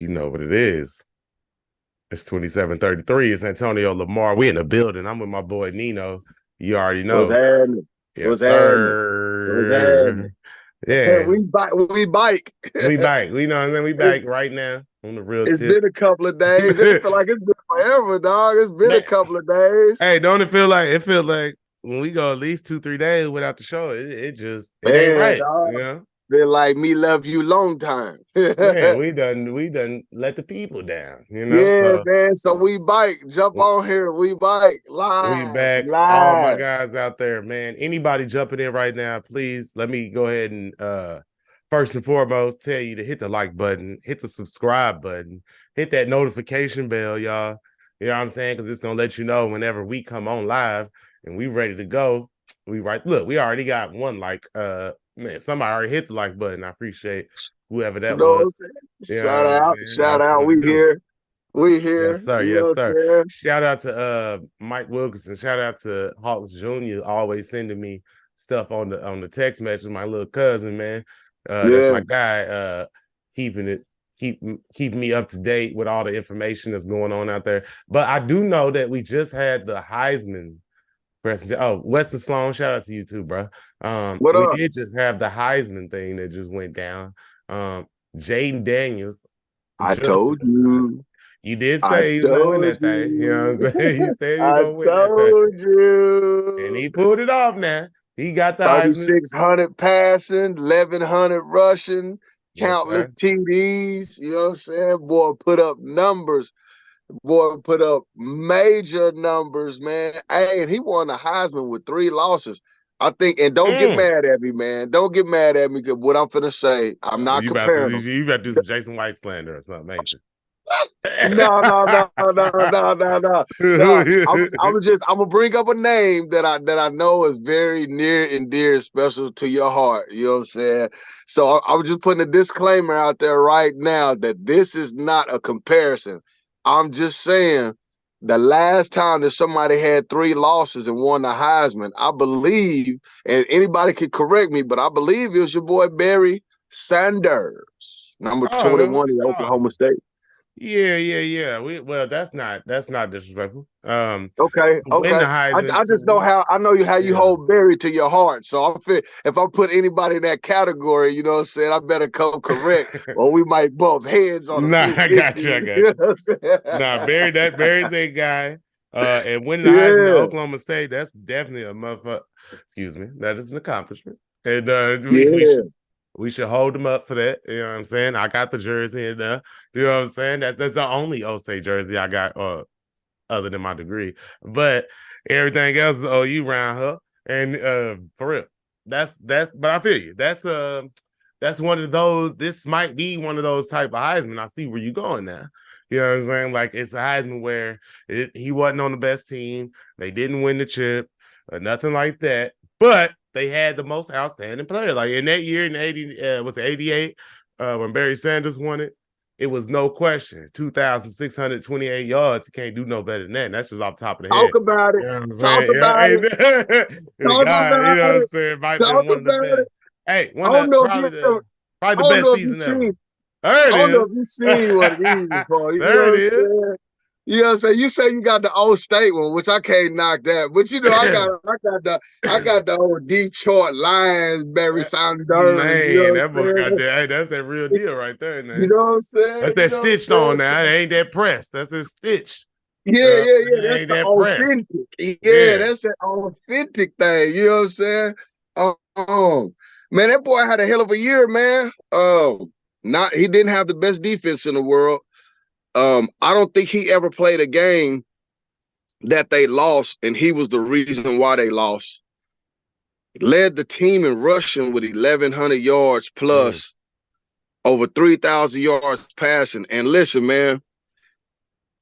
You know what it is. It's 27:33. It's Antonio Lamar. We in the building. I'm with my boy Nino. You already What's know. happening? Yes, What's happening? What's sir. happening? Yeah. We bike. We bike. We back. We know, and then we It's back right now on the real it's tip. been a couple of days. It feel like it's been forever, dog. It's been a Man, couple of days. hey, don't it feel like when we go at least 2-3 days without the show, it ain't Man, right, dog. you know? Been like me love you long time. Yeah, Yeah, we done let the people down, you know. So man. So we bike. Jump on here. We bike. we Live. back. All my Live. guys out there, man. Anybody jumping in right now, please let me go ahead and first and foremost tell you to hit the like button, hit the subscribe button, hit that notification bell, y'all. You know what I'm saying? Because it's gonna let you know whenever we come on live and we ready to go. Look, we already got one like man, somebody already hit the like button. I appreciate whoever You that know what was. I'm saying? You Shout know what I'm out. saying? Shout That's out. what We it do. here. We Yes, here. sir. You know Yes, what sir. I'm saying? Shout out to Mike Wilkinson. Shout out to Hawks Jr. always sending me stuff on the text message. My little cousin, man. That's Yeah. my guy. Keeping it keeping me up to date with all the information that's going on out there. But I do know that we just had the Heisman presentation. Oh, Weston Sloan, shout out to you too, bro. What We up? did just have the Heisman thing that just went down. Jayden Daniels I just told you. you did I say he's gonna win told that thing. You know you. what I'm saying? He said he's I gonna win that thing. told And you. he pulled it off now. He got the Heisman. 3,600 passing, 1,100 rushing, Yes, countless sir. TDs. You know what I'm saying? Boy, put up numbers. Boy, put up major numbers, man. Hey, and he won the Heisman with 3 losses. I think, and don't get Mm. mad at me, man. Don't get mad at me because what I'm finna say, I'm not comparing them. You about to do some Jason White slander or something, ain't you? No, no, no, no, no, no, no, no. I'm gonna bring up a name that I know is very near and dear and special to your heart. You know what I'm saying? So I'm just putting a disclaimer out there right now that this is not a comparison. I'm just saying the last time that somebody had 3 losses and won the Heisman, I believe, and anybody can correct me, but I believe it was your boy Barry Sanders, number oh, 21 in oh, Oklahoma State. yeah. Well, that's not disrespectful. Okay, To win okay. the I Heisman, just know how you yeah. hold Barry to your heart. So I feel if I put anybody in that category, you know what I'm saying, I better come correct, or we might bump heads on a Nah, few I got you. I issues. got You you. know what I'm Nah, saying? Barry's a guy. And winning the Heisman to Yeah, Oklahoma State, that's definitely a motherfucker. Excuse me, that is an accomplishment, and yeah. we should hold him up for that. You know what I'm saying? I got the jersey in there. You know what I'm saying? That's the only O-State jersey I got, other than my degree. But everything else is OU round her, and for real, that's. But I feel you. That's one of those. This might be one of those type of Heisman. I see where you're going now. You know what I'm saying? Like it's a Heisman where he wasn't on the best team. They didn't win the chip or nothing like that. But they had the most outstanding player. Like in that year in 80, was it 88, when Barry Sanders won it? It was no question. 2,628 yards. You can't do no better than that. And that's just off the top of the head. Talk about it. You know what I'm Talk saying? Yeah, about hey, it. the Talk guy, you about know what I'm it. saying, might have been Talk one of the about best. it. Hey, I one don't of know if probably you the I probably the don't best know if you season ever. seen There it I don't know is. if you seen one of these before. You know There what it I'm is. saying? You know what I'm saying? You say you got the old state one, which I can't knock that. But you know, I got the old Detroit Lions, Barry Sanders. You know Man, what that boy I'm got saying? that. Hey, that's that real deal right there, You man. know what I'm saying? That's You that know what stitched I'm on saying? now. It ain't that pressed. That's that stitched. Yeah, yeah, yeah. It That's ain't the that pressed. authentic. Yeah, Yeah. that's that authentic thing. You know what I'm saying? Um, man, that boy had a hell of a year, man. Not he didn't have the best defense in the world. I don't think he ever played a game that they lost, and he was the reason why they lost. Led the team in rushing with 1,100 yards Mm. plus, over 3,000 yards passing. And listen, man,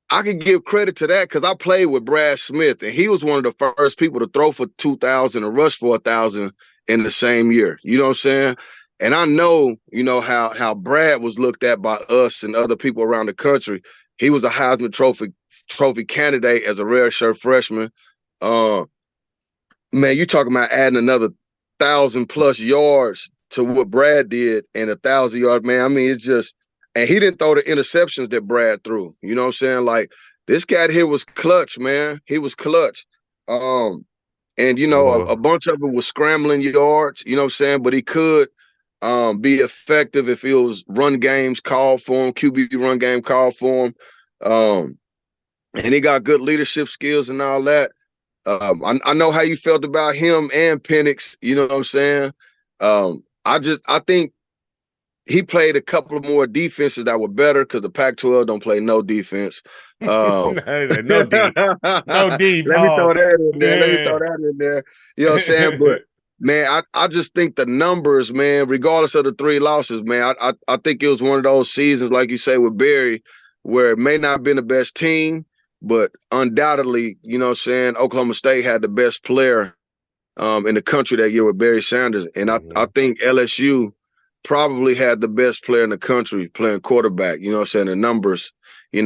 I can give credit to that because I played with Brad Smith, and he was one of the first people to throw for 2,000 and rush for 1,000 in the same year. You know what I'm saying? And I know, you know, how Brad was looked at by us and other people around the country. He was a Heisman Trophy candidate as a redshirt freshman. Uh, Man, you talking about adding another 1,000+ yards to what Brad did and 1,000 yards, man. I mean, it's just and he didn't throw the interceptions that Brad threw. You know what I'm saying? Like this cat here was clutch, man. He was clutch. And a Well, bunch of it was scrambling yards, you know what I'm saying? But he could be effective if it was run games called for him, QB run game called for him. And he got good leadership skills and all that. I know how you felt about him and Penix, you know what I'm saying? I think he played a couple of more defenses that were better because the Pac-12 don't play no defense. no, no deep, no deep Let me throw pause. that in there. Let me throw Yeah. that in there. You know what I'm saying? But man, I just think the numbers, man, regardless of the 3 losses, man, I think it was one of those seasons, like you say with Barry, where it may not have been the best team, but undoubtedly, you know what I'm saying, Oklahoma State had the best player in the country that year with Barry Sanders. And I think LSU probably had the best player in the country playing quarterback. You know what I'm saying? The numbers, they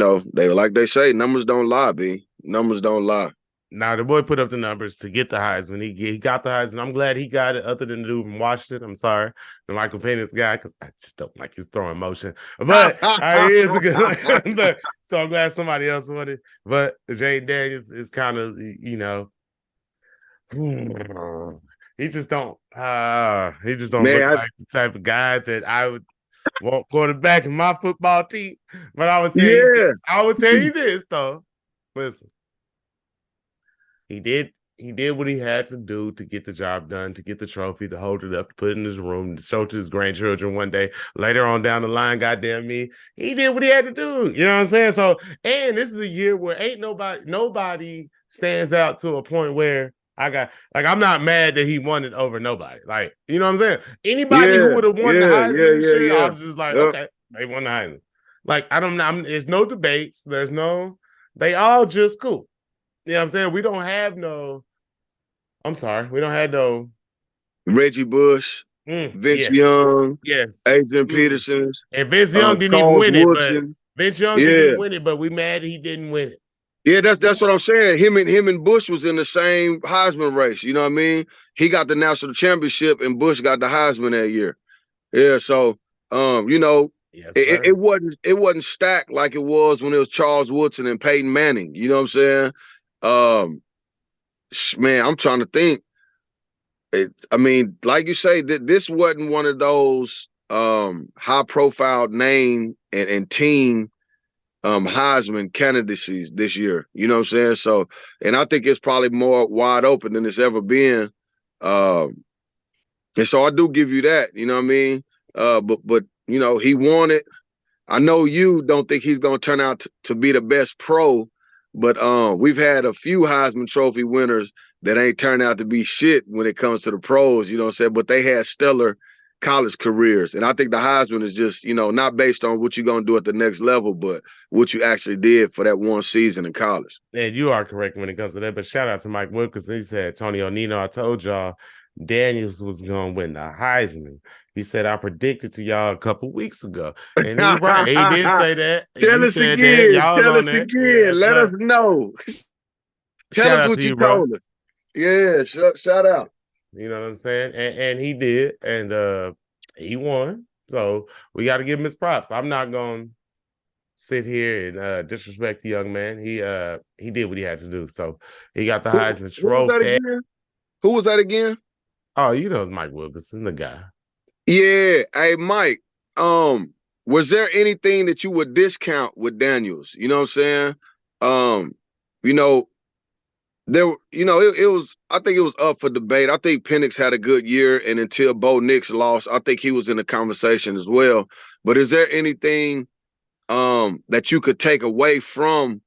like they say, numbers don't lie, B. Numbers don't lie. Now the boy put up the numbers to get the Heisman. He got the Heisman. I'm glad he got it. Other than the dude from Washington, I'm sorry, the Michael Penix guy, because I just don't like his throwing motion. But he is a good. So I'm glad somebody else won it. But Jayden Daniels is kind of he just don't look Man, like the type of guy that I would want quarterback in my football team. But I would tell you yeah. this. I would tell you this though. Listen. He did what he had to do to get the job done, to get the trophy, to hold it up, to put it in his room, to show to his grandchildren one day. Later on down the line, goddamn me, he did what he had to do. You know what I'm saying? So, and this is a year where ain't nobody stands out to a point where I'm not mad that he won it over nobody. Like, you know what I'm saying? Anybody who Yeah, would have won the yeah, Heisman yeah, this yeah, year, I yeah. was just like, Yep. okay, they won the Heisman. Like, I don't know. There's no debates. They all just cool. You know what I'm saying? We don't have no, I'm sorry, we don't have no, Reggie Bush, Vince yes, Young, yes. Adrian Peterson's, And Vince Young didn't even Charles win it, but Woodson. Vince Young didn't Yeah. even win it, but we mad he didn't win it. Yeah, that's what I'm saying. Him and Bush was in the same Heisman race. You know what I mean? He got the national championship and Bush got the Heisman that year. Yeah, so Yes, it, sir. it wasn't stacked like it was when it was Charles Woodson and Peyton Manning. You know what I'm saying? Um, man, I'm trying to think. I mean, like you say, this wasn't one of those high profile name and team Heisman candidacies this year. You know what I'm saying? So, and I think it's probably more wide open than it's ever been. And so I do give you that, you know what I mean? But he won it. I know you don't think he's gonna turn out to be the best pro, but we've had a few Heisman Trophy winners that ain't turned out to be shit when it comes to the pros, you know what I'm saying? But they had stellar college careers. And I think the Heisman is just, not based on what you're gonna do at the next level, but what you actually did for that one season in college. And you are correct when it comes to that. But shout out to Mike Wood because he said, Tony O'Neill, I told y'all Daniels was going to win the Heisman. He said, I predicted to y'all a couple weeks ago. And he right. He did say that. Tell You us said that. again. Y'all was Tell on us that. again. Yes, Let us sir. know. Tell Shout us out what to you you, bro. told us. Yeah, shout out. You know what I'm saying? And he did. And he won. So we got to give him his props. I'm not going to sit here and disrespect the young man. He did what he had to do. So he got the Heisman Who was that Trophy. again? Who was that again? Oh, you know it's Mike Wilkerson, the guy. Yeah. Hey, Mike. Was there anything that you would discount with Daniels? You know what I'm saying? Um, you know, it was, I think it was up for debate. I think Penix had a good year, and until Bo Nix lost, I think he was in the conversation as well. But is there anything that you could take away from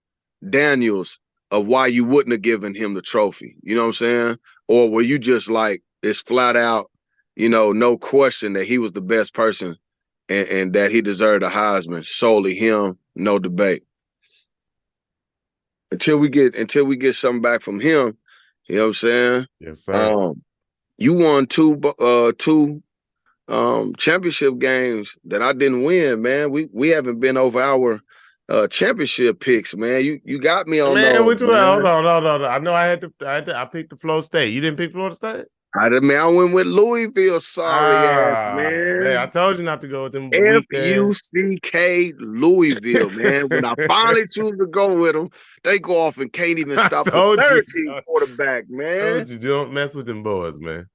Daniels of why you wouldn't have given him the trophy? You know what I'm saying? Or were you just like, it's flat out, no question that he was the best person and that he deserved a Heisman, solely him, no debate. Until we get something back from him, you know what I'm saying? Yes, sir. Um, you won two championship games that I didn't win, man. We haven't been over our championship picks, man. You got me on Man, those, which one? Hold man. on, hold on. I know I picked the Florida State. You didn't pick Florida State? I went with Louisville, sorry ass, Man, I man. told you not to go with them weak ass. Fuck Louisville, man. When I finally choose to go with them, they go off and can't even I stop the told you. 13 quarterback, man. Told you, don't mess with them boys, man.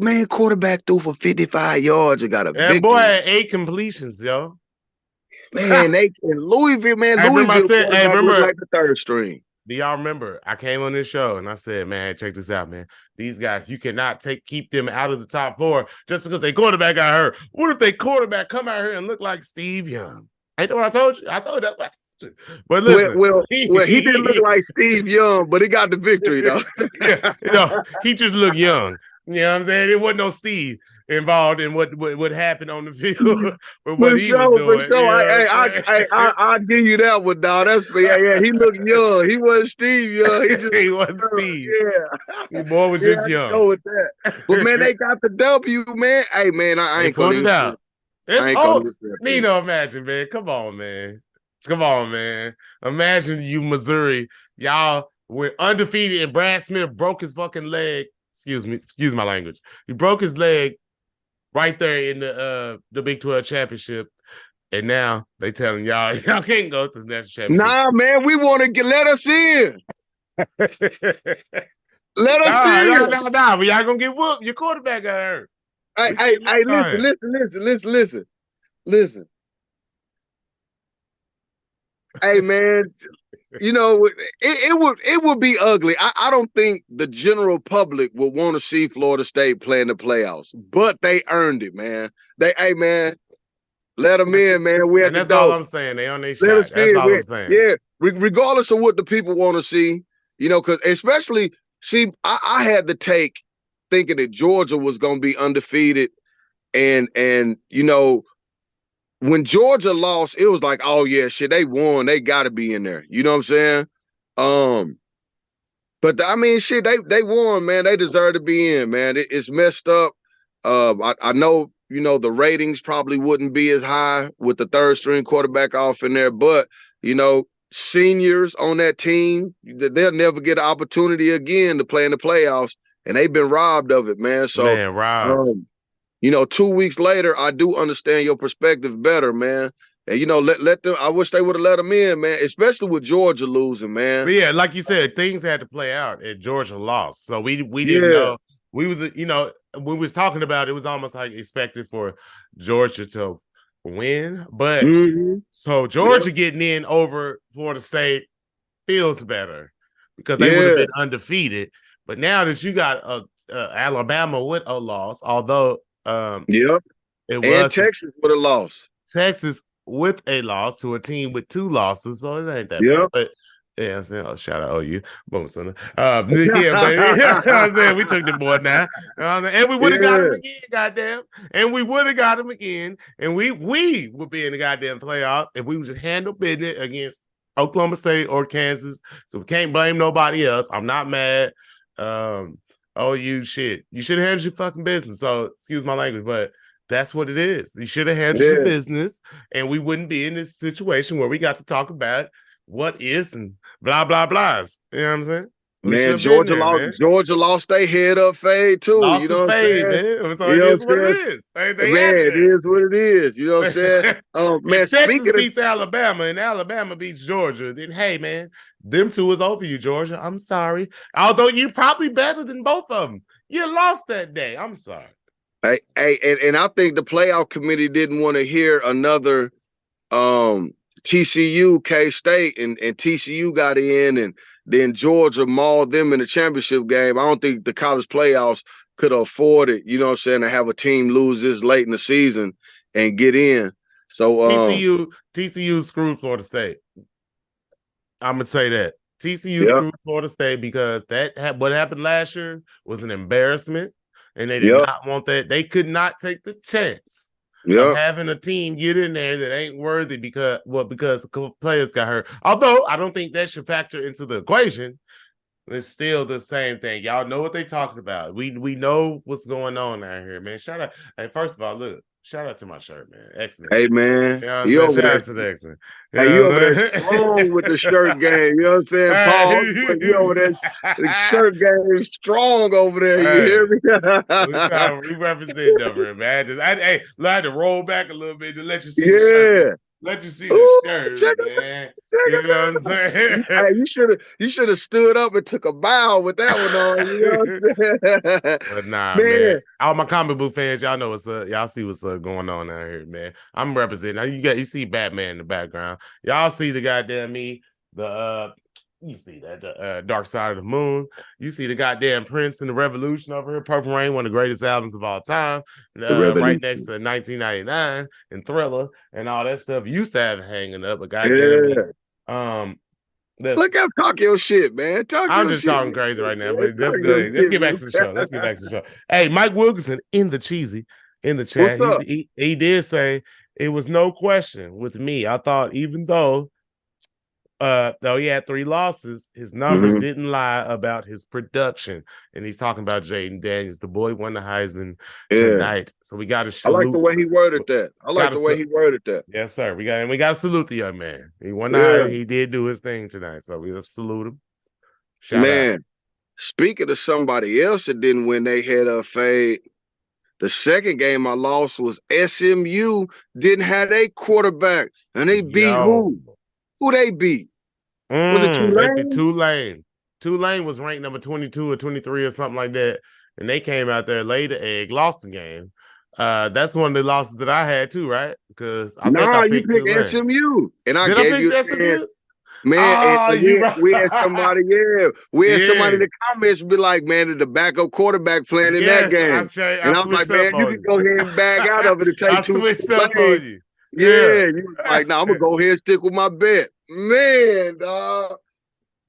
Man, quarterback threw for 55 yards and got a That boy victory. had 8 completions, yo. Man, they in Louisville, man. I remember I Louisville said, hey, quarterback looked remember, like the third string. do y'all remember? I came on this show and I said, man, check this out, man. These guys, you cannot keep them out of the top 4 just because they quarterback got hurt. What if they quarterback come out here and look like Steve Young? Ain't that what I told you? I told you that's what I told you. But Well, listen, well, well, he didn't look like Steve Young, but he got the victory though. yeah, he just looked young. You know what I'm saying? There wasn't no Steve involved in what happened on the field with what he was For doing. You sure. know what I'm saying? I give you that one, dog. Yeah. He looked young. He wasn't Steve Young. He just He wasn't Steve. yeah, The boy was yeah. just I can go young. with that. But man, they got the W, man. Hey, man, I They ain't gonna pulled it even. out. I It's ain't gonna oh disrespect Nino, imagine, man. Come on, man. Come on, man. Imagine you, Missouri. Y'all were undefeated and Brad Smith broke his fucking leg. Excuse my language. He broke his leg right there in the Big 12 championship. And now they telling y'all can't go to the national championship. Nah, man, we want to let us in. Let us in. Nah. We y'all gonna get whooped. Your quarterback got hurt. Listen. Hey, man, you know, it would be ugly. I don't think the general public would want to see Florida State play in the playoffs, but they earned it, man. Hey, man, let them in, man. We at And the that's all door. I'm saying. They on their Let shot. us That's in. all I'm saying. Yeah, regardless of what the people want to see, you know, because especially, see, I had the take thinking that Georgia was going to be undefeated, and you know, when Georgia lost, it was like, oh yeah, shit, they won. They got to be in there. You know what I'm saying? Um, but I mean, shit, they won, man. They deserve to be in, man. It's messed up. I know, you know, the ratings probably wouldn't be as high with the third string quarterback off in there, but you know, seniors on that team, they'll never get an opportunity again to play in the playoffs, and they've been robbed of it, man. So, Man, Rob. you know, 2 weeks later, I do understand your perspective better, man. And you know, let them. I wish they would have let them in, man. Especially with Georgia losing, man. But yeah, like you said, things had to play out, and Georgia lost, so we didn't Yeah. know. We was when we was talking about it, it was almost like expected for Georgia to win, but Mm-hmm. so Yep. Georgia getting in over Florida State feels better because they would have Yeah. been undefeated. But now that you got Alabama with a loss, although Yep. it And was Texas would have lost. Texas with a loss to a team with 2 losses, so it ain't that bad. Yep. But yeah, I'm saying, oh, shout out OU, boom, son. Yeah, but you know what I'm saying, we took the boy now, and we would have got him Yeah. again, goddamn, and we would have got him again, and we would be in the goddamn playoffs if we would just handle business against Oklahoma State or Kansas. So we can't blame nobody else. I'm not mad. OU shit, you should have handled your fucking business. So excuse my language, but that's what it is. You should have handled your Yeah. business, and we wouldn't be in this situation where we got to talk about what is and blah blah blahs. You know what I'm saying? We should Man, have been there, man. Georgia lost their head up fade too. You Lost the know what I'm fade, saying? man. So You it know what I'm is what it saying? is. They Man, had it it is what it is. You know what I'm saying? there. Man, If Texas speaking of beats Alabama and Alabama beats Georgia, then hey, man, them two is over you, Georgia. I'm sorry. Although you're probably better than both of them. You lost that day. I'm sorry. and I think the playoff committee didn't want to hear another TCU K State, and TCU got in, and then Georgia mauled them in the championship game. I don't think the college playoffs could afford it, you know what I'm saying, to have a team lose this late in the season and get in. So TCU screwed Florida State. I'm gonna say that TCU yep, screwed Florida State because what happened last year was an embarrassment, and they did yep, not want that. They could not take the chance of yep. having a team get in there that ain't worthy because a couple players got hurt. Although I don't think that should factor into the equation. It's still the same thing. Y'all know what they talking about. We know what's going on out here, man. Shout out. Hey, first of all, look. Shout out to my shirt, man. Excellent. Hey man, You know what I'm you saying? over Shout there. out to the excellent. You Hey, you know over there what strong with the shirt game. You know what I'm saying? Paul, you over there, the I'm shirt game strong over there. You hear saying? me? We represent over it, man. I had to roll back a little bit to let you see the shirt. Yeah. Let you see the Ooh, check shirt, it out. man. Check You it know what I'm out. saying? Hey, you should have stood up and took a bow with that one on. You know what I'm saying? But nah, man. Man, All my comic book fans, y'all know what's up. Y'all see what's going on out here, man. I'm representing. Now you see Batman in the background. Y'all see the goddamn me, the you see that the Dark Side of the Moon. You see the goddamn Prince and the Revolution over here. Purple Rain, one of the greatest albums of all time. the Right next revolution. to 1999 and Thriller and all that stuff. Used to have it hanging up, but goddamn me. Yeah. Um, listen. Look out, talk your shit, man. Talk I'm your just shit, talking man. crazy right now, but Talk let's go your ahead. Let's shit, get back man. to the show. Let's get back to the show. Hey, Mike Wilkerson in the cheesy in the What's chat. up? He did say it was no question with me. I thought even though he had 3 losses, his numbers Mm-hmm. didn't lie about his production. And he's talking about Jayden Daniels. The boy won the Heisman Yeah. tonight. So we got to I like the salute. way he worded that. I like Got the way to he worded that. Yes, sir. We got to salute the young man. He won the Yeah. Heisman. He did do his thing tonight. So we just salute him. Shout out. Man, speaking of somebody else that didn't win, they had a fade. The second game I lost was SMU didn't have a quarterback, and they beat Yo. who? Who they beat? Was it They be Tulane? Tulane. Tulane was ranked number 22 or 23 or something like that. And they came out there, laid the egg, lost the game. That's one of the losses that I had too, right? Because I think I Nah, you picked picked Tulane. SMU, and I Did I gave pick you a chance. SMU? Man, Oh, and you we had right. somebody, we had somebody Yeah. in the comments be like, man, did the backup quarterback playing in that Yes, game? I And I'm like, switched man, up you on can go ahead and back out you. of it and take I two switched up lanes. on you. Yeah. Yeah, you was like, nah, I'm gonna go ahead and stick with my bet. Man, dog.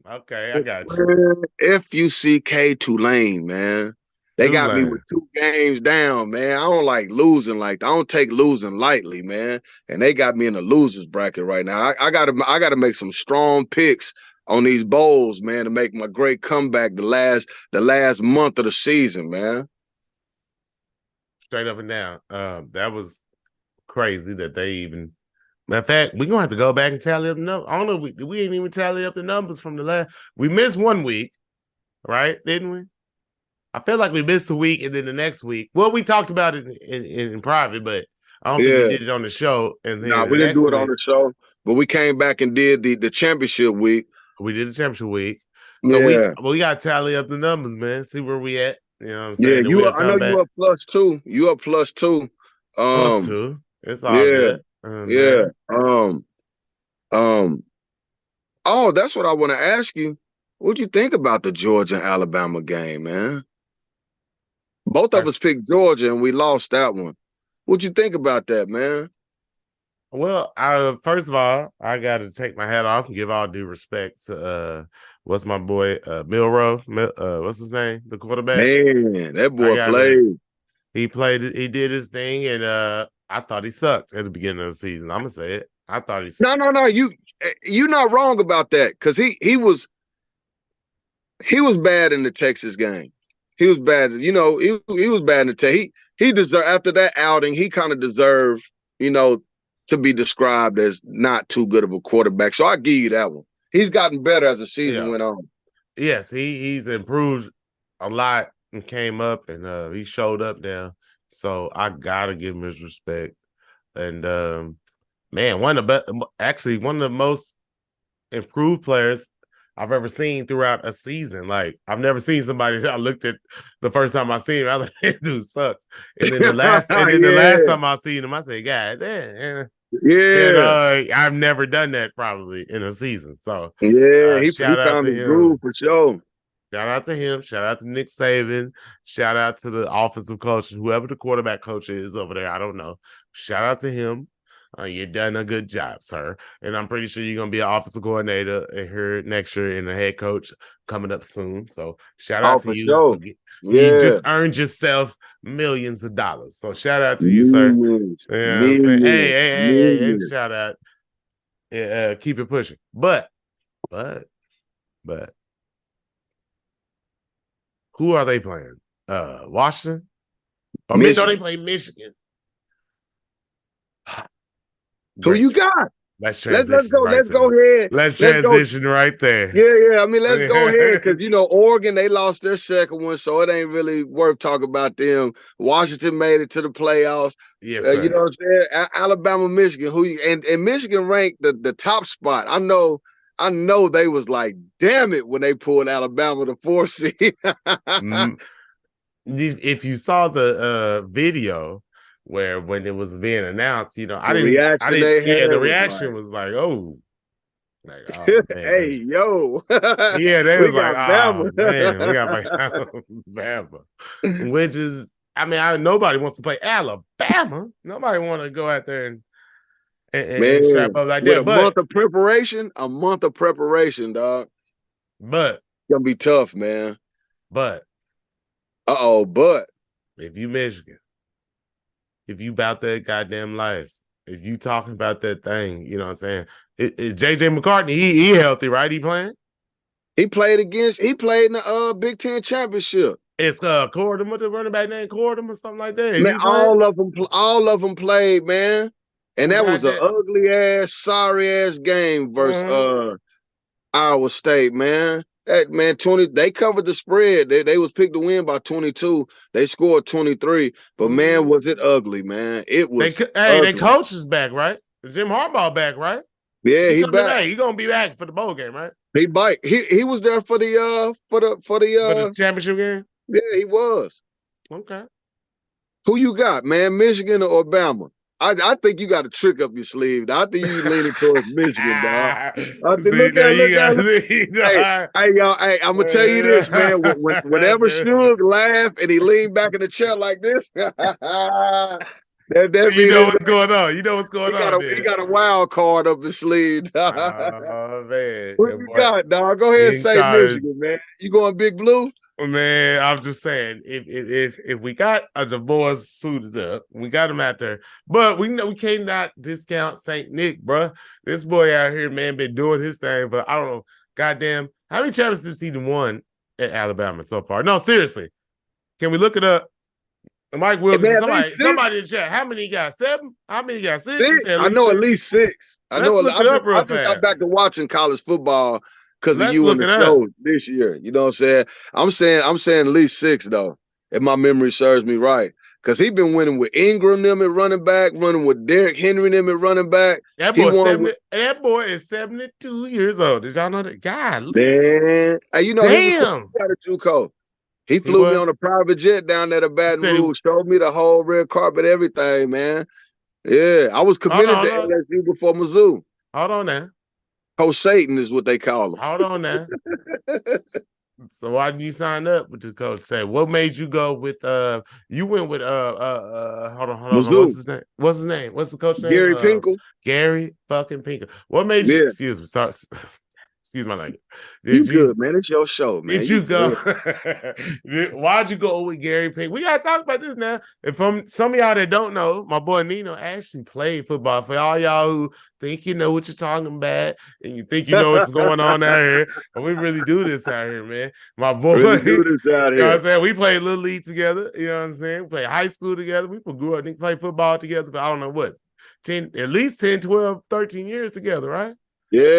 Okay, I got you. Man, FUCK Tulane, man. They got me with Tulane. 2 games down, man. I don't like losing like that. I don't take losing lightly, man. And they got me in the losers bracket right now. I gotta make some strong picks on these bowls, man, to make my great comeback the last month of the season, man. Straight up and down. That was crazy that they even. Matter of fact, we're gonna have to go back and tally up the numbers. I don't know. We ain't even tally up the numbers from the last. We missed one week, right? Didn't we? I feel like we missed a week, and then the next week. Well, we talked about it in private, but I don't think we Yeah. did it on the show. And Nah, then the we didn't next do it on week the show, but we came back and did the championship week. we did the championship week. So Yeah. we got to tally up the numbers, man. See where we at. You know what I'm Yeah, saying? Then we'll I know come you back up +2. You up +2. plus Um, two. It's all yeah, good, yeah. man. Um. Oh, that's what I want to ask you. What'd you think about the Georgia and Alabama game, man? Both of us picked Georgia and we lost that one. What'd you think about that, man? Well, first of all, I got to take my hat off and give all due respect to what's my boy Milrow, what's his name, the quarterback. Man, that I boy got to. played. He played. He did his thing, and I thought he sucked at the beginning of the season. I'm gonna say it. I thought he No, no, no. You're not wrong about that because he was bad in the Texas game. He was bad. He was bad in the Texas. He deserved after that outing. He kind of deserved, you know, to be described as not too good of a quarterback. So I give you that one. He's gotten better as the season yeah. went on. Yes, he's improved a lot and came up and he showed up now. So I gotta give him his respect. And man, one of the most improved players I've ever seen throughout a season. Like I've never seen somebody that I looked at the first time I seen him. I was like, this dude sucks. And then the last Yeah, time I seen him, I said, God damn. And yeah, I've never done that probably in a season. So yeah. He shout out found to his groove him. for sure. Shout out to him. Shout out to Nick Saban. Shout out to the offensive coach, whoever the quarterback coach is over there. I don't know. Shout out to him. You done a good job, sir. And I'm pretty sure you're gonna be an offensive coordinator here next year and a head coach coming up soon. So shout Oh, out to for you. sure. You Yeah, just earned yourself millions of dollars. So shout out to you, sir. millions, You know what I'm saying? Hey, millions, hey, hey, hey, hey, millions. shout out. Keep it pushing. But, but who are they playing? Washington? Or no, they Michigan. play Michigan. Who Great. you got? Let's Let's transition go. right Let's to go ahead. let's Let's go. transition right there. Yeah. I mean, let's go ahead because Oregon, they lost their second one, so it ain't really worth talking about them. Washington made it to the playoffs. Yes, You sir. know what I'm saying? Alabama, Michigan, and Michigan ranked the top spot. I know they was like, damn it, when they pulled Alabama the 4th seed. Mm, if you saw the video where when it was being announced, The reaction they had the was reaction like, was like, oh hey, man. yo, Yeah, they we was like, got oh man, we got Bama. Alabama. Which is, nobody wants to play Alabama. Nobody want to go out there and strap Man, up like with that. a month of preparation, dog. But It's gonna be tough, man. but But if you Michigan, if you about that goddamn life, if you talking about that thing, you know what I'm saying? It's JJ McCartney. He healthy, right? He playing? he played in the Big Ten championship. It's Cordum, what's the running back name? Cordum or something like that. Is Man, he playing? all of them played, man. And Who that got was an that? ugly ass, sorry ass game versus Uh-huh. Iowa State, man. That man, 20, they covered the spread. They was picked to win by 22. They scored 23. But man, was it ugly, man. It was They ugly. coach is back, right? Jim Harbaugh back, right? Yeah, He he coming back. back. He gonna be back for the bowl game, right? He bite. He was there for the For the championship game. yeah, he was. Okay. Who you got, man? Michigan or Alabama? I think you got a trick up your sleeve. I think you leaning towards Michigan, dog. I think See, now you got look. see, Hey, y'all. Hey, I'm gonna tell you this, man. Whenever Suge laugh and he lean back in the chair like this, that you know means what's going on. You know what's going on he there. got a wild card up his sleeve. Oh man, Who that you boy got, dog? Go ahead and in say college. Michigan, man. You going Big Blue? Man, I'm just saying, if we got a divorce suited up, we got him out there. But we know we cannot discount Saint Nick, bro. This boy out here, man, been doing his thing. But I don't know, goddamn, how many championships he won at Alabama so far? No, seriously, can we look it up? Mike Hey, Wilkinson, man, at least somebody six. in the chat. How many he got? 7? How many he got? 6? He Six. said at I least know at 6. least six. Let's look it up I real just got fast. back to watching college football because of Let's you and look the it up. show this year. You know what I'm saying? I'm saying at least six though, if my memory serves me right. Because he been winning with Ingram them at running back, running with Derrick Henry them at running back. That He boy won with 70. That boy is 72 years old. Did y'all know that? God, man. Hey, he was damn. out of JUCO. He He flew me was. on a private jet down there to He Baton said he. Rouge, showed me the whole red carpet, everything, man. Yeah, I was Hold committed on, to hold on, LSU before Mizzou. hold on now. Coach Satan is what they call Hold on now. him. So why did you sign up with the coach? Say what made you go with you went with hold on. Mizzou, What's his name? What's the coach name? Gary Pinkel. Gary fucking Pinker. What made you Yeah, excuse me, sorry, excuse my language. you Did you good, man. It's your show, man. Did You you go? good. Why'd you go with Gary Payton? We gotta talk about this now. If some of y'all that don't know, my boy Nino actually played football. For all y'all who think you know what you're talking about and you think you know what's going on out here, and we really do this out here, man. My boy, Really you do this out know what here. I'm saying? We played little league together. You know what I'm saying? We played high school together. We grew up and played football together for I don't know what, 10, at least 10, 12, 13 years together, right?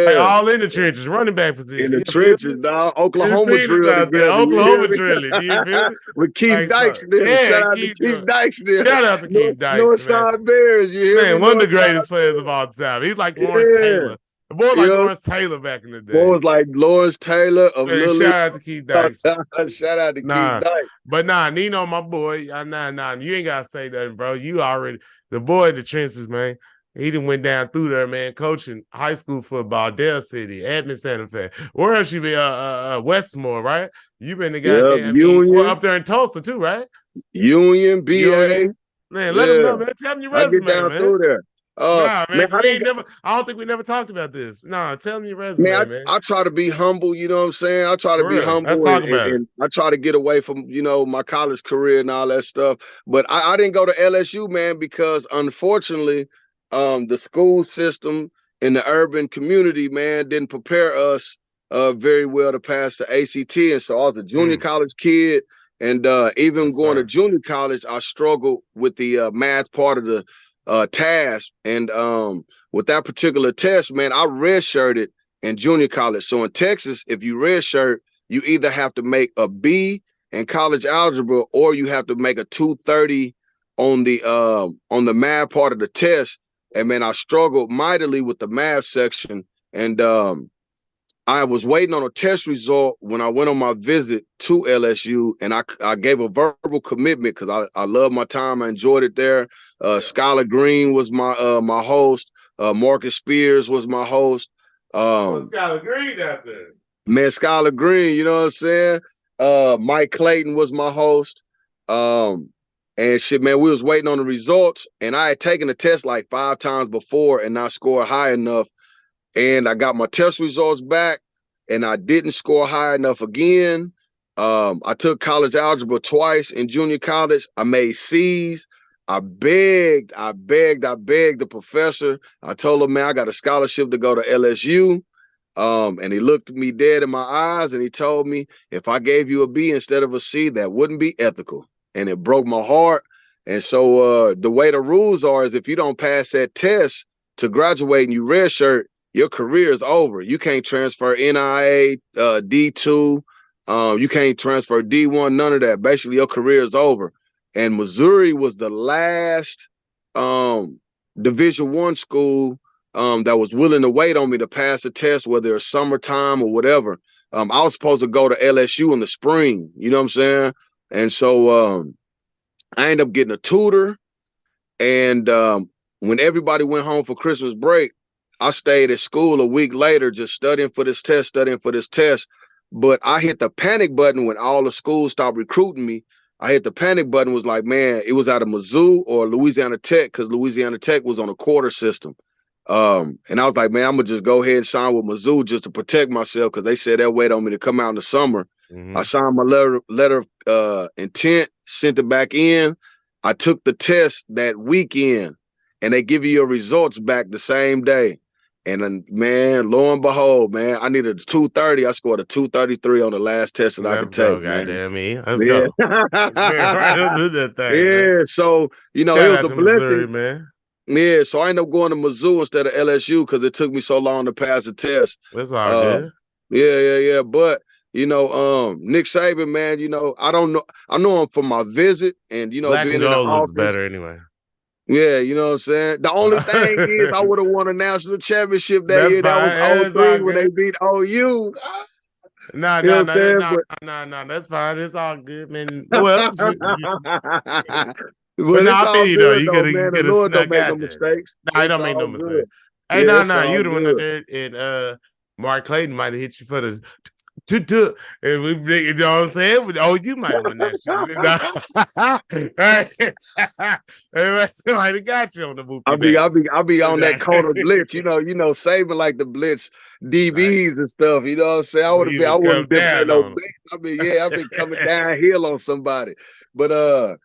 Like Yeah, all in the trenches, running back in position. the You feel trenches, me? dog. You Oklahoma seen us drill out there, together. You hear Oklahoma me? drilling. Do you feel me? With Keith Like so, Dyksdale. yeah, Shout out to keep Keith doing. Dyksdale. Shout out to Keith Dykes, man. Northside Bears. You hear me? Man, one of the Northside greatest players of Bears. all time. He's like Lawrence Yeah. Taylor. The boy You like know, Lawrence Taylor back in the boy day. was like Lawrence Taylor of Man, Lily. shout out to Keith Dykes. Shout out to Keith Nah, Dykes. but nah, Nino, my boy. Nah. You ain't gotta say nothing, bro. You already the boy in the trenches, man. He done went down through there, man, coaching high school football, Dale City, Edmond Santa Fe. Where else you been? Westmore, right? You been the Yep, goddamn well, Union, up there in Tulsa too, right? Union, BA. Union. Man, let them Yeah, know, man. Tell them your I get resume, down man. through there. Nah, Man, man. We ain't never. I don't think we never talked about this. Nah, tell me your resume, man, man. I try to be humble. You know what I'm saying? I try to For be real. Let's humble talk about it. and I try to get away from my college career and all that stuff. But I didn't go to LSU, man, because unfortunately, the school system in the urban community, man, didn't prepare us very well to pass the ACT. And so I was a junior college kid. And even Yes, going to sir. junior college, I struggled with the math part of task. And with that particular test, man, I redshirted in junior college. So in Texas, if you redshirt, you either have to make a B in college algebra or you have to make a 230 on the math part of the test. And man, I struggled mightily with the math section. And I was waiting on a test result when I went on my visit to LSU, and I gave a verbal commitment because I love my time. I enjoyed it there. Skylar Green was my host. Marcus Spears was my host. Skylar Green out there? Man, Skylar Green, you know what I'm saying? Mike Clayton was my host. And shit, man, we was waiting on the results, and I had taken the test like 5 times before and not scored high enough. And I got my test results back, and I didn't score high enough again. I took college algebra twice in junior college. I made C's. I begged the professor. I told him, man, I got a scholarship to go to LSU. And he looked me dead in my eyes, and he told me, if I gave you a B instead of a C, that wouldn't be ethical. And it broke my heart. And so the way the rules are is if you don't pass that test to graduate and you redshirt, your career is over. You can't transfer NIA, D2. You can't transfer D1, none of that. Basically, your career is over. And Missouri was the last Division I school that was willing to wait on me to pass the test, whether it's summertime or whatever. I was supposed to go to LSU in the spring, you know what I'm saying? And so I ended up getting a tutor. And when everybody went home for Christmas break, I stayed at school a week later just studying for this test. But I hit the panic button when all the schools stopped recruiting me. I hit the panic button, was like, man, it was out of Mizzou or Louisiana Tech, because Louisiana Tech was on a quarter system. And I was like, man, I'm gonna just go ahead and sign with Mizzou just to protect myself, because they said they'll wait on me to come out in the summer. I signed my letter of intent, sent it back in. I took the test that weekend, and they give you your results back the same day. And then, man, lo and behold, man, I needed a 230. I scored a 233 on the last test that I could take, man. Goddamn me. Let's Yeah. go. Right under that thing, man. Yeah. So, you know, it Shout was out a to blessing. Missouri, man. Yeah. So I ended up going to Mizzou instead of LSU because it took me so long to pass the test. That's all good. Yeah. But, you know, Nick Saban, man, you know, I don't know. I know him from my visit and, you know, Black being and in the gold looks office. better anyway. Yeah, you know what I'm saying? The only thing is I would have won a national championship that That's year. That fine. was It's all '03 when they good. beat OU. No, You know no, what no, I'm no, saying? no, no. That's fine. It's all good, man. Well, but But no, it's I feel all you though. good You though, could you man. The could have Lord don't snuck make no out there. mistakes. No, I It's don't make no all mistake. good. Hey, Yeah, no, it's no, all you'd have went out good. there and Mark Clayton might have hit you for the and we, you know what I'm saying? Oh, you might have won that shit. They might have got you on the I'll whoopie be, bag. I'll be, I'll be on that corner blitz, saving like the blitz Right. DBs and stuff. You know what I'm saying? You I would wouldn't come have been down no on him. blitz. I've been coming downhill on somebody. But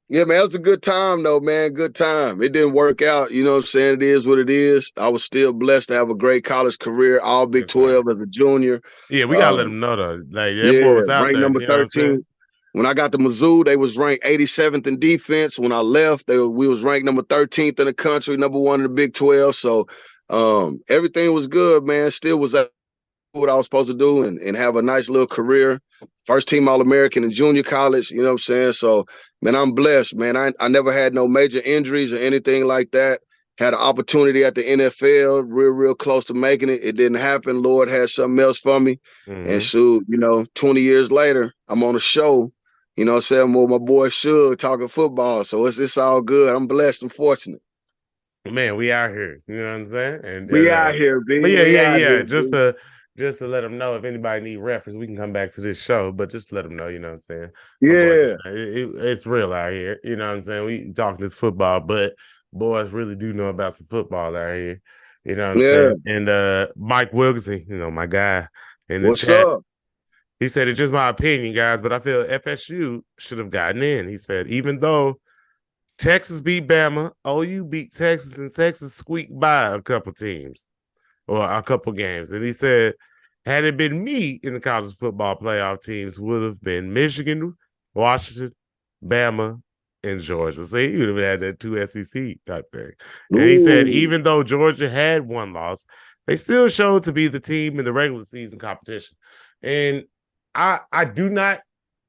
yeah, man, it was a good time though, man. Good time. It didn't work out. You know what I'm saying? It is what it is. I was still blessed to have a great college career, all Big Yes, sir. 12 as a junior. Yeah, we gotta let Um, them know though. Like that boy yeah, was out ranked there. number You know what I'm saying? 13. When I got to Mizzou, they was ranked 87th in defense. When I left, we was ranked number 13th in the country, number 1 in the Big 12. So everything was good, man. Still was what I was supposed to do and have a nice little career. First team All-American in junior college, you know what I'm saying? So, man, I'm blessed, man. I never had no major injuries or anything like that. Had an opportunity at the NFL, real close to making it. It didn't happen. Lord had something else for me. And so, 20 years later, I'm on a show, what I'm saying, with my boy Suge talking football. So it's all good. I'm blessed and fortunate. Man, we out here. You know what I'm saying? And We out here, but B. yeah, We yeah, out yeah. here, Just B. to let them know if anybody need reference, we can come back to this show. But just let them know, you know what I'm saying? My boy, Yeah. it's real out here. You know what I'm saying? We talking this football, but boys really do know about some football out here. You know what I'm Yeah. saying? And Mike Wilkerson, my guy in the What's chat, up? he said it's just my opinion, guys, but I feel FSU should have gotten in. He said, even though Texas beat Bama, OU beat Texas, and Texas squeaked by a couple teams or a couple games. And he said, had it been me in the college football playoff teams, would have been Michigan, Washington, Bama, in Georgia. So he would have had that two SEC type thing. And he said Ooh. even though Georgia had one loss, they still showed to be the team in the regular season competition. And I do not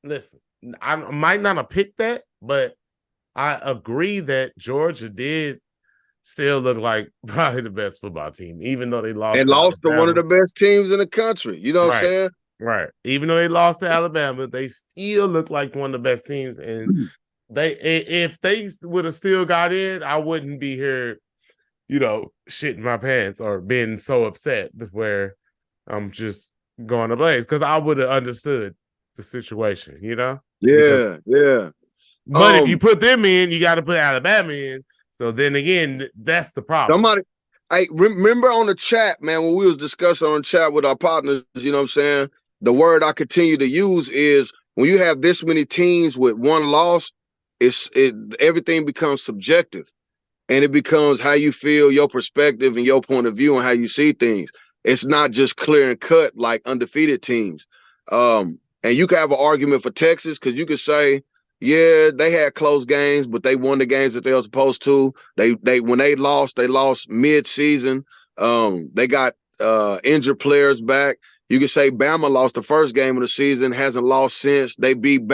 listen. I might not have picked that, but I agree that Georgia did still look like probably the best football team, even though they lost And to lost to one of Alabama. the best teams in the country. You know what I'm Right, saying? right. Even though they lost to Alabama, they still look like one of the best teams. And they, if they would have still got in, I wouldn't be here, shitting my pants or being so upset where I'm just going to blaze because I would have understood the situation. Because Yeah, yeah. but if you Um, put them in, you got to put Alabama in. So then again, that's the problem. somebody, I remember on the chat, man, when we was discussing on the chat with our partners, you know what I'm saying? The word I continue to use is when you have this many teams with one loss, everything becomes subjective. And it becomes how you feel, your perspective, and your point of view, and how you see things. It's not just clear and cut like undefeated teams. And you can have an argument for Texas because you could say, yeah, they had close games, but they won the games that they were supposed to. They when they lost mid-season. They got injured players back. You could say Bama lost the first game of the season, hasn't lost since. They beat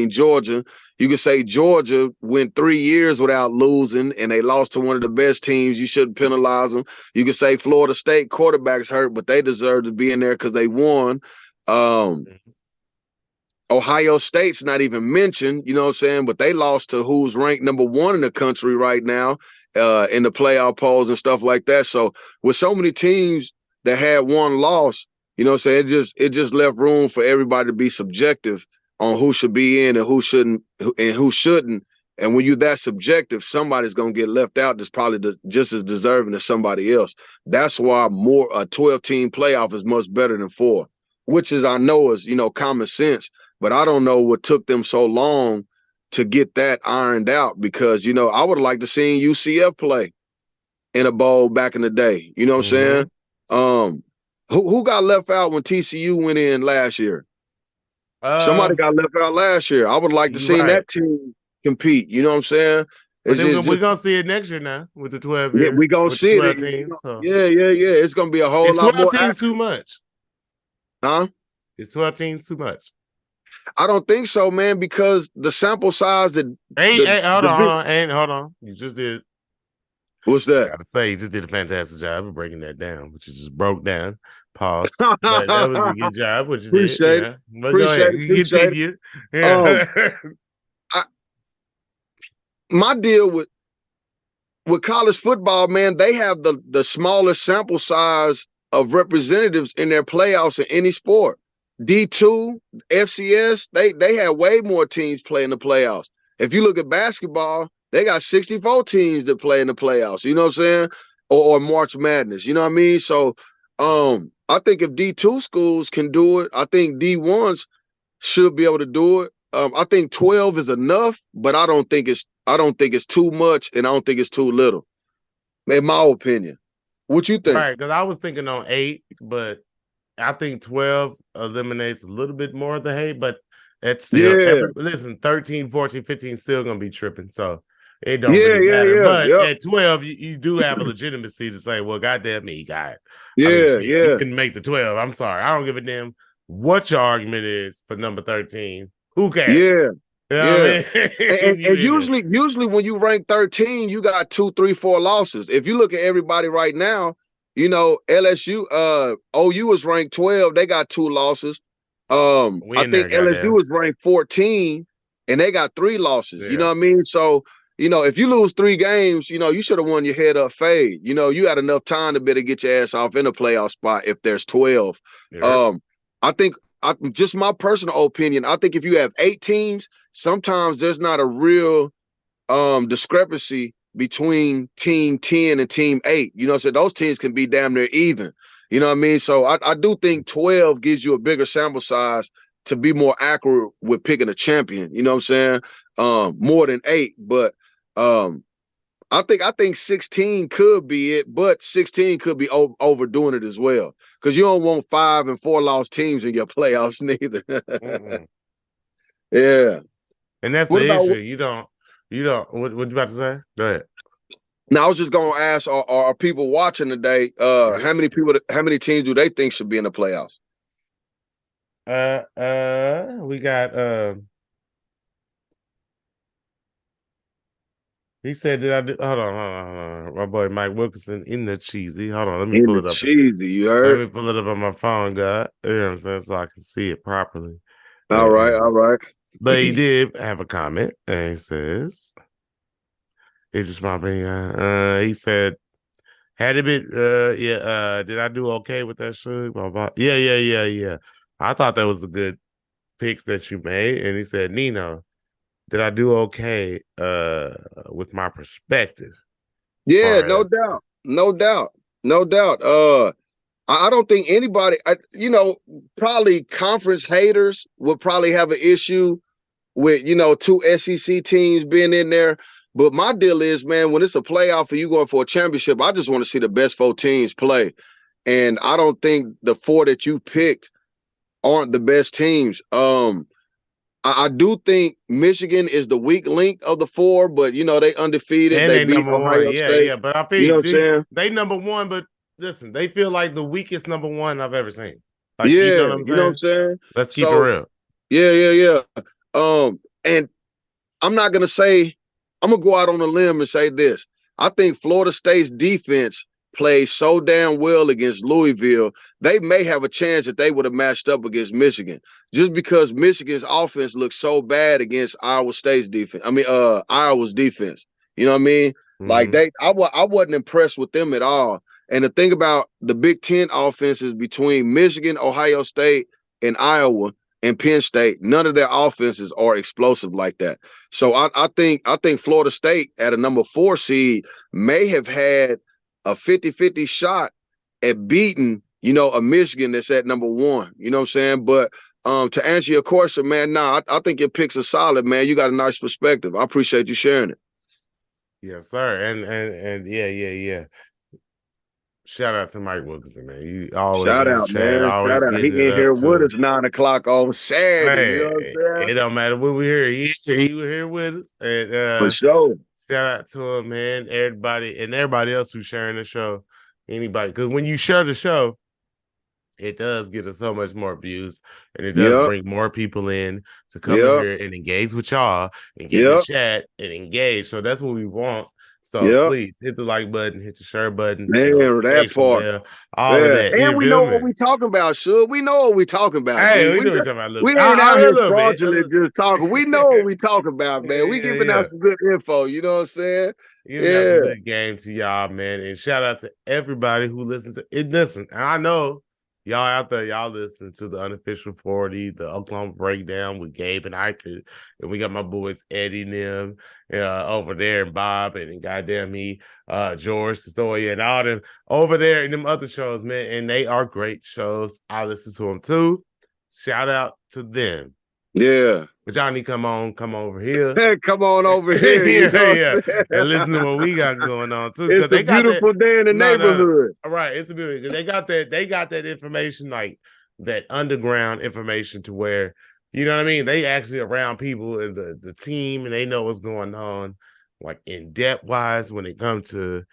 Georgia. You could say Georgia went 3 years without losing, and they lost to one of the best teams. You shouldn't penalize them. You could say Florida State quarterback's hurt, but they deserve to be in there because they won. Um, Ohio State's not even mentioned, you know what I'm saying? But they lost to who's ranked number 1 in the country right now in the playoff polls and stuff like that. So with so many teams that had one loss, you know what I'm saying? It just left room for everybody to be subjective on who should be in and who shouldn't and who shouldn't. And when you're that subjective, somebody's gonna get left out that's probably just as deserving as somebody else. That's why a 12-team playoff is much better than 4, which is I know is common sense. But I don't know what took them so long to get that ironed out because, I would have liked to see UCF play in a bowl back in the day. You know what I'm Mm-hmm. saying? Who got left out when TCU went in last year? Somebody got left out last year. I would like to You're see right. that team compete. You know what I'm saying? But It's then just we're gonna see it next year now with the 12 yeah, we years, gonna with the see it. 12 teams. So Yeah, yeah, yeah. It's gonna be a whole it's lot 12 more teams too action, much. huh? It's 12 teams too much. I don't think so, man, because the sample size that Hey, the hey, hold the on, hold big on, hey, hold on. You just did. what's I that? gotta say, you just did a fantastic job of breaking that down, which you just broke down. Pause. But that was a good job, what you did, Appreciate it. But go Appreciate ahead, it. you Appreciate it. continue. Um, Yeah. I, my deal with college football, man, they have the smallest sample size of representatives in their playoffs in any sport. D2, FCS, they have way more teams play in the playoffs. If you look at basketball, they got 64 teams that play in the playoffs. You know what I'm saying? Or March Madness. You know what I mean? So, I think if D2 schools can do it, I think D1s should be able to do it. I think 12 is enough, but I don't think it's too much, and I don't think it's too little. In my opinion, what you think? Right, because I was thinking on 8, but I think 12 eliminates a little bit more of the hate, but it's still Yeah, listen, 13, 14, 15 still gonna be tripping. So it don't yeah, really yeah, matter. yeah, But yep, at 12, you do have a legitimacy to say, well, goddamn me, God. I mean, yeah, shit, you yeah, can make the 12. I'm sorry. I don't give a damn what your argument is for number 13. Who cares? yeah, You know what I yeah. mean? And, If you and in there. usually when you rank 13, you got 2, 3, 4 losses. If you look at everybody right now, LSU, OU is ranked 12. They got 2 losses. We I in there, think LSU goddamn. is ranked 14 and they got 3 losses. You know Yeah. what I mean? So, if you lose 3 games, you should have won your head up fade. You had enough time to better get your ass off in a playoff spot if there's 12. Yeah. Um, I think just my personal opinion, I think if you have 8 teams, sometimes there's not a real discrepancy between team 10 and team 8. So those teams can be damn near even. You know what I mean? So I do think 12 gives you a bigger sample size to be more accurate with picking a champion. You know what I'm saying? More than 8, but um I think 16 could be it, but 16 could be overdoing it as well. Because you don't want 5 and 4 lost teams in your playoffs neither. Mm-mm. Yeah. And that's What the about issue. You don't. You know what you about to say? Go ahead. Now I was just gonna ask: are people watching today? How many teams do they think should be in the playoffs? We got he said that I do hold on. My boy Mike Wilkinson in the cheesy. Hold on, let me In pull the it up. cheesy, you Let heard? me pull it up on my phone, God. You know what I'm saying? So I can see it properly. All right, And all right. but he did have a comment and he says, it's just my opinion. He said, had it been did I do okay with that show? Blah, blah. Yeah. I thought that was a good picks that you made. And he said, Nino, did I do okay with my perspective? Yeah, Far no as doubt, no doubt, no doubt. I don't think anybody, probably conference haters would probably have an issue with two SEC teams being in there. But my deal is, man, when it's a playoff and you going for a championship, I just want to see the best four teams play. And I don't think the four that you picked aren't the best teams. I do think Michigan is the weak link of the four, but they undefeated. and They they beat number one. Ohio State. Yeah. But I You know what think I'm saying? they number one, but listen, they feel like the weakest number one I've ever seen. Like, you know Yeah, what I'm you know what I'm saying? saying? Let's keep it So real. yeah. And I'm not gonna say I'm gonna go out on a limb and say this. I think Florida State's defense plays so damn well against Louisville, they may have a chance that they would have matched up against Michigan. Just because Michigan's offense looks so bad against Iowa State's defense. Iowa's defense. You know what I mean? Like Mm-hmm. I wasn't impressed with them at all. And the thing about the Big Ten offenses between Michigan, Ohio State, and Iowa and Penn State, none of their offenses are explosive like that. So I think Florida State at a number 4 seed may have had a 50-50 shot at beating, a Michigan that's at number 1. You know what I'm saying? But to answer your question, man, I think your picks are solid, man. You got a nice perspective. I appreciate you sharing it. Yes, sir. And yeah. Shout out to Mike Wilkinson, man. You always Shout in the out, chat, man. Shout always out. He getting it in here up with too. us 9 o'clock on Saturday. You know what I'm Hey, saying? it don't matter when we here. He was here with us. And For sure. shout out to him, man. Everybody else who's sharing the show. Anybody, because when you share the show, it does get us so much more views, and it does Yep. bring more people in to come in Yep. here and engage with y'all and get in the Yep. chat and engage. So that's what we want. So Yep. please hit the like button, hit the share button, hit the Man, that notification part. bell, all of Yeah, that. and You we feel know what me? we talking about, Suge. We know what we talking about, G. Hey, we We know what you're talking about a little we bit. ain't out A here little bit. fraudulent just talking. We know what we talking about, man. We giving out Yeah. some good info. You know what I'm saying? Giving out Yeah, some good game to y'all, man. And shout out to everybody who listens to it. Listen, and I know y'all out there, y'all listen to the unofficial 40, the Oklahoma breakdown with Gabe and Ike. And we got my boys Eddie and them over there, and Bob, and goddamn me, George Stoya, and all them over there in them other shows, man. And they are great shows. I listen to them too. Shout out to them. yeah. But y'all need to come over here. Hey, come on over here. You know what Yeah. I'm And listen to saying? what we got going on too. Because It's a they got that. beautiful day in the No. neighborhood. All right. It's a beautiful. They got that information, like that underground information to where, you know what I mean? They actually around people in the team, and they know what's going on, like in depth wise when it comes to,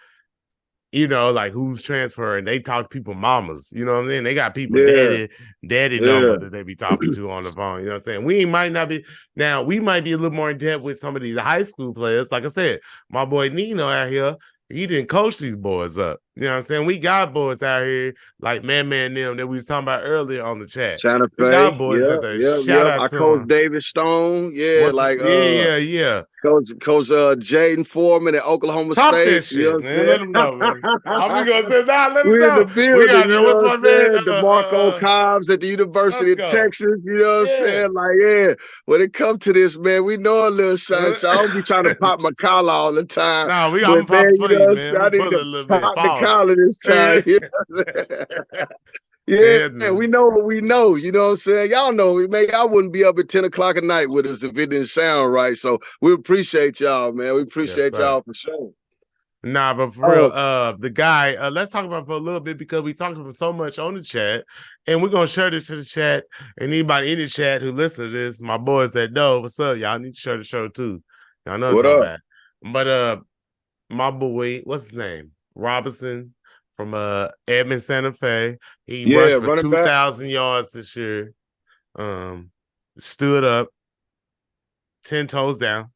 like who's transferring. They talk to people mamas, you know what I mean? They got people Yeah, daddy yeah. number that they be talking to on the phone. You know what I'm saying? We might not be now, we might be a little more in depth with some of these high school players. Like I said, my boy Nino out here, he didn't coach these boys up. You know what I'm saying? We got boys out here like Man them that we was talking about earlier on the chat. Santa We Fe. got boys Yep, out there. yep, Shout yep. out I to coach them. David Stone. Yeah, What's like yeah. Coach Jayden Foreman at Oklahoma Talk that State. You know shit, what man. Let them know, man. I'm I'm just saying? gonna say, nah, let them We in the know. We building, got you know what's what my I'm man? saying? DeMarco Cobbs at the University of Cusco. Texas, you know what I'm Yeah. saying? Like, yeah, when it comes to this, man, we know a little shine. So I don't be trying to pop my collar all the time. Nah, I'm But gonna pop man, it you for know you, what I'm man. saying? I'm I gonna need pull it to a little bit. pop the Pause. collar this time. Yeah. You know what I'm saying? Yeah. Yeah, we know what we know. You know what I'm saying? Y'all know, man, y'all wouldn't be up at 10 o'clock at night with us if it didn't sound right. So we appreciate y'all, man. We Yes, appreciate sir. y'all for sure. Nah, but for real, Oh, the guy, let's talk about for a little bit because we talked about so much on the chat, and we're gonna share this to the chat. And anybody in the chat who listen to this, my boys that know, what's up? Y'all need to share the show too. Y'all know what What I'm talking up? about. But my boy, what's his name? Robinson from Edmond Santa Fe. He rushed Yeah, for running back. 2,000 yards this year. Um, stood up, 10 toes down,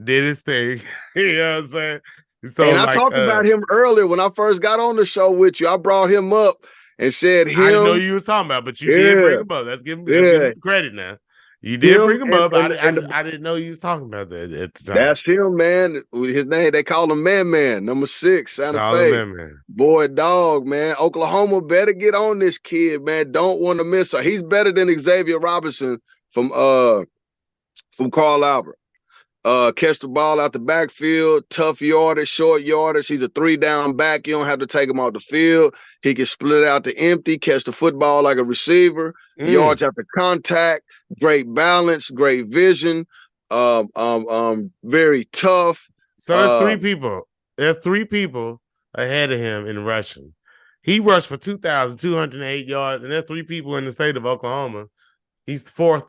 did his thing. You know what I'm saying? So And I like talked about him earlier when I first got on the show with you. I brought him up and said I didn't know him, you was talking about, but you did bring yeah, him up. Let's give him yeah, the credit now. You did him bring him up. and the, I didn't know you was talking about that at the time. that's him, man. His name, they call him Man, number 6, Santa Call him Fe. that, man. Boy, dog, man. Oklahoma better get on this kid, man. Don't want to miss her. He's better than Xavier Robinson from Carl Albert. Catch the ball out the backfield, tough yardage, short yardage. He's a 3-down back. You don't have to take him off the field. He can split out to empty, catch the football like a receiver, yards after contact, great balance, great vision, very tough. So there's three people. There's three people ahead of him in rushing. He rushed for 2,208 yards, and there's three people in the state of Oklahoma. He's fourth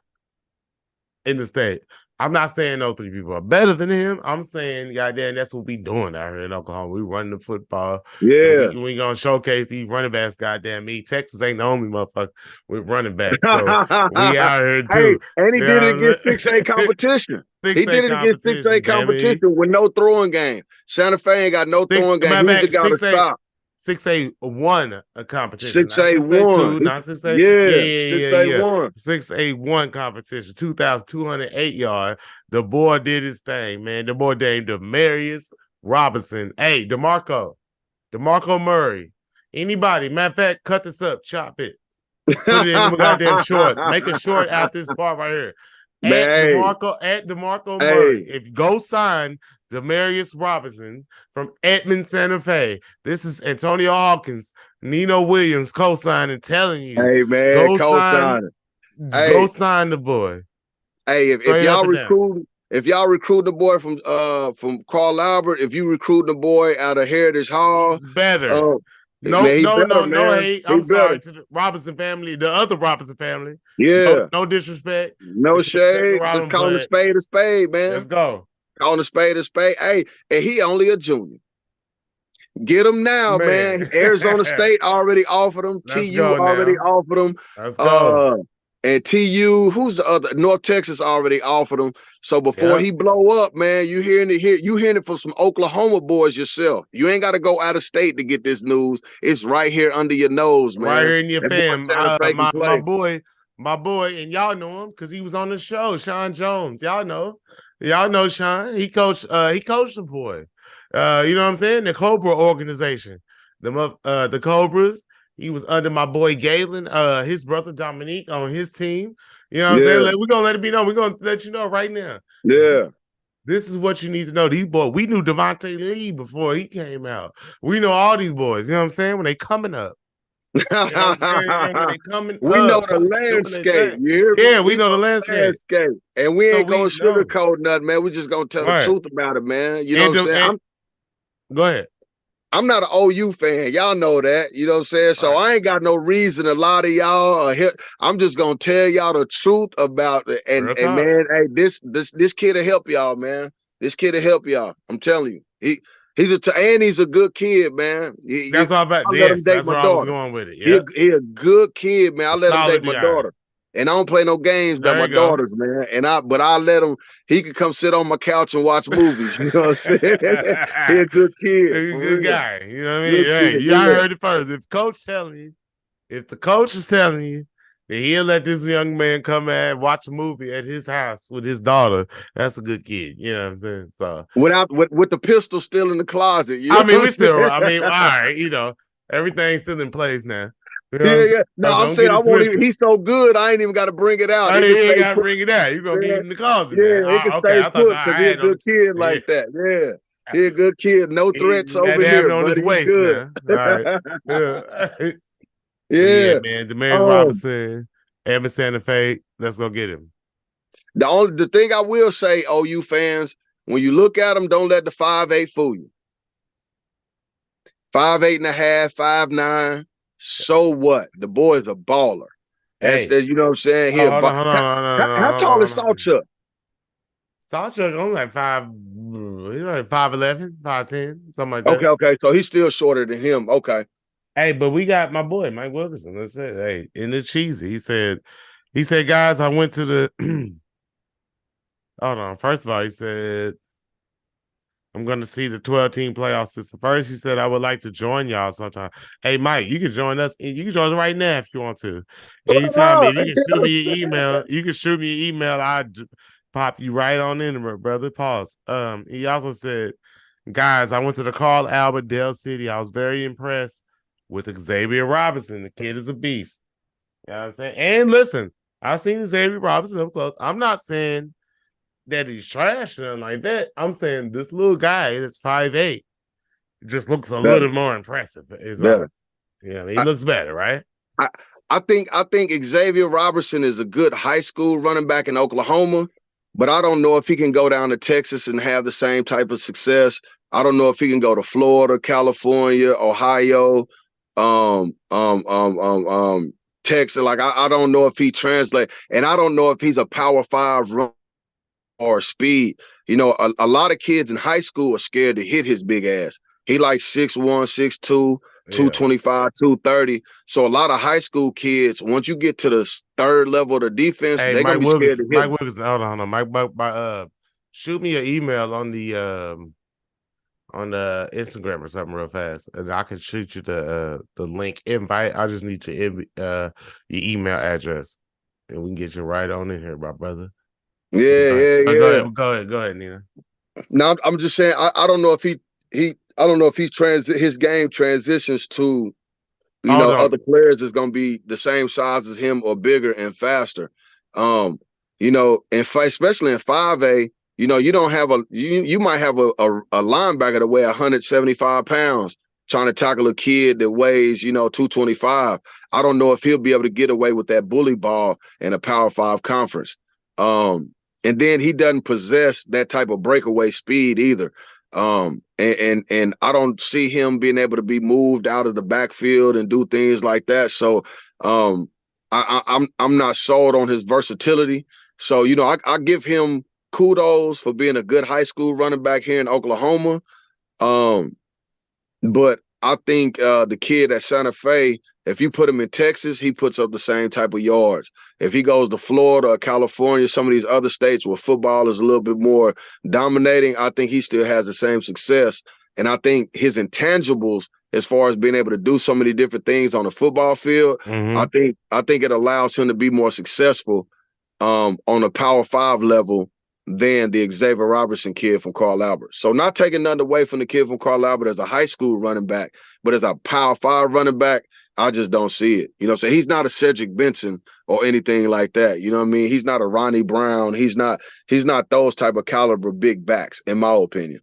in the state. I'm not saying no three people are better than him. I'm saying, goddamn, that's what we doing out here in Oklahoma. We running the football, and Yeah. we gonna showcase these running backs. Goddamn me, Texas ain't the only motherfucker with running backs, so we out here Hey, too. and he You did it know against 6A competition. He six A did it against 6A competition, damn competition it. with no throwing game. Santa Fe ain't got no Six, throwing game. my He's the back, guy to stop. 6A won a competition, not 6A 6A won. two, not 6A. Yeah, Yeah, yeah, yeah, 6A yeah. won. 6A one competition, 2,208 yard. The boy did his thing, man. The boy named Demarius Robinson. Hey, DeMarco Murray. Anybody? Matter of fact, cut this up, chop it, put it in the goddamn shorts. Make a short out this part right here. Man, At DeMarco Murray. hey, If you go sign Demarius Robinson from Edmond Santa Fe. This is Antonio Hawkins, Nino Williams co-signing, telling you, hey, man, go sign, co-sign. go Hey, sign the boy. hey, Straight up and down. if y'all recruit the boy from Carl Albert, if you recruit the boy out of Heritage Hall, He's better. uh, No, man, he no, better, no, no man. hate. He I'm better. sorry to the Robinson family, the other Robinson family. No, Yeah. no disrespect. No It's shade. Just Robin, calling but a spade, let's man. go. Calling a spade. Hey, and he only a junior. Get him now, man. Man. Arizona State already offered him. Let's TU go already now. offered him. Let's go. Uh, and TU, who's the other? North Texas already offered him. So before Yep. he blow up, man, you hearing it from some Oklahoma boys yourself. You ain't got to go out of state to get this news. It's right here under your nose, Right man. here in your That boy fam. Santa Fe can play. My boy, and y'all know him because he was on the show, Sean Jones. Y'all know Sean. He coached the boy. You know what I'm saying? The Cobra organization. The Cobras. He was under my boy Galen, his brother Dominique on his team. You know what I'm saying? Yeah, We're gonna let it be known. We're gonna let you know right now. yeah. This is what you need to know. These boys, we knew Devontae Lee before he came out. We know all these boys, you know what I'm saying? When they coming up. You know what I'm saying? And when they coming We know up, the doing their landscape. thing. You hear me? Yeah, we We know the know the landscape. landscape. And we So ain't gonna we know. sugarcoat nothing, man. We just gonna tell the Right. truth about it, man. You know And, what I'm saying? and go ahead. I'm not an OU fan. Y'all know that. You know what I'm saying? All So right. I ain't got no reason to lie to y'all. I'm just gonna tell y'all the truth about it. Real And talk. man, hey, this kid will help y'all, man. This kid will help y'all. I'm telling you. He's a good kid, man. That's all about. I let him Yes, date that's my where I was daughter. going with it. He a, Yep. he a good kid, man. I A let him date solid my guy. daughter. And I don't play no games about There my you go. daughters, man. But I let him, he could come sit on my couch and watch movies. You know what I'm saying? He a good kid, A for good real. guy. You know what I mean? Good Hey, kid, y'all yeah. heard it first. If the coach is telling you that he'll let this young man come and watch a movie at his house with his daughter, that's a good kid. You know what I'm saying? So With the pistol still in the closet. You know I what mean, I'm saying? all right, everything's still in place now. You know what Yeah, I'm saying? yeah. No, So I'm don't saying get I it won't even. twisted. He's so good, I ain't even got to bring it out. I It can ain't stay gotta put. bring it out. You're gonna keep it Man. in the closet now. Yeah, it can Okay, stay I thought put I because he a had on good kid yeah. like that. Yeah, he a good kid. No threats He got over to have here, it on his buddy. He waist good. now. All right. Yeah. But yeah, Yeah. man, Demarius Um. Robinson, Evan Santa Fe, let's go get him. The thing I will say, OU fans, when you look at him, don't let the 5'8" fool you. 5'8" and a half, 5'9". So what? The boy's a baller. That's Hey, you know what I'm saying. hold on, hold on, hold on, hold on, How hold on, tall is hold on. Saltchuck? Sawchuck only like 5'11", 5'10", something like Okay, that. okay. So he's still shorter than him. Okay. Hey, but we got my boy Mike Wilkerson. Let's say, hey, in the cheesy, he said, guys, I went to the. Hold on. First of all, he said, I'm going to see the 12-team playoff system. First, he said, I would like to join y'all sometime. Hey, Mike, you can join us. You can join us right now if you want to. Anytime, if you can shoot me an email, I'll pop you right on in there, brother. Pause. He also said, guys, I went to the Carl Albert Dell City. I was very impressed with Xavier Robinson. The kid is a beast. You know what I'm saying? And listen, I've seen Xavier Robinson up close. I'm not saying that he's trash or nothing like that. I'm saying this little guy that's 5'8" just looks a Better, little more impressive. Is all. better. Yeah, he I, looks better, right? I, I think Xavier Robertson is a good high school running back in Oklahoma, but I don't know if he can go down to Texas and have the same type of success. I don't know if he can go to Florida, California, Ohio, um, um, um, um, um, Texas. Like I don't know if he translate, and I don't know if he's a Power Five run or speed. A lot of kids in high school are scared to hit his big ass. He like 6'1", 6'2", Yeah. 225, 230. So a lot of high school kids, once you get to the third level of the defense, Hey, they're gonna Mike be scared to Wilkerson. hit Mike him. Wilkerson. Hold on. Shoot me an email on the Instagram or something real fast, and I can shoot you the link invite. I just need your email address, and we can get you right on in here, my brother. Yeah, Go ahead. yeah, Go yeah. ahead. Go ahead. Go ahead, Nina. Now I'm just saying I don't know if he I don't know if his game transitions to Hold on. other players is going to be the same size as him or bigger and faster. Um, especially in 5A, you don't have you might have a linebacker that weigh 175 pounds trying to tackle a kid that weighs, 225. I don't know if he'll be able to get away with that bully ball in a Power Five conference. And then he doesn't possess that type of breakaway speed either. And I don't see him being able to be moved out of the backfield and do things like that. So I'm not sold on his versatility. So I give him kudos for being a good high school running back here in Oklahoma. Um, but I think the kid at Santa Fe, if you put him in Texas, he puts up the same type of yards. If he goes to Florida or California, some of these other states where football is a little bit more dominating, I think he still has the same success. And I think his intangibles, as far as being able to do so many different things on the football field, Mm-hmm. I think it allows him to be more successful on a Power Five level than the Xavier Robertson kid from Carl Albert. So not taking nothing away from the kid from Carl Albert as a high school running back, but as a Power Five running back, I just don't see it. So he's not a Cedric Benson or anything like that. You know what I mean? He's not a Ronnie Brown. He's not those type of caliber big backs, in my opinion.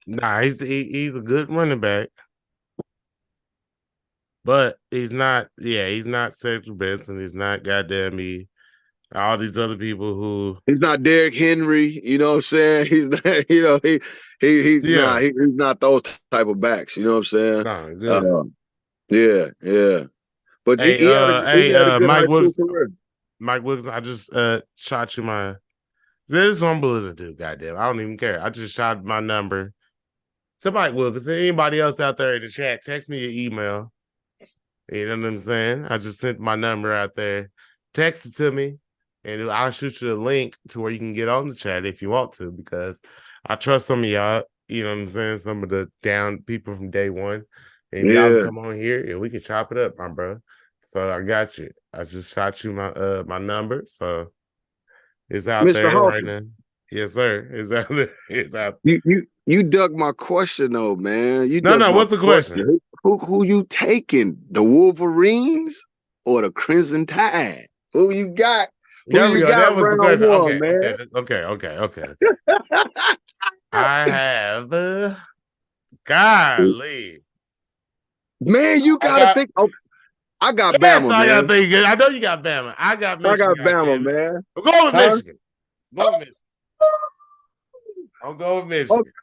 Nah, he's a good running back, but he's not. Yeah, he's not Cedric Benson. He's not goddamn me. All these other people who. He's not Derrick Henry, you know what I'm saying? He's not, Yeah, he's not those type of backs, you know what I'm saying? no, good. Uh, yeah, yeah. But Hey, he had a good high Mike school Wilkes, career. Mike Wilkes, I just shot you my. This is what I'm willing to do. Goddamn, I don't even care. I just shot my number. Somebody Wilkes, anybody else out there in the chat, text me your email. You know what I'm saying? I just sent my number out there. Text it to me, and I'll shoot you a link to where you can get on the chat if you want to, because I trust some of y'all. You know what I'm saying? Some of the down people from day one. And y'all can Yeah. come on here and we can chop it up, my bro. So I got you. I just shot you my number. So it's out Mr. there right now. Hawkins, Yes, sir. It's out there. It's out. you dug my question though, man. You No, dug no. my What's the question? question. Who you taking? The Wolverines or the Crimson Tide? Who you got? Who There we you go. got That was the round question. one, Okay, man? okay, okay, okay, okay. I have golly. Man, you I gotta got think. Oh, I got yes, Bama, I got man. things. I know you got Bama. I got I Michigan, got God Bama, damn it. man. I'm going with Huh? Michigan. I'm going with Michigan. I'm going with Oh, Michigan.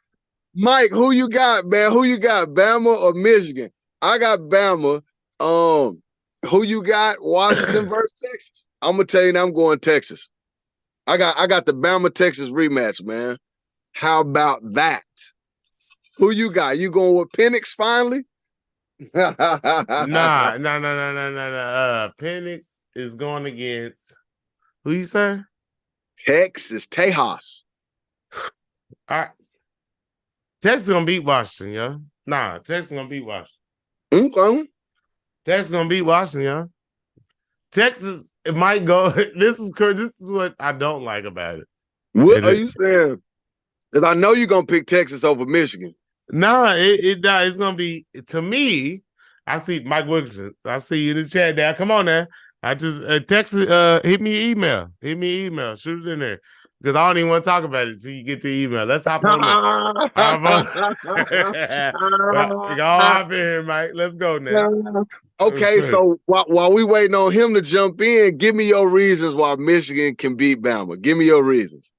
Mike, who you got, man? Who you got, Bama or Michigan? I got Bama. Who you got? Washington versus Texas. I'm gonna tell you now. I'm going Texas. I got the Bama Texas rematch, man. How about that? Who you got? You going with Penix finally? Nah. Penix is going against who you say? Texas Tejas. All right. Texas gonna beat Washington, yo. Nah, Texas gonna beat Washington. Okay. Texas gonna beat Washington, yo. Texas, it might go. This is what I don't like about it. What are you saying? Because I know you're gonna pick Texas over Michigan. It's gonna be to me. I see Mike Wilkinson. I see you in the chat now. Come on now. I just Texas. Hit me email. Shoot it in there because I don't even want to talk about it until you get the email. Let's hop on there. Go hop in here, Mike. Let's go now. Okay, so while we waiting on him to jump in, give me your reasons why Michigan can beat Bama. Give me your reasons.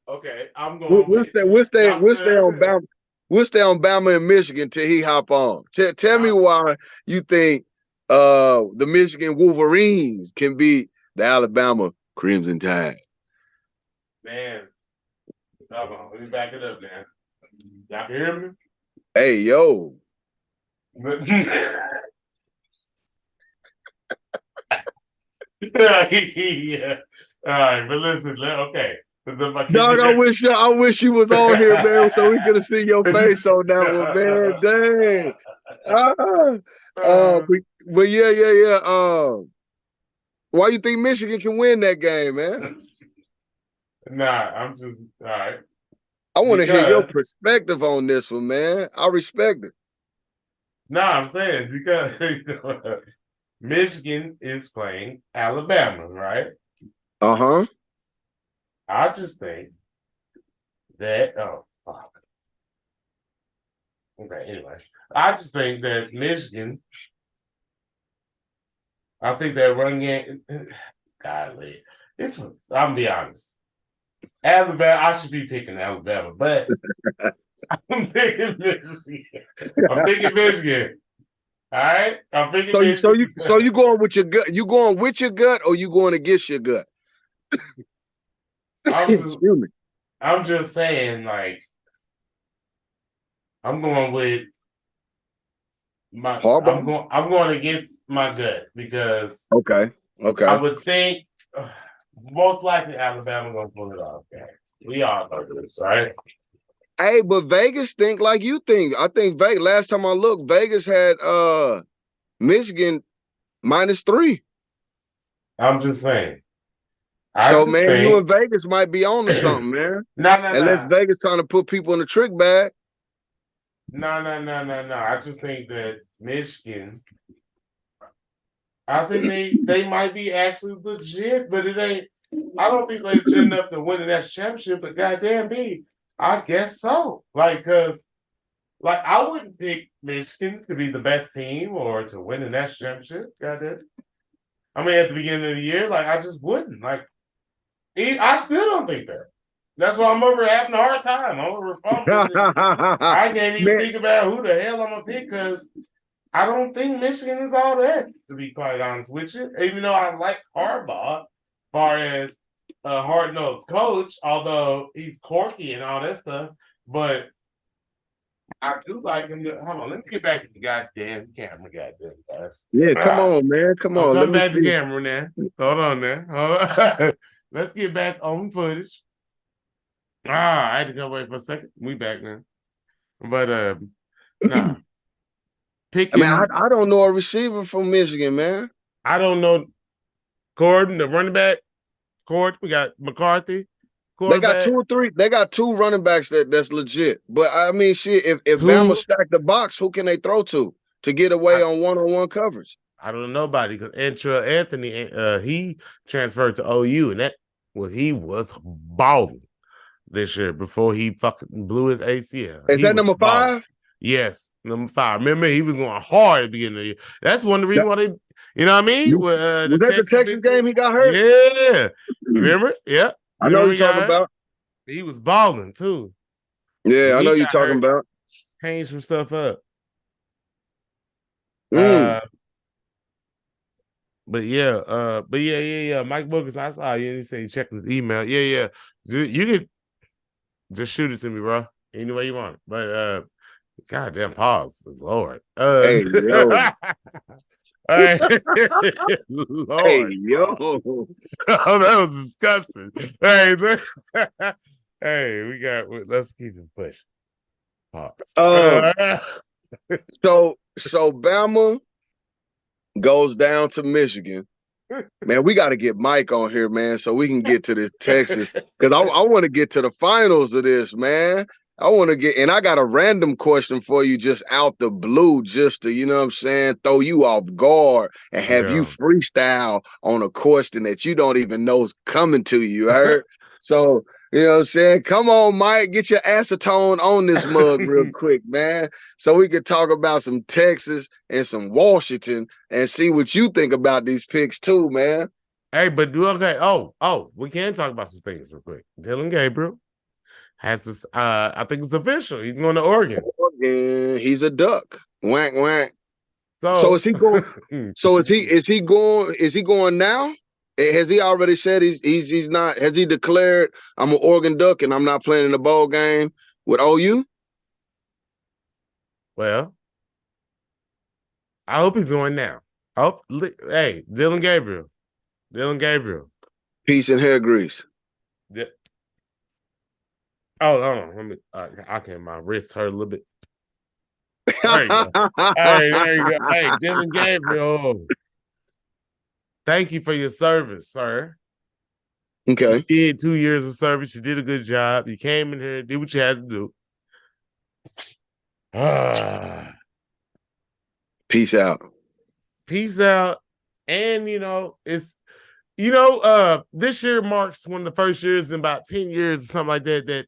Okay, I'm going We'll with stay. you. We'll stay on Bama. We'll stay on Bama and Michigan till he hop on. Tell me why you think the Michigan Wolverines can beat the Alabama Crimson Tide. Man, hold on. Let me back it up, man. Y'all can hear me? Hey, yo. Yeah. All right, but listen, okay. Dog, I wish you was on here, man, so we could have seen your face on that one, man. Dang. But yeah. Why you think Michigan can win that game, man? Nah, I'm just all right. I want to hear your perspective on this one, man. I respect it. Nah, I'm saying because Michigan is playing Alabama, right? Uh-huh. I just think that fuck. Okay, anyway. I just think that Michigan, I think that run game, godly. I'm gonna be honest. Alabama, I should be picking Alabama, but I'm picking Michigan. I'm picking Michigan. All right, I'm picking Michigan. So you going with your gut? You going with your gut, or you going against your gut? Excuse me. I'm just saying, like, I'm going with my. Harbaugh? I'm going against my gut because okay. I would think most likely Alabama gonna pull it off. Okay. We all know this, right? Hey, but Vegas think like you think. I think Vegas. Last time I looked, Vegas had Michigan -3. I'm just saying. So man, you and Vegas might be on to something, man. No. Unless Vegas trying to put people in the trick bag. No. I just think that Michigan. I think they might be actually legit, but it ain't. I don't think they're legit enough to win the national championship. But goddamn me, I guess so. Like, cause I wouldn't pick Michigan to be the best team or to win the national championship. Goddamn. I mean, at the beginning of the year, I just wouldn't. I still don't think that. That's why I'm over having a hard time. I'm over fumbling. I can't even think about who the hell I'm gonna pick because I don't think Michigan is all that, to be quite honest with you. Even though I like Harbaugh, as far as a hard-nosed coach, although he's quirky and all that stuff, but I do like him. Hold on, let me get back to the goddamn camera, goddamn guys. Yeah, come on, man. Come on. Come back to the camera now. Hold on now. Hold on. Let's get back on footage. I had to go away for a second. We back now. But nah. Picking. I mean, I don't know a receiver from Michigan, man. I don't know Gordon, the running back. Gordon, we got McCarthy. They got 2 or 3. They got 2 running backs that's legit. But I mean, shit, if Bama stack the box, who can they throw to get away on one-on-one coverage? I don't know nobody because Anthony, he transferred to OU, and he was balling this year before he fucking blew his ACL. Is that number 5? Yes, number 5. Remember, he was going hard at the beginning of the year. That's one of the reasons why they, you know what I mean? Was that the Texas game he got hurt? Yeah. Remember? Yeah. I know you're talking about. He was balling too. Yeah, I know you're talking about. Change some stuff up. but yeah. Mike Bookers, I saw you. He said he checked his email. Yeah. You can just shoot it to me, bro. Any way you want. But goddamn pause. Lord. Hey, yo. Hey, Hey, Lord. yo. Oh, that was disgusting. Hey, hey, let's keep it pushing. Pause. Um, so Bama goes down to Michigan. Man, we got to get Mike on here, man, so we can get to this Texas. Because I want to get to the finals of this, man. I want to get, and I got a random question for you just out the blue, just to, you know what I'm saying, throw you off guard and have you Yeah. freestyle on a question that you don't even know is coming to you, heard? So, you know what I'm saying? Come on, Mike, get your acetone on this mug real quick, man, so we could talk about some Texas and some Washington and see what you think about these picks too, man. Hey, but do okay. We can talk about some things real quick. Dylan Gabriel has this. I think it's official. He's going to Oregon. Oregon, he's a duck. Wank wank. So So, is he going? So is he going now? Has he already said he's not? Has he declared I'm an Oregon Duck and I'm not playing in the bowl game with OU? well, I hope he's going now. Hey, Dylan Gabriel. Peace and hair grease. Yeah. Oh, hold on. Let me. I can. My wrist hurt a little bit. There you go. Hey, there you go. Hey, Dylan Gabriel. Thank you for your service, sir. You Okay. did 2 years of service. You did a good job. You came in here, did what you had to do. Peace out. Peace out. And this year marks one of the first years in about 10 years or something like that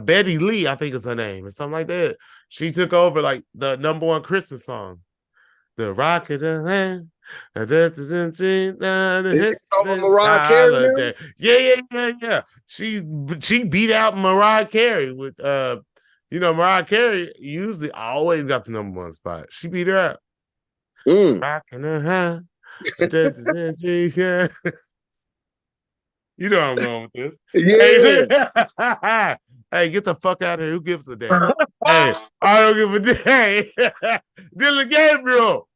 Betty Lee, I think is her name, or something like that. She took over like the number one Christmas song. The Rocket of Land. It's over Christmas Mariah Carey now? holiday. Yeah. She beat out Mariah Carey with Mariah Carey usually always got the number one spot. She beat her out. Mm. Rocking her hand. You know I'm going with this. Yeah. Hey, hey, get the fuck out of here. Who gives a damn? Hey, I don't give a damn. Hey, Dylan Gabriel.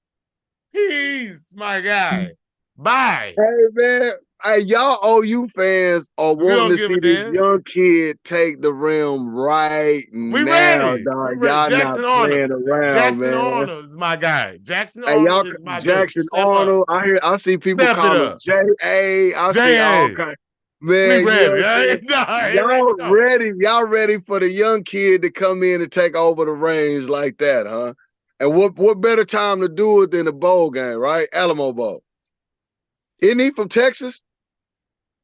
He's my guy. Bye. Hey man, hey y'all OU fans are We wanting don't to give a see this damn. young kid take the rim right We now, ready. We dog. ready. Y'all not Jackson Arnold. playing around, Jackson man. Arnold is my guy. Jackson Hey, Arnold y'all, is my dude. Jackson Step up. Arnold. I see people Step it call him up. J.A. I see all J.A. kinds. We Man, you know what ready. I'm saying? No, I ain't ready to Y'all go. ready? Y'all ready for the young kid to come in and take over the reins like that, huh? And what better time to do it than a bowl game, right? Alamo Bowl. Isn't he from Texas?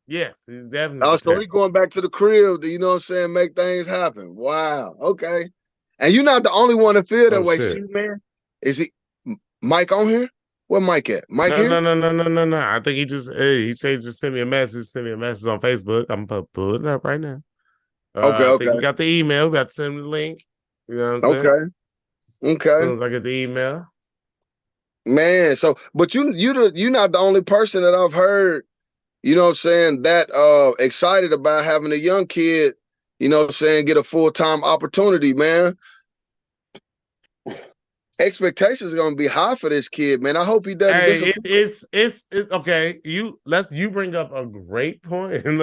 Yes, he's definitely Oh, from so he Texas. going back to the crib to, you know what I'm saying, make things happen. Wow. Okay. And you're not the only one to feel that Oh way. See, shit. man. Is he Mike on here? Where Mike at? Mike No, here? no, no, no, no, no, no. I think he said just send me a message. Send me a message on Facebook. I'm pulling it up right now. Okay, I think we okay. got the email. We got to send him the link. You know what I'm saying? As Okay. Okay. soon as I get the email. Man, so but you're not the only person that I've heard, you know what I'm saying, that excited about having a young kid, you know what I'm saying, get a full-time opportunity, man. Expectations are gonna be high for this kid, man. I hope he doesn't Hey, disappoint. it's okay. You bring up a great point and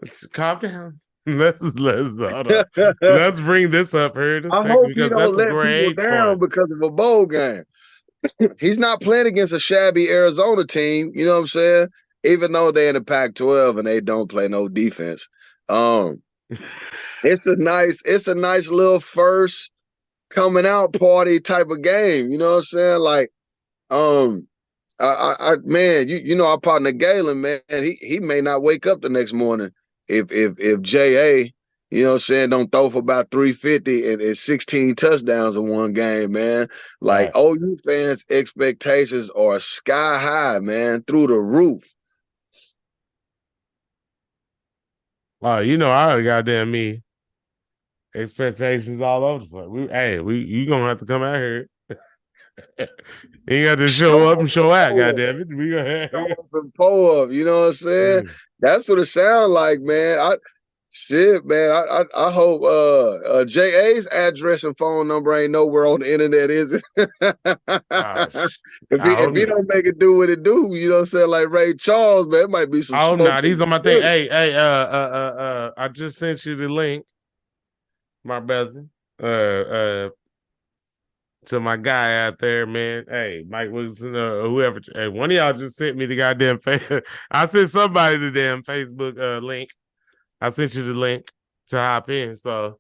let's calm down. Let's hold on. Let's bring this up here in a I second hope he because don't that's a let people great down point. because of a bowl game. He's not playing against a shabby Arizona team, you know what I'm saying? Even though they're in the Pac-12 and they don't play no defense. Um, it's a nice little first coming out party type of game, you know what I'm saying? Like, um, man, you know our partner Galen, man, he may not wake up the next morning if JA, you know what I'm saying, don't throw for about 350 and 16 touchdowns in one game, man. Like Right. OU fans' expectations are sky high, man, through the roof. I goddamn me. Expectations all over the place. You gonna have to come out here. You got to Show show up up and and show out, pull up. goddamn it. We Show gonna up and pull up. You know what I'm saying? That's what it sounds like, man. Shit, man. I hope JA's address and phone number ain't nowhere on the internet, is it? uh, I If hope he not. don't make it do what it do, you know what I'm saying? Like Ray Charles, man, it might be some I hope smoke not. in He's the on my thing. chili. Hey, I just sent you the link, my brother. To my guy out there, man. Hey, Mike Wilson, whoever. Hey, one of y'all just sent me the goddamn. I sent somebody the damn Facebook link. I sent you the link to hop in. So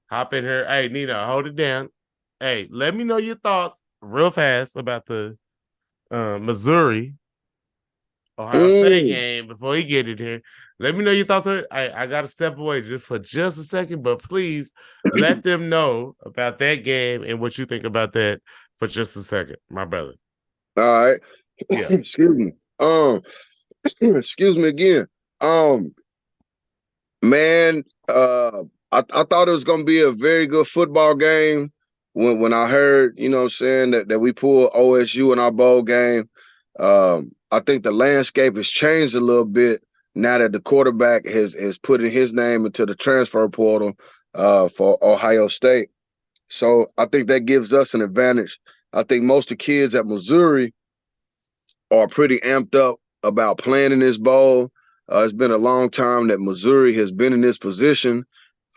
hop in here. Hey, Nina, hold it down. Hey, let me know your thoughts real fast about the Missouri Ohio State Mm. game before he get it here. Let me know your thoughts. I got to step away just for just a second, but please let them know about that game and what you think about that for just a second, my brother. All right. Yeah. Excuse me. Excuse me again. Um, Man, I thought it was gonna be a very good football game when I heard, you know what I'm saying, that we pulled OSU in our bowl game. I think the landscape has changed a little bit now that the quarterback has put in his name into the transfer portal for Ohio State. So I think that gives us an advantage. I think most of the kids at Missouri are pretty amped up about playing in this bowl. It's been a long time that Missouri has been in this position.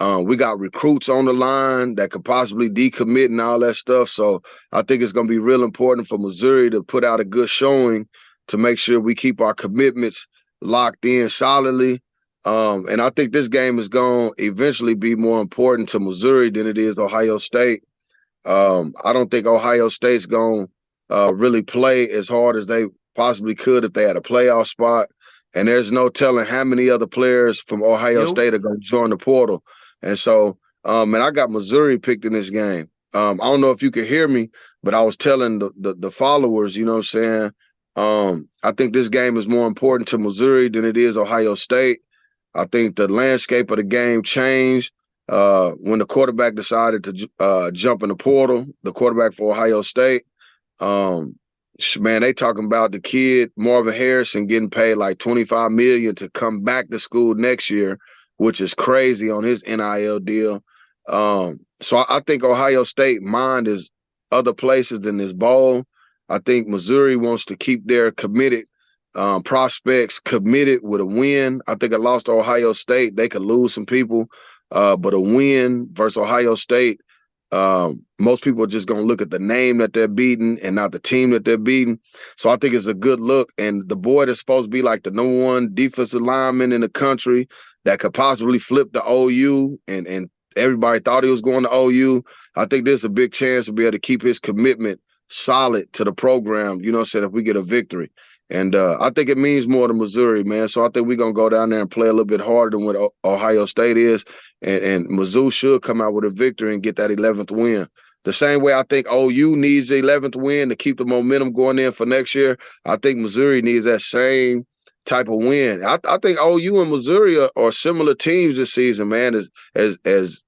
We got recruits on the line that could possibly decommit and all that stuff. So I think it's going to be real important for Missouri to put out a good showing to make sure we keep our commitments locked in solidly. And I think this game is going to eventually be more important to Missouri than it is Ohio State. I don't think Ohio State's going to really play as hard as they possibly could if they had a playoff spot. And there's no telling how many other players from Ohio Yo. State are going to join the portal. And so, and I got Missouri picked in this game. I don't know if you could hear me, but I was telling the followers, you know what I'm saying? I think this game is more important to Missouri than it is Ohio State. I think the landscape of the game changed when the quarterback decided to jump in the portal, the quarterback for Ohio State. Um, Man, they talking about the kid Marvin Harrison getting paid like $25 million to come back to school next year, which is crazy on his NIL deal. So I think Ohio State mind is other places than this bowl. I think Missouri wants to keep their committed prospects committed with a win. I think a loss to Ohio State, they could lose some people, but a win versus Ohio State, most people are just going to look at the name that they're beating and not the team that they're beating. So I think it's a good look. And the boy that's supposed to be like the number one defensive lineman in the country that could possibly flip the OU, and everybody thought he was going to OU. I think there's a big chance to be able to keep his commitment solid to the program, you know what I'm saying, if we get a victory. And I think it means more to Missouri, man. So I think we're going to go down there and play a little bit harder than what Ohio State is. And Mizzou should come out with a victory and get that 11th win. The same way I think OU needs the 11th win to keep the momentum going in for next year, I think Missouri needs that same type of win. I think OU and Missouri are similar teams this season, man, as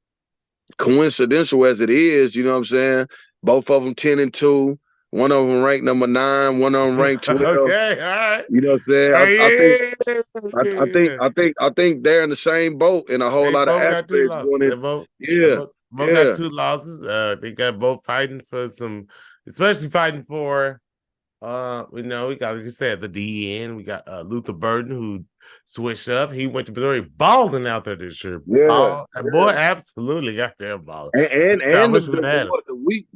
coincidental as it is, you know what I'm saying? Both of them 10-2. One of them ranked number 9, one of them ranked 12. Okay, all right. You know what I'm saying? Hey, yeah, yeah. I think they're in the same boat in a whole They lot of both got two aspects losses. going in. They Yeah, both got yeah, two losses. They got both fighting for some, especially fighting for we got, like you said, the DN. We got Luther Burden who switched up. He went to Missouri, balling out there this year. yeah, Ball, and boy, yeah. absolutely got there balling. I And wish we would have had him.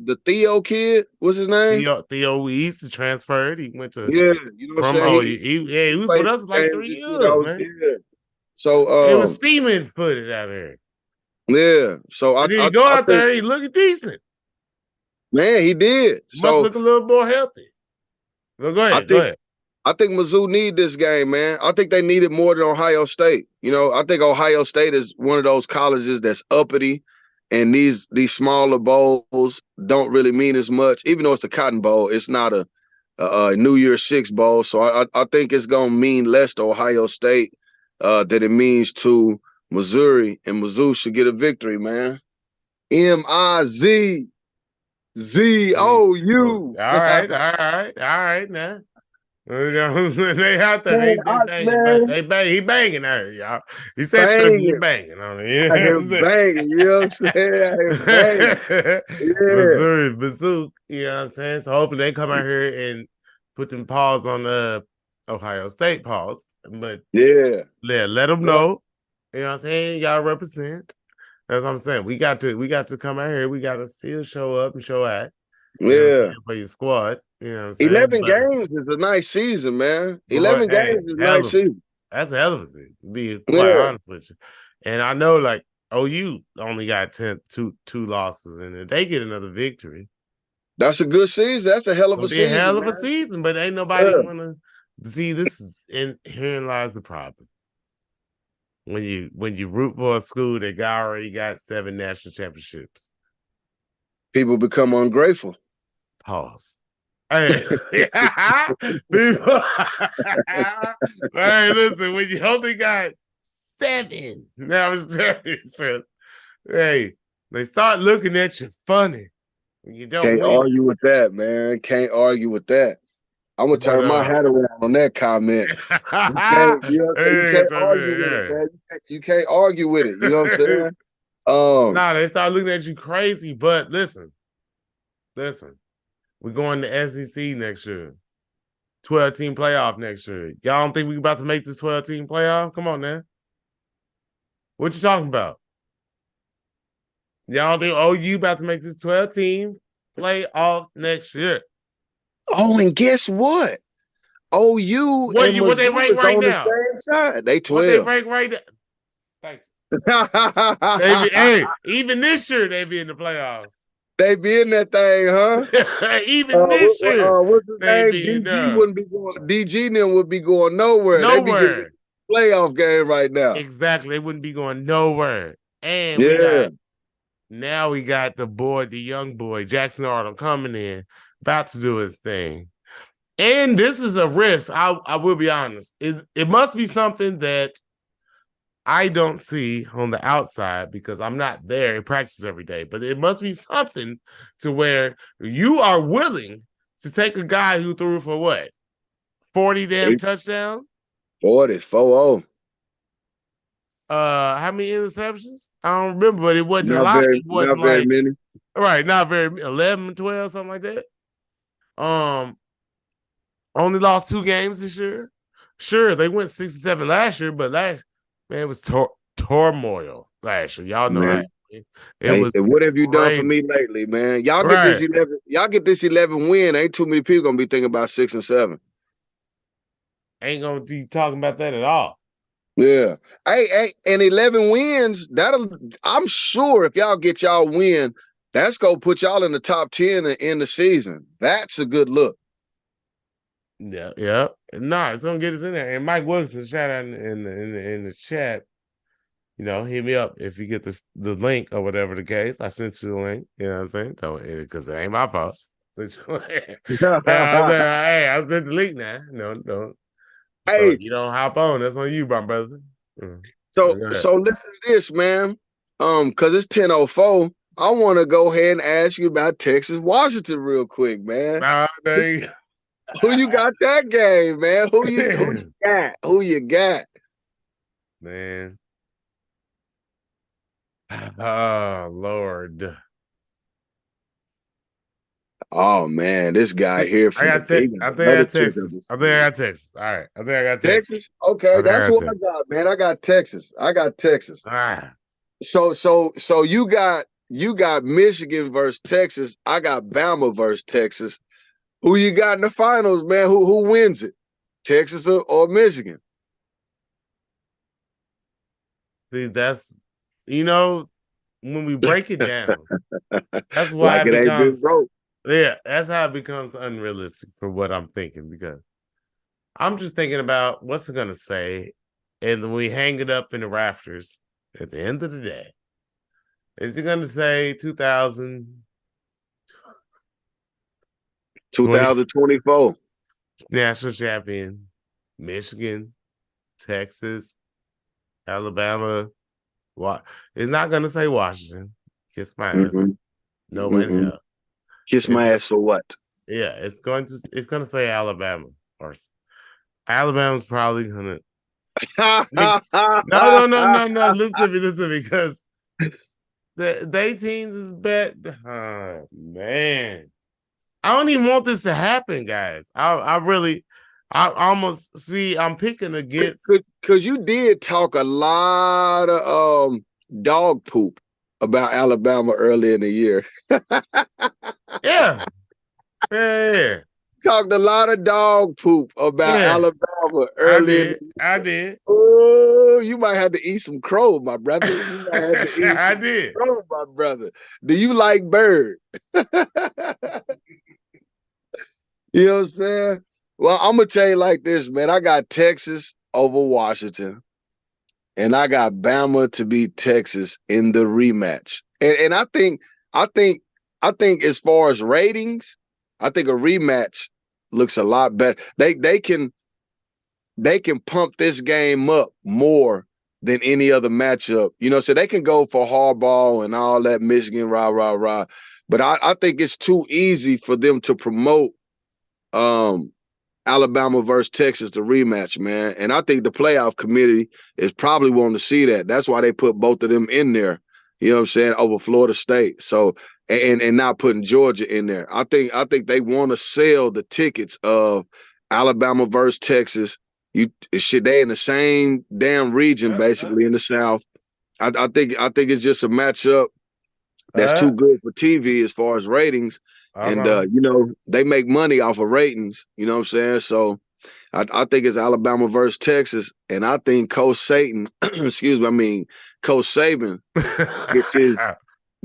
the Theo kid, what's his name? Theo East transferred. He went to Yeah, you know what I'm from saying? he was with Played us some like games 3 this year. I years, was man. there. So He was steaming footed out there. yeah. So And then he go I out think, there, he looking decent. man, he did. He must So look a little more healthy. Well, go I ahead, go think ahead. I think Mizzou need this game, man. I think they need it more than Ohio State. You know, I think Ohio State is one of those colleges that's uppity, and these smaller bowls don't really mean as much. Even though it's a Cotton Bowl, it's not a New Year's Six bowl. So I think it's gonna mean less to Ohio State than it means to Missouri, and Mizzou should get a victory, man. MIZZ. Oh, ZOU. all right, all right, all right now. You know what I'm saying? They out there, Man, they banging, but man, they bang, he banging her, y'all. He said Tricky, he banging. banging on it. You I know hear what banging. You know what I'm saying? I hear banging. I'm saying? Yeah, Missouri, Bazoo, you know what I'm saying? So hopefully they come out here and put them paws on the Ohio State paws. But yeah. let them Well, know, you know what I'm saying? Y'all represent. That's what I'm saying. We got to come out here. We got to still show up and show out. You know what I'm saying? yeah. For your squad. You know what I'm saying? 11 But games is a nice season, man. boy, 11 hey, games is a hell nice of season. that's a hell of a season, to be quite Yeah, honest with you. And I know like OU only got two losses in it. They get another victory. that's a good season. That's a hell of Gonna a be a season, hell of a man. season, but ain't nobody Yeah, wanna see this is and herein lies the problem. When you root for a school that already got 7 national championships. people become ungrateful. Pause. Hey, people. Hey, listen, when you only got 7, now I'm serious. Hey, they start looking at you funny when you don't Can't win. argue with that, man. Can't argue with that. I'm gonna But turn my hat around on that comment. You can't, you know what I'm saying? You hey, can't so I argue with it, said, man. You can't argue with it. You know what I'm yeah. saying? Um, Nah, they start looking at you crazy. But listen, we're going to SEC next year. 12-team playoff next year. Y'all don't think we about to make this 12-team playoff? Come on, man. What you talking about? Y'all think OU about to make this 12-team playoff next year? oh, and guess what? OU and What they Missouri rank is right on the now? same side. They What they 12. rank right now? Thank you. Hey, even this year they be in the playoffs. They be in that thing, huh? Even this year What's his they name? be in DG there. wouldn't be going. DG and them would be going nowhere. They be getting Nowhere. a playoff game right now. Exactly. They wouldn't be going nowhere. And Yeah, we got the young boy, Jackson Arnold coming in, about to do his thing. And this is a risk. I will be honest. It must be something that I don't see on the outside because I'm not there in practice every day. But it must be something to where you are willing to take a guy who threw for what 40 damn touchdowns. 40, 4-0. How many interceptions? I don't remember, but it wasn't a Not lot. very, It not wasn't very like many. right, not very 11, 12, something like that. Um, Only lost 2 games this year. Sure, they went 67 last year, but last man it was turmoil last year. Y'all know how Man, it hey, was what have you done for crazy. me lately, man? Y'all get this Right. 11. Y'all get this 11 win. Ain't too many people gonna be thinking about 6 and 7. Ain't gonna be talking about that at all. Yeah. Hey, and 11 wins, I'm sure if y'all get y'all win, that's gonna put y'all in the top 10 in the season. That's a good look. Yeah, yeah. Nah, it's gonna get us in there. And Mike Wilson, shout out in the chat. You know, hit me up if you get the link or whatever the case. I sent you the link. You know what I'm saying? Don't because it ain't my fault. Sent you yeah, hey, I sent the link now. No, don't. So if Hey, you don't hop on, that's on you, my brother. Mm. so Go ahead. so listen to this, man. Because it's 10:04. I want to go ahead and ask you about Texas Washington real quick, man. Nah, there you Who you got that game, man? Who you go. got? Who you got? Man. Oh Lord. Oh man, this guy here I from the got he got I think I another got trick up Texas. his I think I sleeve. got Texas. All right. I think I got Texas. Texas? Okay, I think I that's got what I Texas. got, man. I got Texas. I got Texas. Ah. So you got Michigan versus Texas. I got Bama versus Texas. Who you got in the finals, man? Who wins it? Texas or Michigan? See, that's you know, when we break it down, that's why Like it it ain't been becomes broke. yeah, that's how it becomes unrealistic for what I'm thinking because I'm just thinking about what's it gonna say, and then we hang it up in the rafters at the end of the day. Is it gonna say 2020 2024. national champion, Michigan, Texas, Alabama? What? It's not gonna say Washington. Kiss my ass. Mm-mm, No in mm-mm. hell. Kiss It's my ass. So what? yeah, it's gonna say Alabama first. Alabama's probably gonna no, no, no, no, no. Listen to me, because they teams is bad. Oh, man, I don't even want this to happen, guys. I really, I almost see. I'm picking against. Cause you did talk a lot of dog poop about Alabama early in the year. Yeah, yeah, Talked a lot of dog poop about yeah. Alabama I early in the did. I did. Oh, you might have to eat some crow, my brother. You might have to eat I some did. crow, my brother. Do you like bird? You know what I'm saying? Well, I'm gonna tell you like this, man. I got Texas over Washington, and I got Bama to beat Texas in the rematch. And I think, I think as far as ratings, I think a rematch looks a lot better. They can pump this game up more than any other matchup. You know, so they can go for hardball and all that Michigan rah rah rah. But I think it's too easy for them to promote um Alabama versus Texas, the rematch, man. And I think the playoff committee is probably wanting to see that. That's why they put both of them in there, you know what I'm saying, over Florida State. So and not putting Georgia in there. I think they want to sell the tickets of Alabama versus Texas. You shit, they in the same damn region, Uh, basically in the South. I think it's just a matchup that's uh, too good for TV as far as ratings. hold And on. you know, they make money off of ratings, you know what I'm saying? So I think it's Alabama versus Texas, and I think Coach Satan, excuse me, I mean Coach Saban gets his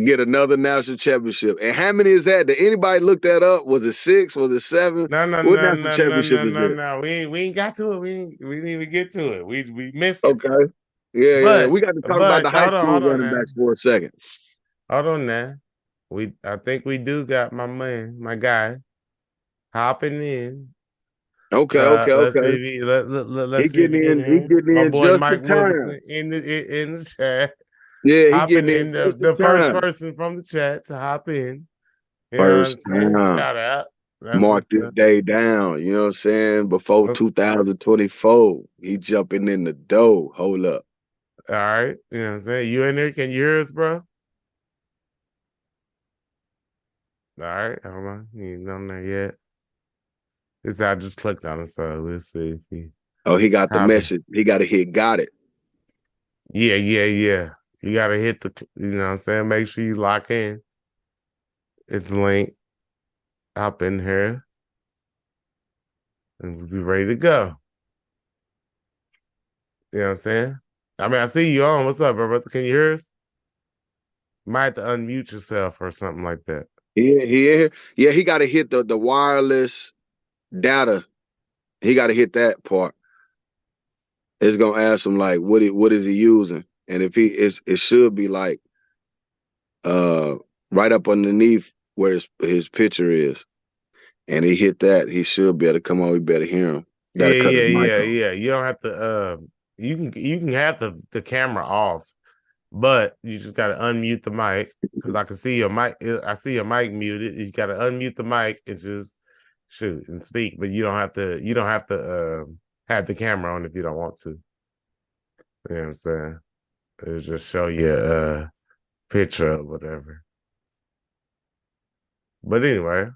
get another national championship. And how many is that? Did anybody look that up? Was it 6? Was it 7? No, no, What no, national no, no, championship no, is no, this? no. We ain't got to it. We didn't even get to it. We missed it. Okay. Yeah. But We got to talk about the high school hold on running now. backs for a second. Hold on now. I think we do got my man, my guy, hopping in. Let's see Okay. if let's see if he in He here. getting My in boy just in Mike time. Wilkerson in the chat. Yeah, he Hopping getting in in just in the first time. person from the chat to hop in. You know what I'm First saying? time. Shout out. That's Mark what's this up. day down. You know what I'm saying? Before What's 2024, he jumping in the dough. Hold up. all right? You know what I'm saying? You in there? Can you hear us, bro? All right, hold on. He ain't on there yet. This I just clicked on it, so let's see if he Oh, he got the hopping. message. He got to hit got it. Yeah, yeah, yeah. You gotta hit you know what I'm saying? Make sure you lock in. It's linked up in here and we'll be ready to go. You know what I'm saying? I mean, I see you on. What's up, bro? Can you hear us? Might have to unmute yourself or something like that. Yeah, he got to hit the wireless data. He got to hit that part. It's gonna ask him like what is he using? And if he is it should be like uh right up underneath where his picture is. And he hit that, he should be able to come on. We better hear him. Yeah, That'll cut his yeah, mic yeah, off. yeah. You don't have to you can have the camera off, but you just gotta unmute the mic because I can see your mic. I see your mic muted. You gotta unmute the mic and just shoot and speak, but you don't have to have the camera on if you don't want to. You know what I'm saying? It'll just show you a picture or whatever. But anyway,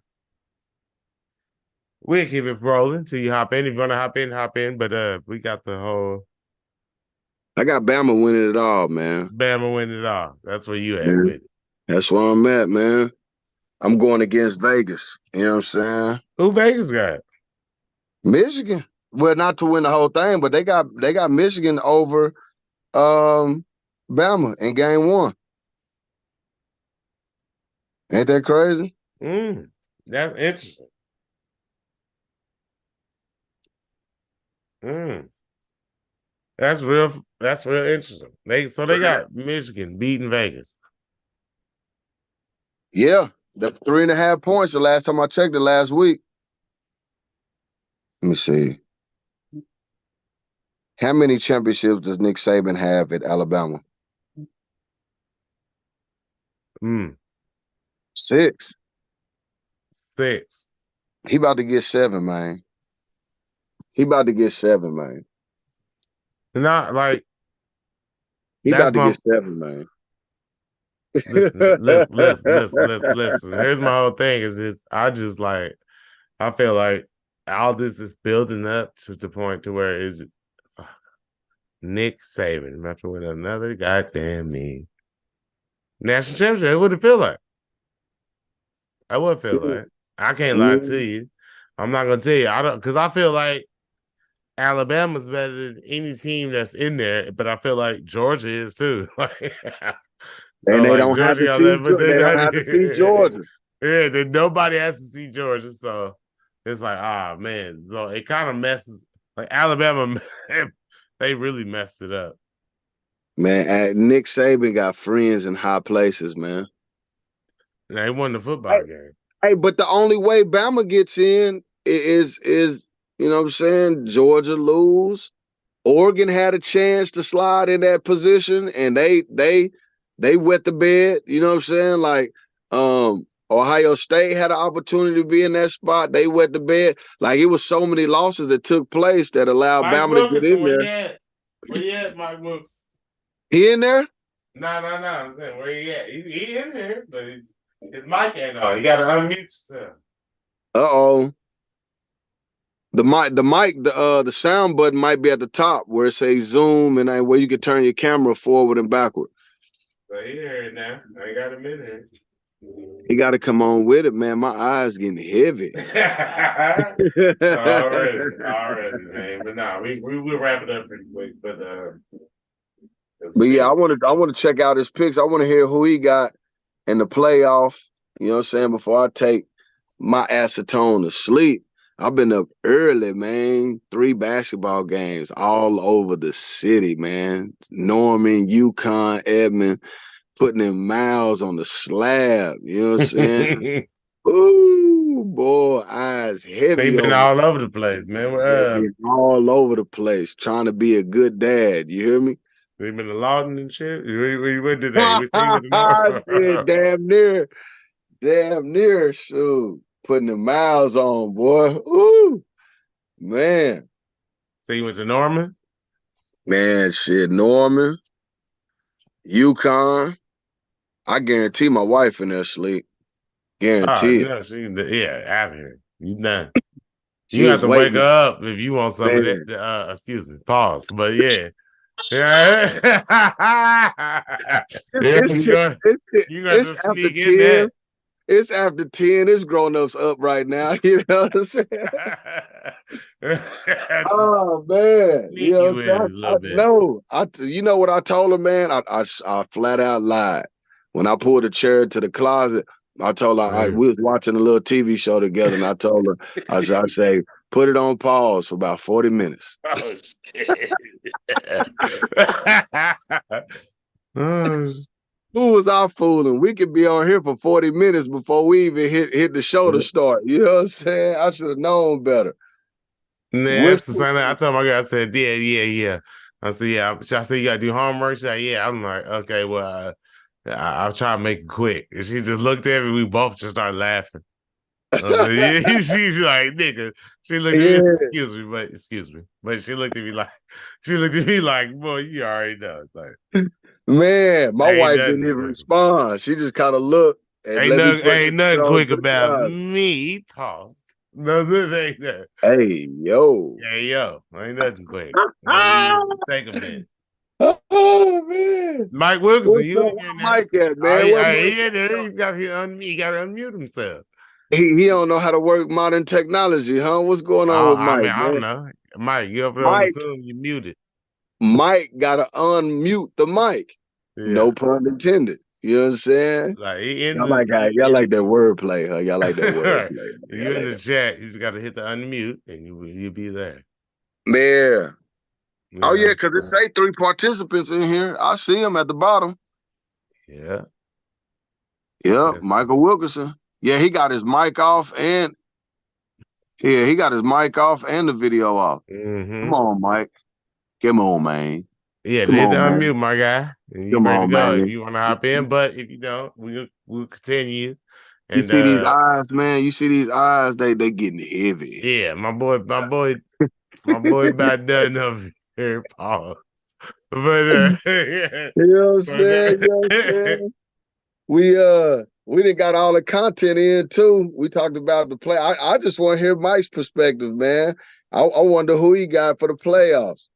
we'll keep it rolling till you hop in. If you want to hop in, hop in. But we got the whole I got Bama winning it all, man. Bama win it all. That's where you at Man, with it. that's where I'm at, man. I'm going against Vegas. You know what I'm saying? Who Vegas got? Michigan. Well, not to win the whole thing, but they got Michigan over Bama in game one. Ain't that crazy? That's interesting. Mm, that's real interesting. They got Michigan beating Vegas. Yeah. The 3.5 points the last time I checked it last week. Let me see. How many championships does Nick Saban have at Alabama? Mm. 6. 6. He about to get 7, man. He about to get 7, man. Not like He that's about to my get 7, man. listen. Here's my whole thing is this. I feel like all this is building up to the point to where is Nick Saban about to win another goddamn national championship. What it feel like? I would feel like. I can't lie to you. I'm not gonna tell you. I don't because I feel like Alabama's better than any team that's in there, but I feel like Georgia is too. So And they like don't have Georgia to got see that, but they're they don't not. have to see Georgia. Yeah, then nobody has to see Georgia, so it's like, man. So it kind of messes like Alabama. They really messed it up. Man, Nick Saban got friends in high places, man. And they won the Hey, football game. hey, but the only way Bama gets in is you know what I'm saying, Georgia lose. Oregon had a chance to slide in that position and they wet the bed, you know what I'm saying? Like Ohio State had an opportunity to be in that spot. They wet the bed. Like it was so many losses that took place that allowed Mike Bama to get Wilkerson, in where there. you at? Where you at, Mike Wilkerson? He in there? No. I'm saying where you at? He in there, but his mic ain't on. You gotta unmute yourself. Uh-oh. The sound button might be at the top where it says zoom and then where you can turn your camera forward and backward. So he here now. I got him in here. He got to come on with it, man. My eyes getting heavy. already, man. But no, we will wrap it up pretty quick. But Yeah, still, I want to check out his picks. I want to hear who he got in the playoff. You know what I'm saying? Before I take my acetone to sleep. I've been up early, man. 3 basketball games all over the city, man. Norman, Yukon, Edmond, putting in miles on the slab. You know what I'm saying? they've Ooh, boy, eyes heavy been over all over the place, man. all over the place, trying to be a good dad. You hear me? They've been lauding and shit. We went today. We see with the North. Yeah, damn near, shoot. Putting the miles on, boy. Ooh, man. See, you went to Norman. Man, shit, Norman, Yukon. I guarantee my wife in there sleep. Oh Guarantee it. no, out of here. You done. She You have was to wake waiting. up if you want some of Man, that. Excuse me. Pause. But yeah. Yeah. it's Yeah, it's ten, you got it's to after sneak in 10. that. It's after 10. It's grown-ups up right now. You know what I'm saying? Oh man. You Sneak know you what in I'm a saying? little bit. No. You know what I told her, man? I flat out lied. When I pulled a chair to the closet, I told her we was watching a little TV show together, and I told her, I say, put it on pause for about 40 minutes. Oh shit. Oh, Who was I fooling? We could be on here for 40 minutes before we even hit the show to start. You know what I'm saying? I should have known better. nah, that's the Whisper. same thing. I told my girl, I said, yeah. I said, yeah. I said, you gotta do homework. She's like, yeah. I'm like, okay, well, I'll try to make it quick. And she just looked at me. We both just started laughing. I said, yeah. She's like, nigga. She looked at me, Yeah, excuse me. But she looked at me like, boy, you already know. It's like, man, my ain't wife didn't nothing even quick. respond. She just kind of looked and let me put Ain't the nothing show quick to the about closet. me. Pause. No, this ain't that. Hey, yo. Yeah, yo, ain't nothing quick. You take a minute. Oh man. Mike Wilkerson, What's you up? in here Where now? Mike at, man? Where Mike He in there. at? He got to unmute himself. He don't know how to work modern technology, huh? What's going on with I Mike, mean, I don't man? know. Mike, you up there on the Mike, Zoom? You muted. Mike gotta unmute the mic. Yeah, No pun intended. You know what I'm saying? like he in Y'all like that wordplay, huh? Y'all like that right. wordplay. Y'all You in like the that. chat. You just got to hit the unmute, and you'll be there. Yeah. You Oh know what yeah, I'm because it saying? say 3 participants in here. I see them at the bottom. Yeah, Yep, that's Michael Wilkerson. Yeah, he got his mic off and he got his mic off and the video off. Come mm-hmm. on, Mike. Come on, man. Yeah, Come hit the on, man. unmute, my guy, and you Come ready to on, go if man. you want to hop in. But if you don't, we'll continue. You And see these eyes, man. You see these eyes. They getting heavy. yeah, my boy about done over here, pause. But yeah, You know what I'm but saying? You know what I'm saying? We didn't got all the content in too. We talked about the play. I just want to hear Mike's perspective, man. I wonder who he got for the playoffs.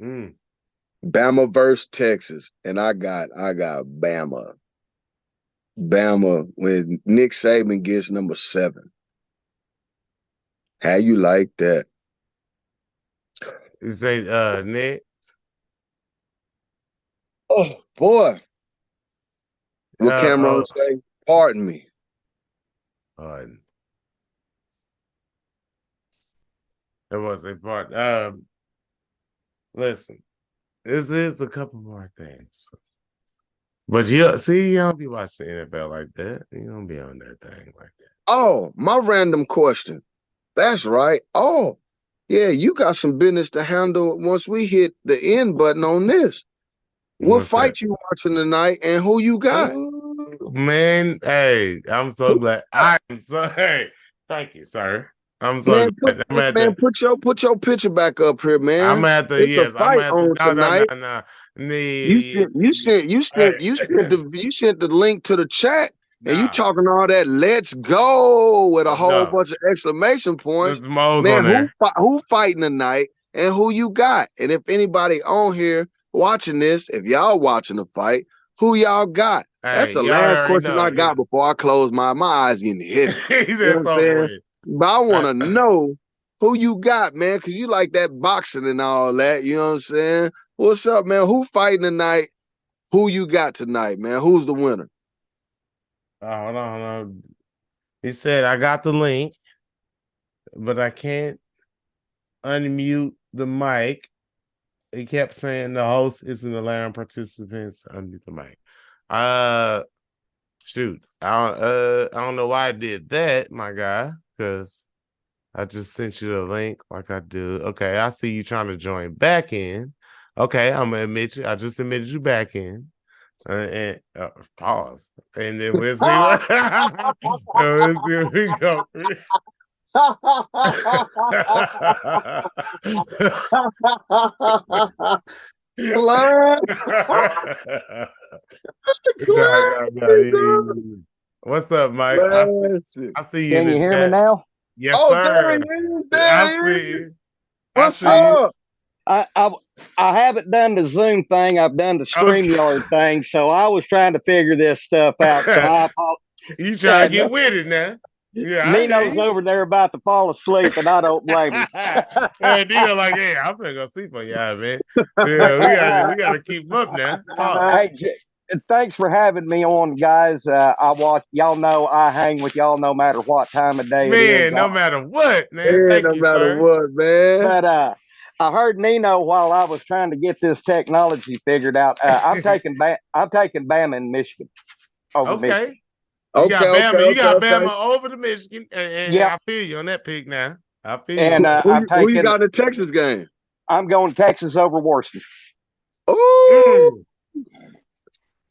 mm, Bama versus Texas, and I got Bama. Bama when Nick Saban gets number 7. How you like that? you say Nick. Oh boy, what Cameron Oh, say? Pardon me. uh, it was a part. Listen, this is a couple more things. But you see, you don't be watching the NFL like that. You don't be on that thing like that. Oh, my random question. That's right. Oh, yeah, you got some business to handle once we hit the end button on this. What What's that? fight you watching tonight and who you got? Ooh, man, hey, I'm so glad. I am so hey, thank you, sir. I'm so Man, glad. put your picture back up here, I'm man. at the It's a yes, I'm fight at the on no, no, no, tonight. no. You Nee, sent you sent you sent you sent hey, the you sent the link to the chat and you nah, talking all that let's go with a whole no. bunch of exclamation points. There's Mo's Man, on there. who fighting tonight and who you got? And if anybody on here watching this, if y'all watching the fight, who y'all got? That's Hey, the y'all last already question know. I got before I close my eyes getting heavy. He You know said what I'm it's over saying? with. But I want Uh, to know who you got, man, because you like that boxing and all that. You know what I'm saying? What's up, man? Who fighting tonight? Who you got tonight, man? Who's the winner? hold on, hold on. He said I got the link, but I can't unmute the mic. He kept saying the host isn't allowing participants to unmute the mic. Uh shoot. I don't know why I did that, my guy, because I just sent you the link like I do. Okay, I see you trying to join back in. Okay, I'm gonna admit you. I just admitted you back in. And pause. And then we'll see what we'll see where we go. Class, No, class, no, no. What's up, Mike? classic. I see you in Can the you hear me chat. now? Yes, Oh, there sir. he is. I There he see is. you. I What's see you. up? I, I I haven't done the Zoom thing. I've done the Okay. StreamYard thing. So I was trying to figure this stuff out. So You try to and get with it now. Yeah, I hear Nino's you. over there about to fall asleep, and I don't blame him. Hey, Dino, like, yeah, I'm gonna go sleep on y'all, man. Yeah, we gotta keep him up now. Pause. Hey, thanks for having me on, guys. I watch y'all know I hang with y'all no matter what time of day it is. Man, no matter what, man. Man, Thank no you, matter sir. what, man. But I heard Nino while I was trying to get this technology figured out. I'm taking Bama in Michigan over Michigan. Okay. You Okay, got okay, Bama. You okay, got okay. Bama over to Michigan, and Yep, I feel you on that pick now. I feel you and on that. Who you got in the Texas game? I'm going Texas over Washington. Oh,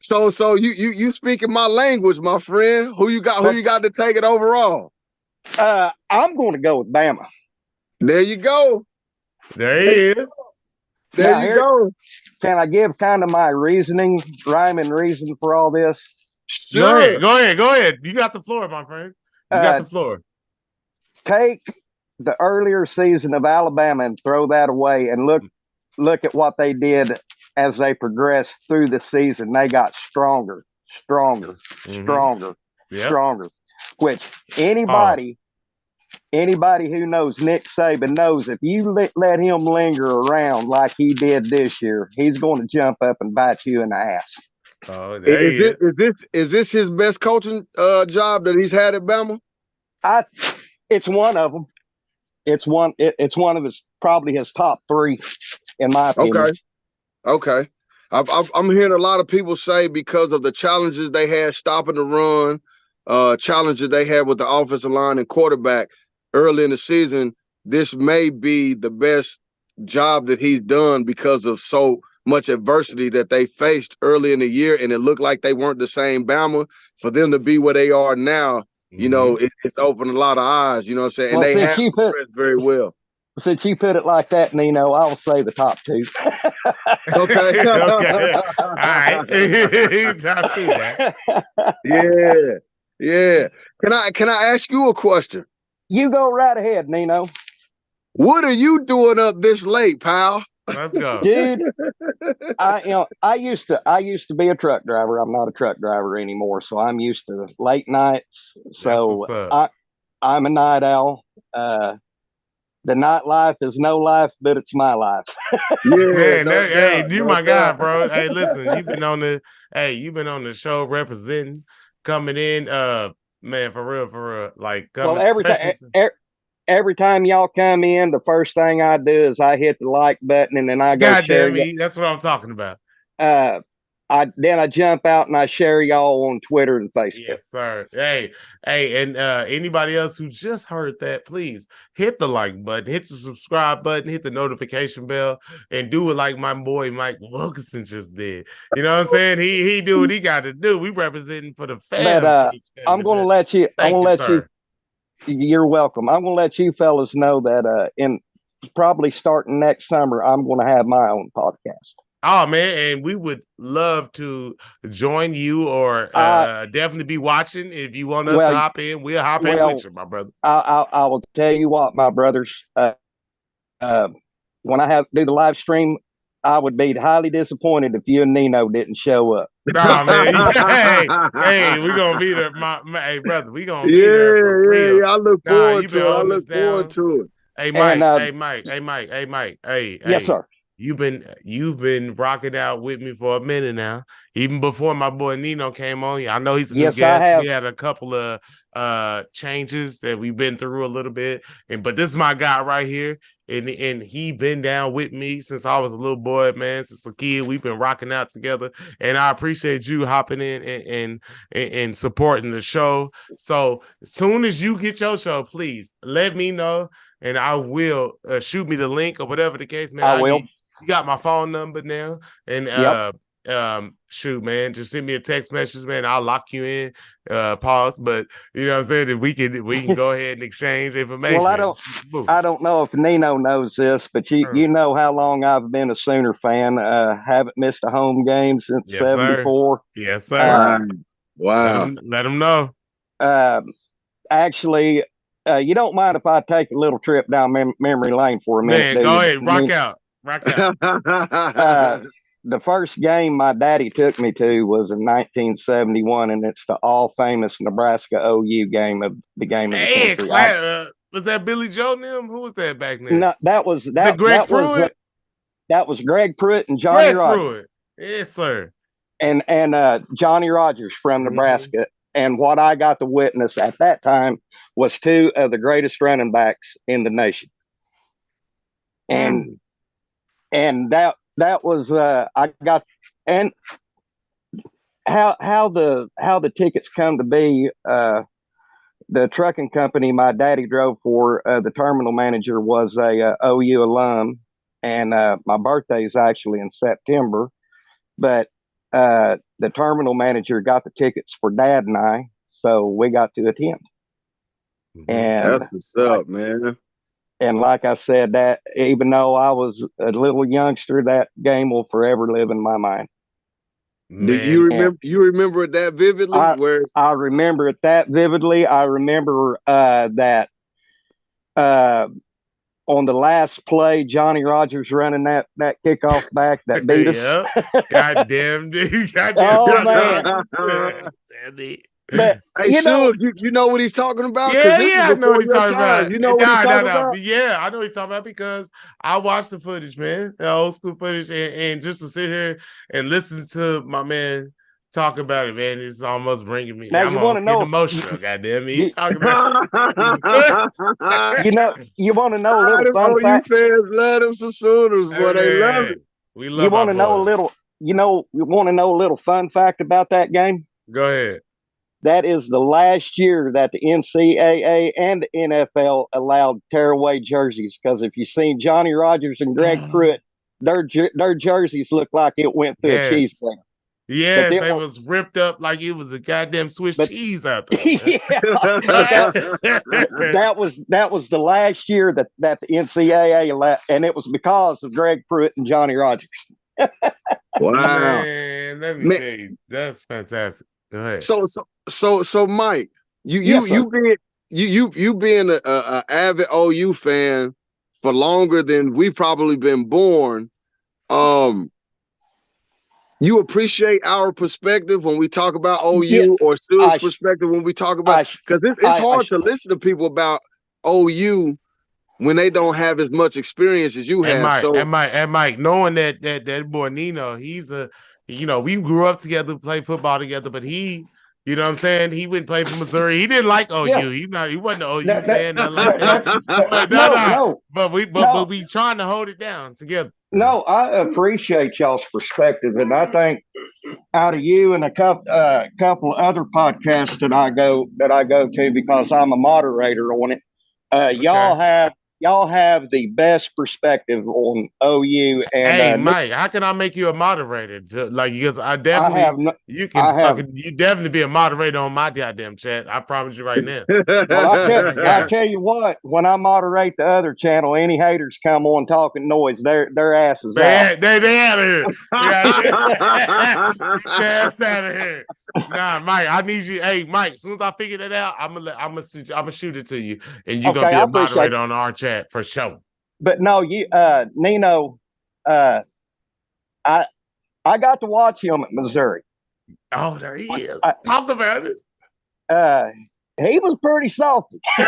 Mm. so you speaking my language, my friend. Who you got? Who But you got to take it overall? I'm going to go with Bama. There you go. There he is. There Now you here, go. can I give kind of my reasoning, rhyme and reason for all this? Go ahead. Sure. Go ahead. Go ahead. You got the floor, my friend. You got Uh, the floor. Take the earlier season of Alabama and throw that away, and look at what they did as they progressed through the season. They got stronger, stronger, Mm-hmm. stronger, Yep. stronger. Which Pause. anybody who knows Nick Saban knows if you let him linger around like he did this year, he's going to jump up and bite you in the ass. Oh, there he is. Is this his best coaching job that he's had at Bama? I, it's one of them. It's one of his probably his top three, in my opinion. Okay. Okay. I'm hearing a lot of people say because of the challenges they had stopping the run, challenges they had with the offensive line and quarterback early in the season, this may be the best job that he's done because of much adversity that they faced early in the year, and it looked like they weren't the same Bama. For them to be where they are now, it's opened a lot of eyes. You know what I'm saying? And Well, they have progressed very well. since you put it like that, Nino, I'll say the top two. Okay. Okay. All right. Top two, man. Yeah. Yeah. Can I ask you a question? You go right ahead, Nino. What are you doing up this late, pal? Let's go. Dude, I used to be a truck driver. I'm not a truck driver anymore, so I'm used to late nights. That's what's So up. I'm a night owl. The nightlife is no life, but it's my life. Yeah, Man, no hey, doubt, you no my guy, doubt. bro. Hey, listen, you've been on the show representing, coming in, man, for real, like Well, coming, especially. every time y'all come in, the first thing I do is I hit the like button and then I go God share damn you. me, that's what I'm talking about. I jump out and I share y'all on Twitter and Facebook. Yes, sir. Hey, and anybody else who just heard that, please hit the like button, hit the subscribe button, hit the notification bell, and do it like my boy Mike Wilkerson just did. You know what I'm saying? He do what he got to do. We representing for the But fam. I'm going to let you. I'm Thank going to you, let you. sir. You're welcome. I'm going to let you fellas know that in probably starting next summer, I'm going to have my own podcast. Oh man, and we would love to join you, or definitely be watching. If you want us to hop in, we'll hop in with you, my brother. I will tell you what, my brothers. When I have to do the live stream, I would be highly disappointed if you and Nino didn't show up. Nah, man. hey, we're gonna be there, hey brother. We gonna be there for real. Yeah. I look forward to it. I look forward to it. Hey Mike, Yes, sir. You've been rocking out with me for a minute now. Even before my boy Nino came on. I know he's a new guest. We had a couple of changes that we've been through a little bit. But this is my guy right here. And he been down with me since I was a little boy, man. Since a kid, we've been rocking out together. And I appreciate you hopping in and supporting the show. So as soon as you get your show, please let me know. And I will shoot me the link or whatever the case, man. I will. You got my phone number now. And shoot, man, just send me a text message, man. I'll lock you in. Pause. But you know what I'm saying? If we can go ahead and exchange information. Well, I don't know if Nino knows this, but you know how long I've been a Sooner fan. Haven't missed a home game since '74. Yes, sir. Wow. Let them know. Actually, you don't mind if I take a little trip down memory lane for a minute? Man, go ahead. Rock out. The first game my daddy took me to was in 1971, and it's the all-famous Nebraska OU game of the century. Was that Billy Joe and them? Who was that back then? No, that was Greg Pruitt. That was Greg Pruitt and Johnny Rogers. Pruitt. Yes, sir. And Johnny Rogers from Nebraska. And what I got to witness at that time was two of the greatest running backs in the nation. And that was I got, and how the tickets come to be. The trucking company my daddy drove for, the terminal manager was a OU alum, and my birthday is actually in September, but the terminal manager got the tickets for Dad and I, so we got to attend. And that's what's up, man. And like I said, that even though I was a little youngster, that game will forever live in my mind. Man. Do you remember? You remember it that vividly? I remember it that vividly. I remember that on the last play, Johnny Rogers running that kickoff back that beat us. Goddamn, dude! Oh man! But hey, you know what he's talking about? Yeah, I know what he's talking about. You know what he's talking about? Yeah, I know what he's talking about because I watched the footage, man, the old school footage, and just to sit here and listen to my man talk about it, man, it's almost bringing me. Now, I'm almost getting emotional. Goddamn me, you want to know a little fun fact? You fans love them some Sooners, but they love it. We love. You want to know a little? You want to know a little fun fact about that game? Go ahead. That is the last year that the NCAA and the NFL allowed tearaway jerseys. Because if you've seen Johnny Rogers and Greg Pruitt, their jerseys look like it went through a cheese Yes. blender. Yes, they was ripped up like it was a goddamn Swiss cheese out there. Yeah, but that was the last year that the NCAA and it was because of Greg Pruitt and Johnny Rogers. Wow, Man, let me man. tell you, that's fantastic. Go ahead. So, Mike, Yes, sir. you being a avid OU fan for longer than we've probably been born. You appreciate our perspective when we talk about Yeah, OU, or Sue's perspective when we talk about, because it's hard to listen to people about OU when they don't have as much experience as you And have. Mike, knowing that boy Nino, he's we grew up together, played football together, but he, you know what I'm saying, he went play for Missouri. He didn't like OU. yeah. He wasn't an OU That, fan, nothing like that. But no. But we trying to hold it down together. No, I appreciate y'all's perspective, and I think out of you and a couple of other podcasts that I go to because I'm a moderator on it, y'all have the best perspective on OU. And hey, Mike, how can I make you a moderator? Because I definitely you definitely be a moderator on my goddamn chat. I promise you right now. Well, I tell you what, when I moderate the other channel, any haters come on talking noise, their asses out. They out of here. Ass out of here. Nah, Mike, I need you. Hey, Mike, as soon as I figure that out, I'm gonna shoot it to you, and you're gonna be a moderator on our chat for sure. But no, Nino, I got to watch him at Missouri. Oh, there he is. Talk about it. He was pretty salty. Hey,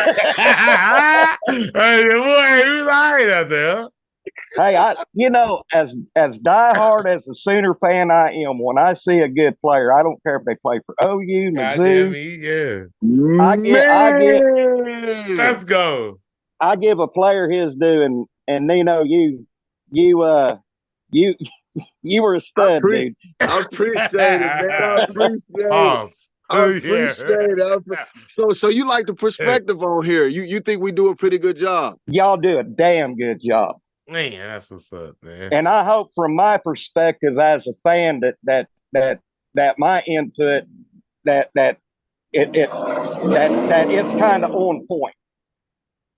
boy, he was all right out there. Huh? Hey, as diehard as a Sooner fan I am, when I see a good player, I don't care if they play for OU, Mizzou. Let's go. I give a player his due, and Nino, you were a stud, dude. I appreciate it, man. I appreciate it. I appreciate it. So you like the perspective on here? You think we do a pretty good job? Y'all do a damn good job. Man, that's what's up, man. And I hope, from my perspective as a fan, that my input that it's kind of on point.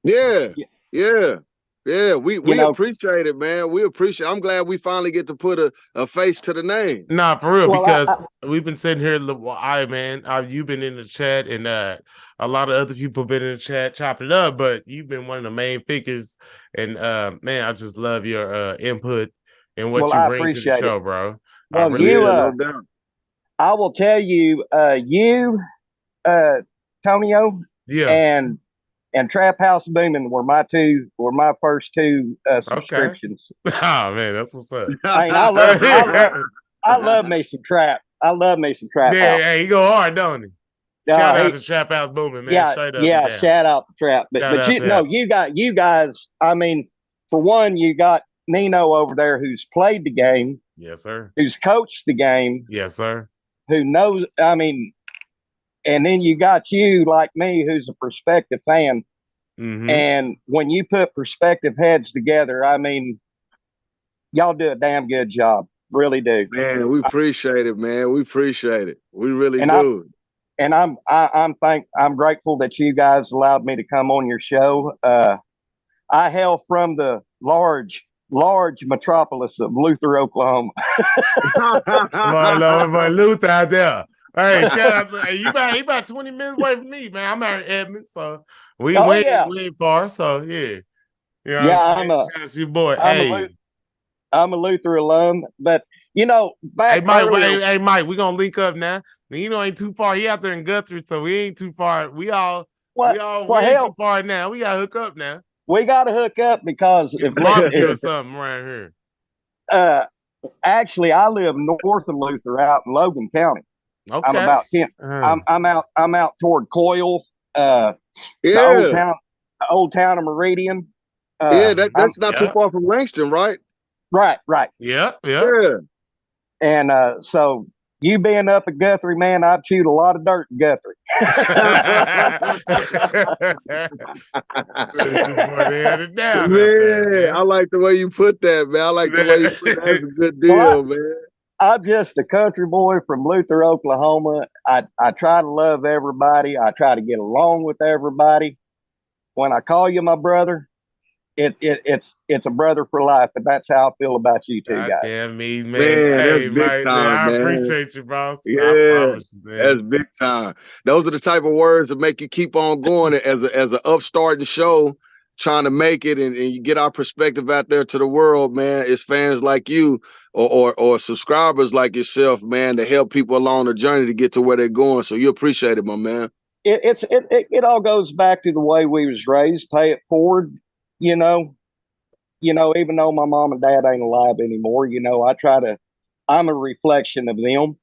Yeah. We appreciate it, man. We appreciate it. I'm glad we finally get to put a face to the name. Nah, for real, because we've been sitting here. You've been in the chat, and a lot of other people been in the chat chopping it up, but you've been one of the main figures. And man, I just love your input and what you bring to the show, bro. Well, I will tell you, Tonio, and Trap House Booming were my first two subscriptions. Okay. Oh man, that's what's up. I love me some Trap. I love me some Trap House. Hey, he go hard, don't he? Shout out to Trap House Booming, man. Shout out to Trap. But you guys. I mean, for one, you got Nino over there who's played the game. Yes, sir. Who's coached the game. Yes, sir. Who knows? I mean. And then you got you, like me, who's a prospective fan. Mm-hmm. And when you put prospective heads together, I mean, y'all do a damn good job. Really do. Man, we appreciate it, man. We appreciate it. We really do. I'm grateful that you guys allowed me to come on your show. I hail from the large metropolis of Luther, Oklahoma. my Luther out there. Hey, shout out! He about 20 minutes away from me, man. I'm out in Edmonds, so we ain't far. So yeah, I'm shout out to your boy. I'm a Luther alum, but back. Hey, Mike, we gonna link up now. Ain't too far. He out there in Guthrie, so we ain't too far. We ain't too far now. We gotta hook up now. We gotta hook up because if barbecue or something around here. Actually, I live north of Luther, out in Logan County. Okay. I'm about 10. I'm out toward Coyle. The old town of Meridian. That's not too far from Langston, right? Right. Yeah. And so You being up at Guthrie, man, I've chewed a lot of dirt in Guthrie. Boy, they had it down out there, Man, I man. like the way you put that, man. I like the way you put that. That's a good Well, deal, man. I'm just a country boy from Luther, Oklahoma. I try to love everybody. I try to get along with everybody. When I call you my brother, it's a brother for life, and that's how I feel about you two God guys. damn me, man. Man, that's Hey, big man, time, I man. appreciate you, boss. I Yeah, promise you, that's man. big time. Those are the type of words that make you keep on going as an upstarting show, trying to make it and you get our perspective out there to the world, man. It's fans like you or subscribers like yourself, man, to help people along the journey to get to where they're going. So you appreciate it, my man. It all goes back to the way we was raised. Pay it forward, you know. Even though my mom and dad ain't alive anymore, I try to. I'm a reflection of them.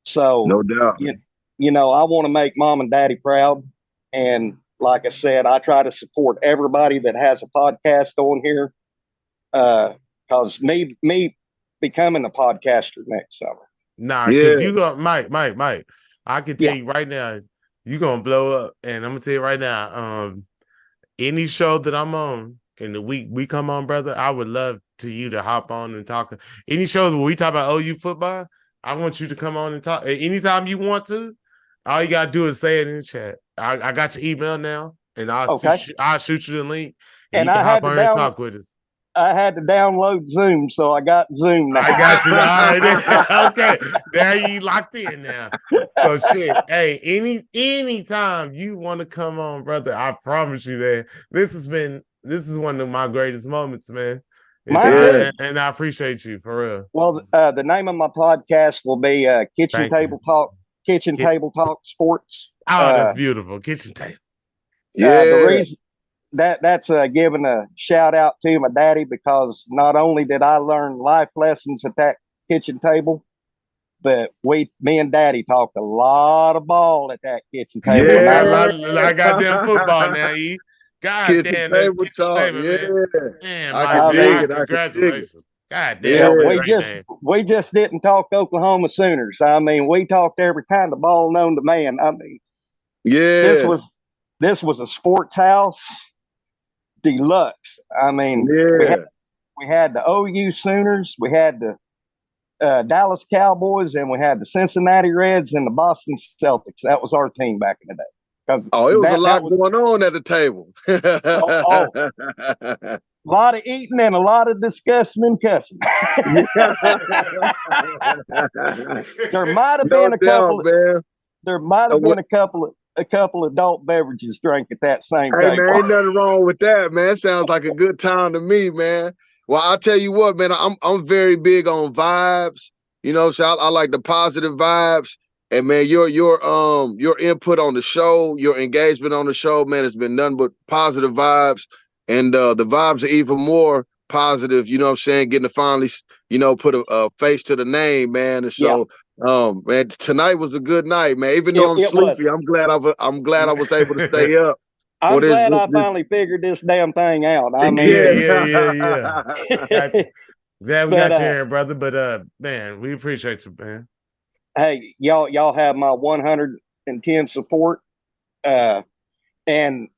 So, No doubt. I want to make mom and daddy proud. And like I said, I try to support everybody that has a podcast on here. Cause me becoming a podcaster next summer. Nah, cause Yeah. you go, Mike. I can tell Yeah. you right now, you gonna blow up. And I'm gonna tell you right now, any show that I'm on and the week we come on, brother, I would love to you to hop on and talk. Any show where we talk about OU football, I want you to come on and talk anytime you want to. All you gotta do is say it in the chat. I got your email now, and Okay. I'll shoot you the link, and And you can hop on here and talk with us. I had to download Zoom, so I got Zoom now. I got you. All right. Okay. Now you locked in now. So shit. Hey, anytime you want to come on, brother, I promise you that this is one of my greatest moments, man. Mine too. And I appreciate you for real. Well, the name of my podcast will be Thank you. Kitchen Table Talk Sports. Oh, that's beautiful. Kitchen table. The Yeah. reason that's giving a shout out to my daddy, because not only did I learn life lessons at that kitchen table, but me and daddy talked a lot of ball at that kitchen table. We And got I a lot learned of goddamn football now, E. God Kitchen damn, that's table kitchen talk. table, Yeah. man. Man, I can dig Mike, it. I can dig it. congratulations. God damn, Yeah. that's a we great just name. we just didn't talk Oklahoma Sooners. I mean, we talked every kind of ball known to man. I mean, this Yeah. was a sports house deluxe. I mean, Yeah. we had the OU Sooners, we had the Dallas Cowboys, and we had the Cincinnati Reds and the Boston Celtics. That was our team back in the day. Oh, it was a lot That was going on at the table. oh, a lot of eating and a lot of discussing and cussing. There might have No been a doubt, couple. man. There might have been a couple adult beverages drank at that same Hey, man, table. ain't nothing wrong with that, man. Sounds like a good time to me, man. Well, I'll tell you what, man, I'm very big on vibes. So I like the positive vibes. And man, your input on the show, your engagement on the show, man, has been nothing but positive vibes. And the vibes are even more positive, you know what I'm saying? Getting to finally, put a face to the name, man. And so man, tonight was a good night, man. Even though I'm It was. sleepy, I'm glad I was able to stay up for I'm this. glad I finally figured this damn thing out. I mean, Yeah. Got you. Glad we got you here, brother. But man, we appreciate you, man. Hey, y'all have my 110 support. And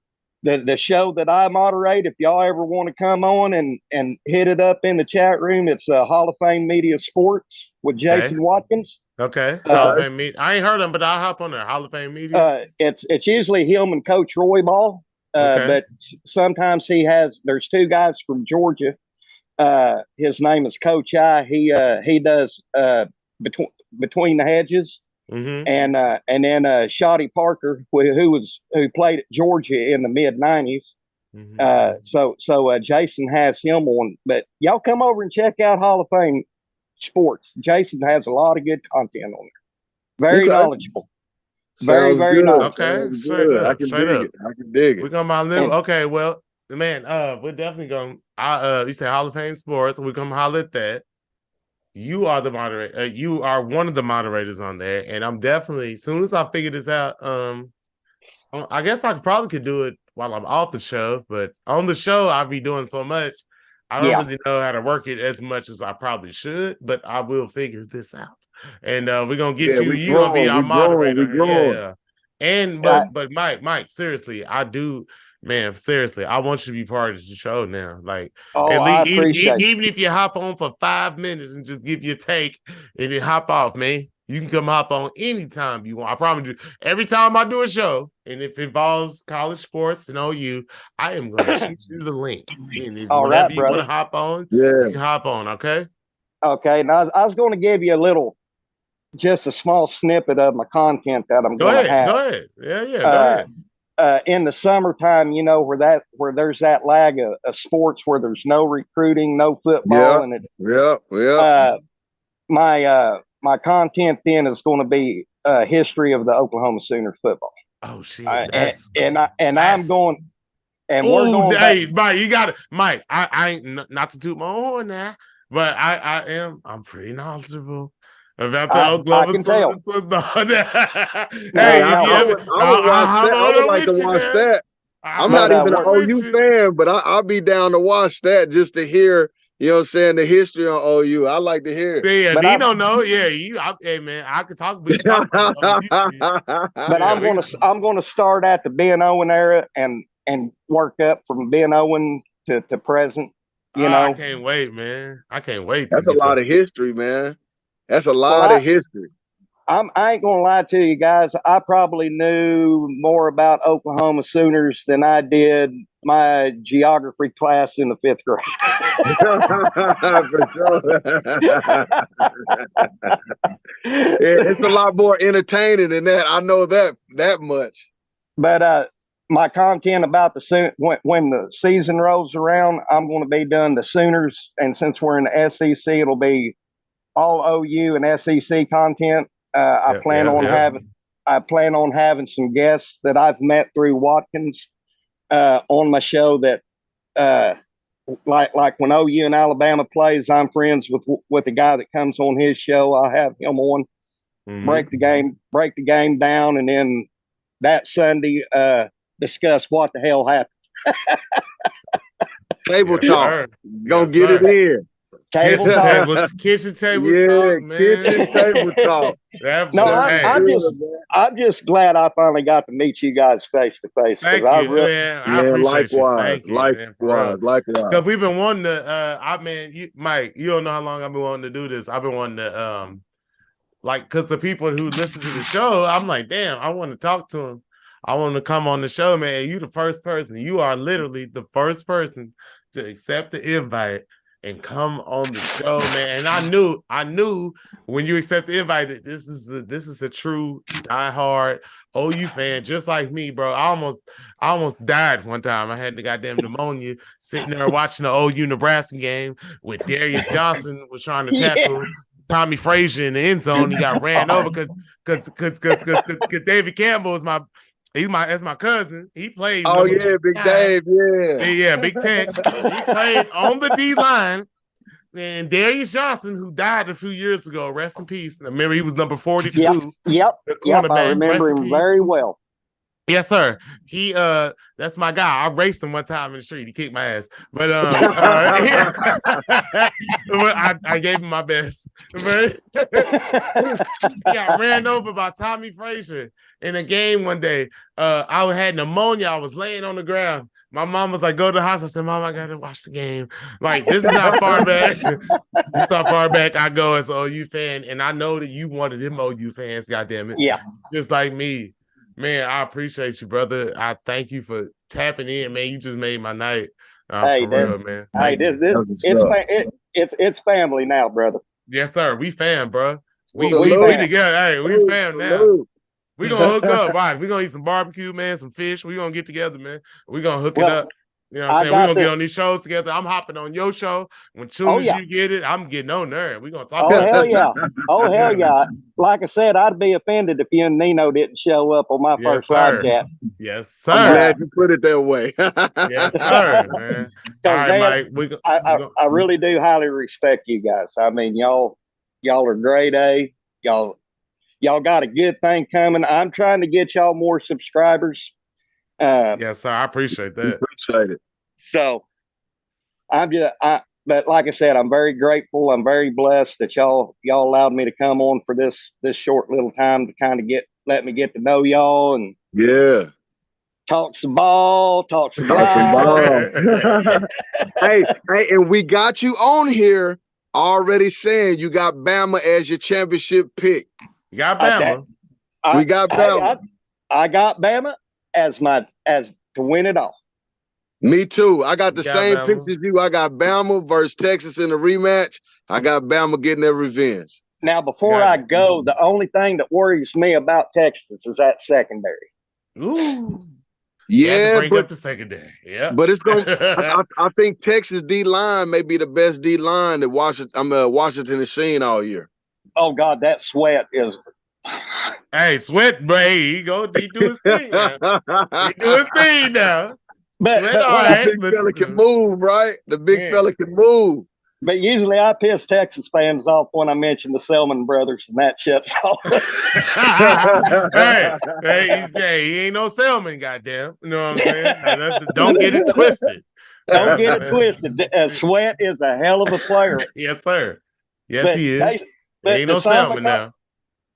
the show that I moderate, if y'all ever want to come on and hit it up in the chat room, it's Hall of Fame Media Sports with Jason Watkins. Okay. Hall of Fame Media. I ain't heard him, but I'll hop on there. Hall of Fame Media. It's usually him and Coach Roy Ball. But sometimes there's two guys from Georgia. His name is Coach I. He does between the hedges. Mm-hmm. And then Shoddy Parker, who played at Georgia in the mid '90s. Mm-hmm. So Jason has him on. But y'all come over and check out Hall of Fame Sports. Jason has a lot of good content on there. Very knowledgeable. Very good. knowledgeable. Okay, straight up. I can dig it. We're gonna live. Okay, well, man, we're definitely gonna. You say Hall of Fame Sports. We're gonna holler at that. You are the moderator. You are one of the moderators on there, and I'm definitely, as soon as I figure this out, I guess I probably could do it while I'm off the show. But on the show, I'll be doing so much. I don't really know how to work it as much as I probably should, but I will figure this out. And we're gonna get you. You're gonna be our moderator. Yeah. And but Mike, seriously, I do, man. Seriously, I want you to be part of the show now. Like, at I least appreciate even if you hop on for 5 minutes and just give your take and then hop off, man. You can come hop on anytime you want. I promise you. Every time I do a show, and if it involves college sports and OU, I am going to shoot you the link. And if All whenever right, you want brother. to hop on, you can hop on. Okay. Okay. Now I was going to give you just a small snippet of my content that I'm going to have. Go ahead. Yeah. Go ahead. In the summertime, where there's that lag of sports where there's no recruiting, no football, and it's my content then is going to be history of the Oklahoma Sooner football. Oh shit! I'm going, and we're going. Hey, Mike, you got it, Mike. I ain't not to toot my own horn now, but I'm pretty knowledgeable about the Oklahoma. I can tell. Hey, I would like to watch that. I'm not even an OU fan, but I'll be down to watch that just to hear, you know what I'm saying, the history on OU. I like to hear it. Yeah, but he don't know. Yeah, hey man, I could talk, but I'm gonna start at the Ben Owen era and work up from Ben Owen to present. I can't wait, man. I can't wait. That's a lot of history, man. That's a lot of history. I ain't gonna lie to you guys. I probably knew more about Oklahoma Sooners than I did my geography class in the 5th grade. For sure. It's a lot more entertaining than that. I know that much. But my content about when the season rolls around, I'm going to be done the Sooners, and since we're in the SEC, it'll be all OU and SEC content. I plan on having some guests that I've met through Watkins on my show that like when OU and Alabama plays, I'm friends with the guy that comes on his show. I'll have him on, break the game down, and then that Sunday discuss what the hell happened. Table talk. Go get it in. Kitchen table talk, man. Kitchen table talk. I'm just glad I finally got to meet you guys face to face. Thank you, man. I appreciate you. Likewise. Because we've been wanting to. Mike, you don't know how long I've been wanting to do this. I've been wanting to, because the people who listen to the show, I'm like, damn, I want to talk to them. I want to come on the show, man. You the first person. You are literally the first person to accept the invite and come on the show, man. And I knew when you accept the invite that this is a true diehard OU fan, just like me, bro. I almost died one time. I had the goddamn pneumonia sitting there watching the OU Nebraska game with Darius Johnson was trying to tackle Tommy Frazier in the end zone. He got ran over because David Campbell is that's my cousin. He played. Oh yeah, Big Dave. Yeah, Big Tex. He played on the D line. And Darius Johnson, who died a few years ago, rest in peace. Remember, he was number 42. Yep. I remember him very well. Yes, sir. He that's my guy. I raced him one time in the street. He kicked my ass. But I gave him my best. But he got ran over by Tommy Frazier in a game one day. I had pneumonia. I was laying on the ground. My mom was like, go to the hospital. I said, Mom, I gotta watch the game. Like, this is how far back. This is how far back I go as an OU fan. And I know that you one of them OU fans, goddamn it. Yeah. Just like me. Man, I appreciate you, brother. I thank you for tapping in, man. You just made my night. Hey, for real, man. It's family now, brother. Yes, sir. We fam, bro. We together. Hey, we fam now. We gonna hook up. Right. We gonna eat some barbecue, man, some fish. We gonna get together, man. We gonna hook it up. You know what I'm saying? We're gonna get on these shows together. I'm hopping on your show. When soon as you get it, I'm getting on there. We're gonna talk about hell yeah. Oh hell yeah. Like I said, I'd be offended if you and Nino didn't show up on my first live chat. Yes, sir. I'm glad you put it that way. Yes, sir, man. All right, Mike. I really do highly respect you guys. I mean, y'all are grade A. Y'all got a good thing coming. I'm trying to get y'all more subscribers. Yes, sir. I appreciate that. Appreciate it. So but like I said, I'm very grateful. I'm very blessed that y'all allowed me to come on for this short little time to kind of let me get to know y'all and Yeah. talk some ball, talk some Talk some live. ball. Hey, and we got you on here already saying you got Bama as your championship pick. You got Bama. We got Bama. I got Bama as to win it all. Me too. I got the same Bama. picks as you. I got Bama versus Texas in the rematch. I got Bama getting their revenge. Now, before I go, the only thing that worries me about Texas is that secondary. Ooh. Yeah, bring up the secondary. Yeah, but it's gonna. I think Texas D line may be the best D line that Washington has seen all year. Oh God, that Sweat is. Hey, Sweat, bro, he do his thing now. He do his thing now. But the big fella can move, right? The big fella can move. But usually I piss Texas fans off when I mention the Selman brothers, and that shit's off. hey, he ain't no Selman, goddamn. You know what I'm saying? Don't get it twisted. Don't get it twisted. Sweat is a hell of a player. Yes, sir. Yes, but he is. Ain't no Selman now.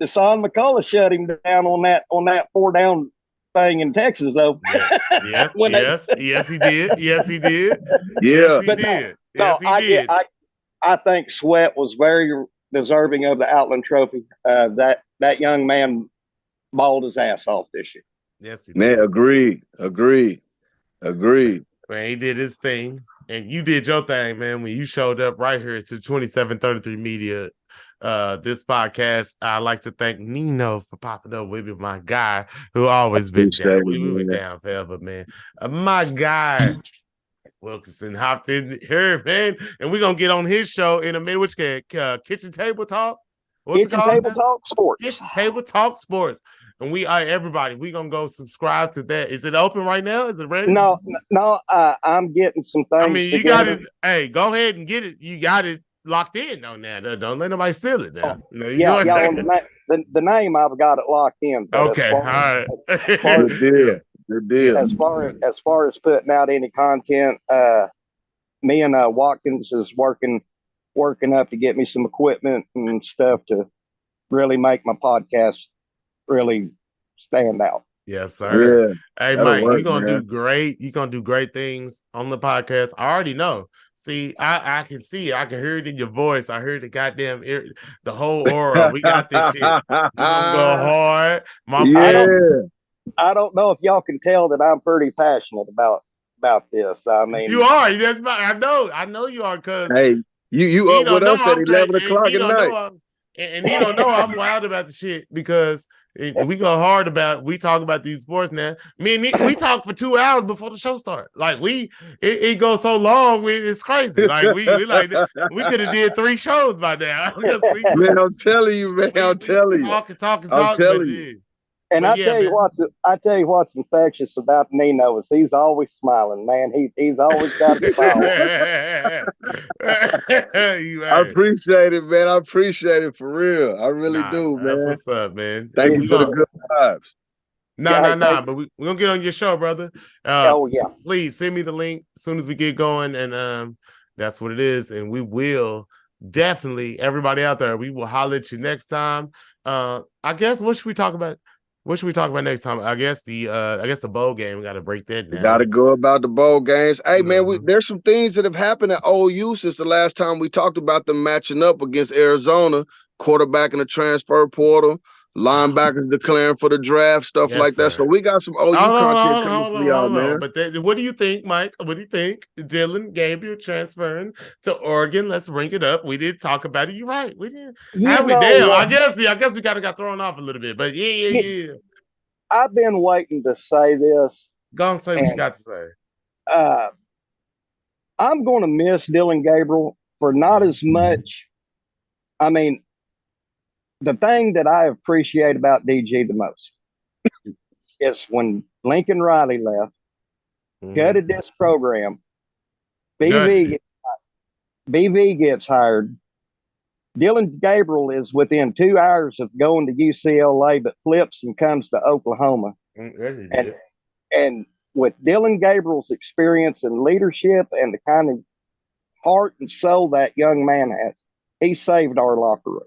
Deshaun McCullough shut him down on that 4-down thing in Texas, though. Yes, yes, he did. Yes, he did. Yeah, yes, he did. Yes, he did. I think Sweat was very deserving of the Outland Trophy. That young man balled his ass off this year. Yes, he did. Man, agree. Man, he did his thing, and you did your thing, man. When you showed up right here to 2733 Media, this podcast, I'd like to thank Nino for popping up with me, my guy who always been down. We been down forever, man. My guy. Wilkinson hopped in here, man, and we're gonna get on his show in a minute. Which Kitchen Table Talk? What's it called? Table Talk Sports. Kitchen Table Talk Sports. And we are everybody. We're gonna go subscribe to that. Is it open right now? Is it ready? No. I'm getting some things. I mean, you got it. Hey, go ahead and get it. You got it locked in on that. Don't let nobody steal it now. The name I've got it locked in. Okay, all right. Good deal. As far as putting out any content, me and Watkins is working up to get me some equipment and stuff to really make my podcast really stand out. Yes, sir. Yeah, hey, Mike, you're gonna do great. You're gonna do great things on the podcast. I already know. See, I can see it. I can hear it in your voice. I heard the goddamn the whole aura. We got this shit. We're gonna go hard. I don't know if y'all can tell that I'm pretty passionate about this. I mean, you are. I know you are. Cause hey, you up with us at 11 o'clock at night, and you don't know I'm wild about the shit because we go hard about. We talk about these sports now. Me and we talk for 2 hours before the show starts. Like it goes so long. It's crazy. Like we could have did 3 shows by now. Man, I'm telling you, man. I'm telling you. Talking. And I tell you what's infectious about Nino is he's always smiling, man. He's always got a smile. I appreciate it, man. I appreciate it for real. I really do, man. That's what's up, man. Thank you for the good vibes. But we're gonna get on your show, brother. Yeah. Please send me the link as soon as we get going, and that's what it is. And we will definitely, everybody out there, we will holler at you next time. I guess what should we talk about? What should we talk about next time? I guess the bowl game. We got to break that down. We got to go about the bowl games. Hey, man, there's some things that have happened at OU since the last time we talked about them matching up against Arizona. Quarterback in the transfer portal, linebackers declaring for the draft, stuff like that. So we got some OU content coming for y'all, man. But what do you think, Mike? What do you think? Dillon Gabriel transferring to Oregon. Let's bring it up. We did talk about it. You're right. We did. I guess we kind of got thrown off a little bit. But yeah. I've been waiting to say this. Go and say what you got to say. I'm going to miss Dillon Gabriel for not as much. I mean, the thing that I appreciate about DG the most is when Lincoln Riley left, gutted this program, BV gets hired. Dillon Gabriel is within 2 hours of going to UCLA, but flips and comes to Oklahoma. And with Dillon Gabriel's experience and leadership and the kind of heart and soul that young man has. He saved our locker room.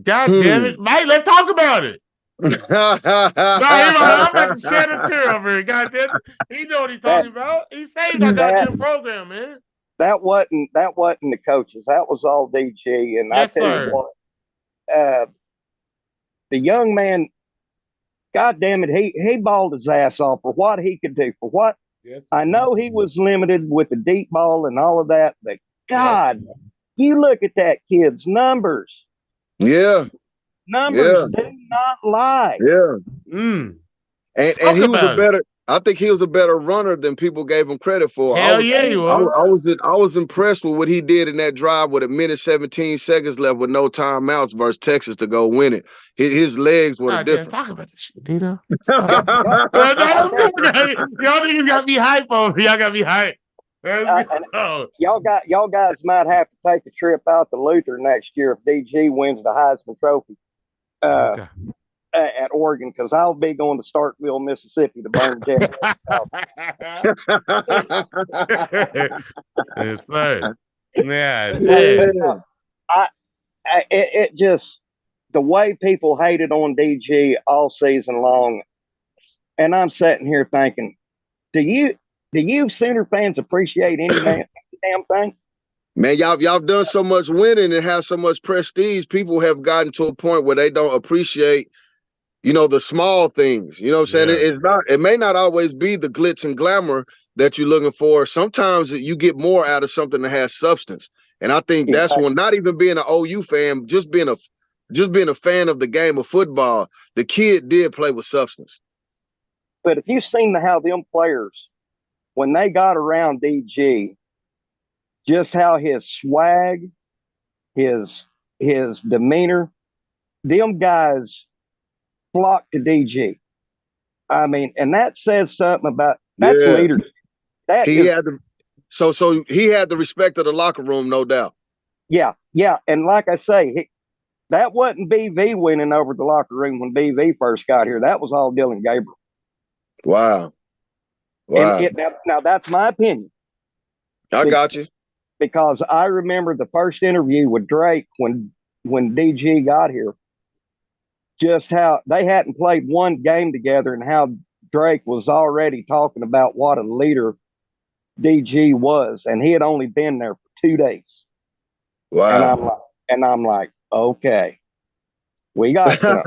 God damn it, Mike. Let's talk about it. No, I'm about to shed a tear over here. God damn it, he know what he's talking about. He saved our goddamn program, man. That wasn't the coaches. That was all DG. And Yes, I tell sir. you what, the young man, God damn it, he balled his ass off for what he could do. For what Yes. I know, he was limited with the deep ball and all of that, but God, you look at that kid's numbers. Yeah. Numbers do not lie. Yeah. Mm. And he was a better. I think he was a better runner than people gave him credit for. Hell yeah, he was. I was impressed with what he did in that drive with 1:17 left with no timeouts versus Texas to go win it. His legs were the difference. Talk about this shit, Dino. Y'all niggas got me hype over. Y'all got me hype. Y'all guys might have to take a trip out to Luther next year if DG wins the Heisman Trophy. At Oregon, because I'll be going to Starkville, Mississippi to burn jet. Yes, sir. Yeah, it just, the way people hated on DG all season long, and I'm sitting here thinking, do you Sooner fans appreciate any damn thing? Man, y'all done so much winning and have so much prestige. People have gotten to a point where they don't appreciate, the small things. You know what I'm saying? It may not always be the glitz and glamour that you're looking for. Sometimes you get more out of something that has substance. And I think that's when, not even being an OU fan, just being a fan of the game of football, the kid did play with substance. But if you've seen how them players, when they got around DG, just how his swag, his demeanor, them guys flock to DG. I mean, and that says something about leadership. He had the respect of the locker room, no doubt. Yeah. And like I say, that wasn't BV winning over the locker room when BV first got here. That was all Dylan Gabriel. Wow. Now that's my opinion. I got you. Because I remember the first interview with Drake when DG got here. Just how they hadn't played one game together and how Drake was already talking about what a leader DG was, and he had only been there for 2 days. Wow. And I'm like, okay, we got some.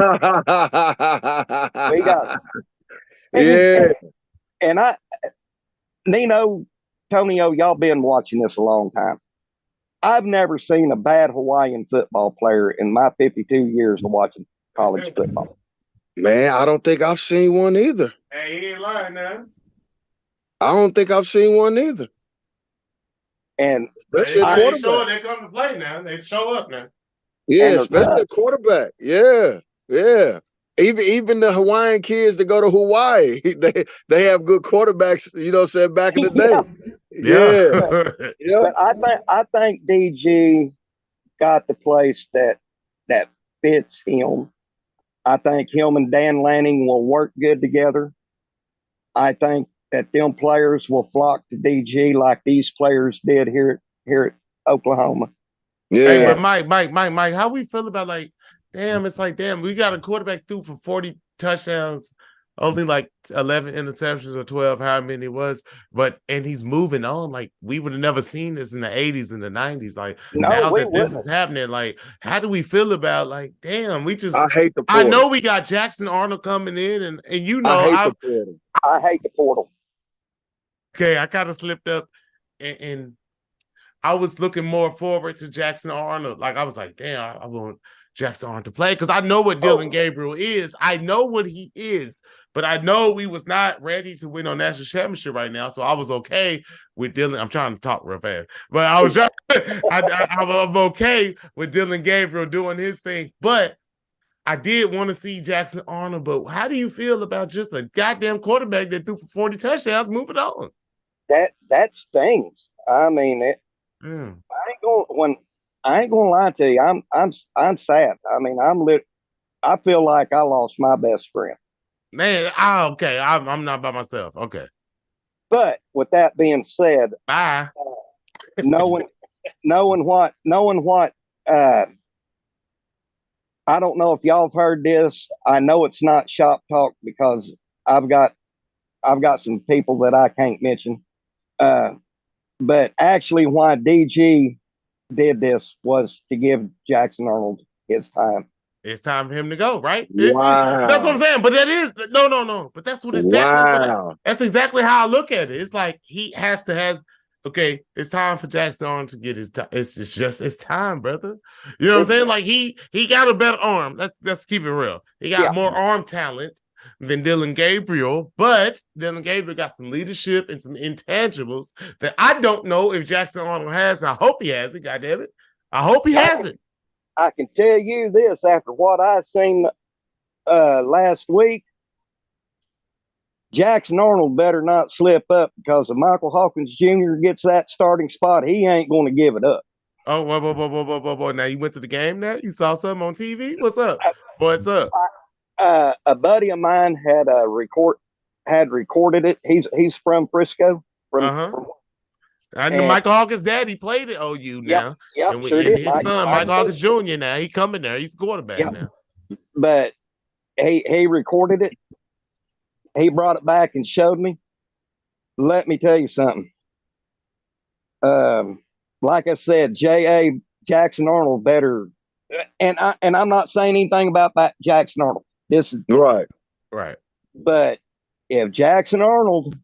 And Nino, Tonio, y'all been watching this a long time. I've never seen a bad Hawaiian football player in my 52 years of watching college football. Man, I don't think I've seen one either. Hey, he ain't lying now. I don't think I've seen one either. And especially they come to play now. They show up now. Yeah, especially a quarterback. Yeah. Even the Hawaiian kids that go to Hawaii, they have good quarterbacks, saying back in the day. Yeah. But I think DG got the place that fits him. I think him and Dan Lanning will work good together. I think that them players will flock to DG like these players did here at Oklahoma. Yeah. Hey, but Mike, how we feel about damn, we got a quarterback through for 40 touchdowns, only like 11 interceptions or 12, however many it was. And he's moving on. Like, we would have never seen this in the 80s and the 90s. Like, now that this is happening, like, how do we feel about, like, damn, I hate the portal. I know we got Jackson Arnold coming in, and I hate the portal. Okay, I kind of slipped up, and I was looking more forward to Jackson Arnold. Like, I was like, damn, I want Jackson Arnold to play because I know what Dylan Gabriel is. I know what he is, but I know we was not ready to win on national championship right now. So I was okay with Dylan. I'm trying to talk real fast, but I was I'm okay with Dylan Gabriel doing his thing. But I did want to see Jackson Arnold. But how do you feel about just a goddamn quarterback that threw for 40 touchdowns moving on? That stings. I mean, I ain't gonna lie to you. I'm sad. I mean, I feel like I lost my best friend. Man, okay. I'm not by myself. Okay. But with that being said, bye. knowing knowing what uh, I don't know if y'all have heard this. I know it's not shop talk because I've got some people that I can't mention. Uh, but actually, why DG did this was to give Jackson Arnold his time. It's time for him to go, right? That's what I'm Wow. saying. But that is no. But that's what exactly. Wow. That's exactly how I look at it. It's like he has to has. Okay, it's time for Jackson Arnold to get his time. It's time, brother. You know what I'm saying? Like he got a better arm. Let's keep it real. He got Yeah. more arm talent than Dylan Gabriel, but Dylan Gabriel got some leadership and some intangibles that I don't know if Jackson Arnold has. I hope he has it. God damn it. I hope he has it. I can tell you this after what I seen last week. Jackson Arnold better not slip up because if Michael Hawkins Jr. gets that starting spot, he ain't going to give it up. Oh, whoa. Now you went to the game now? You saw something on TV? What's up? What's up? A buddy of mine had recorded it. He's from Frisco. From I know Michael Hawkins' daddy played at OU now. Yep, and sure and did. his son, Michael Hawkins Jr. now, he's coming there. He's the quarterback now. But he recorded it. He brought it back and showed me. Let me tell you something. Like I said, J.A. Jackson Arnold better, and I'm not saying anything about Jackson Arnold. This is right. But if Jackson Arnold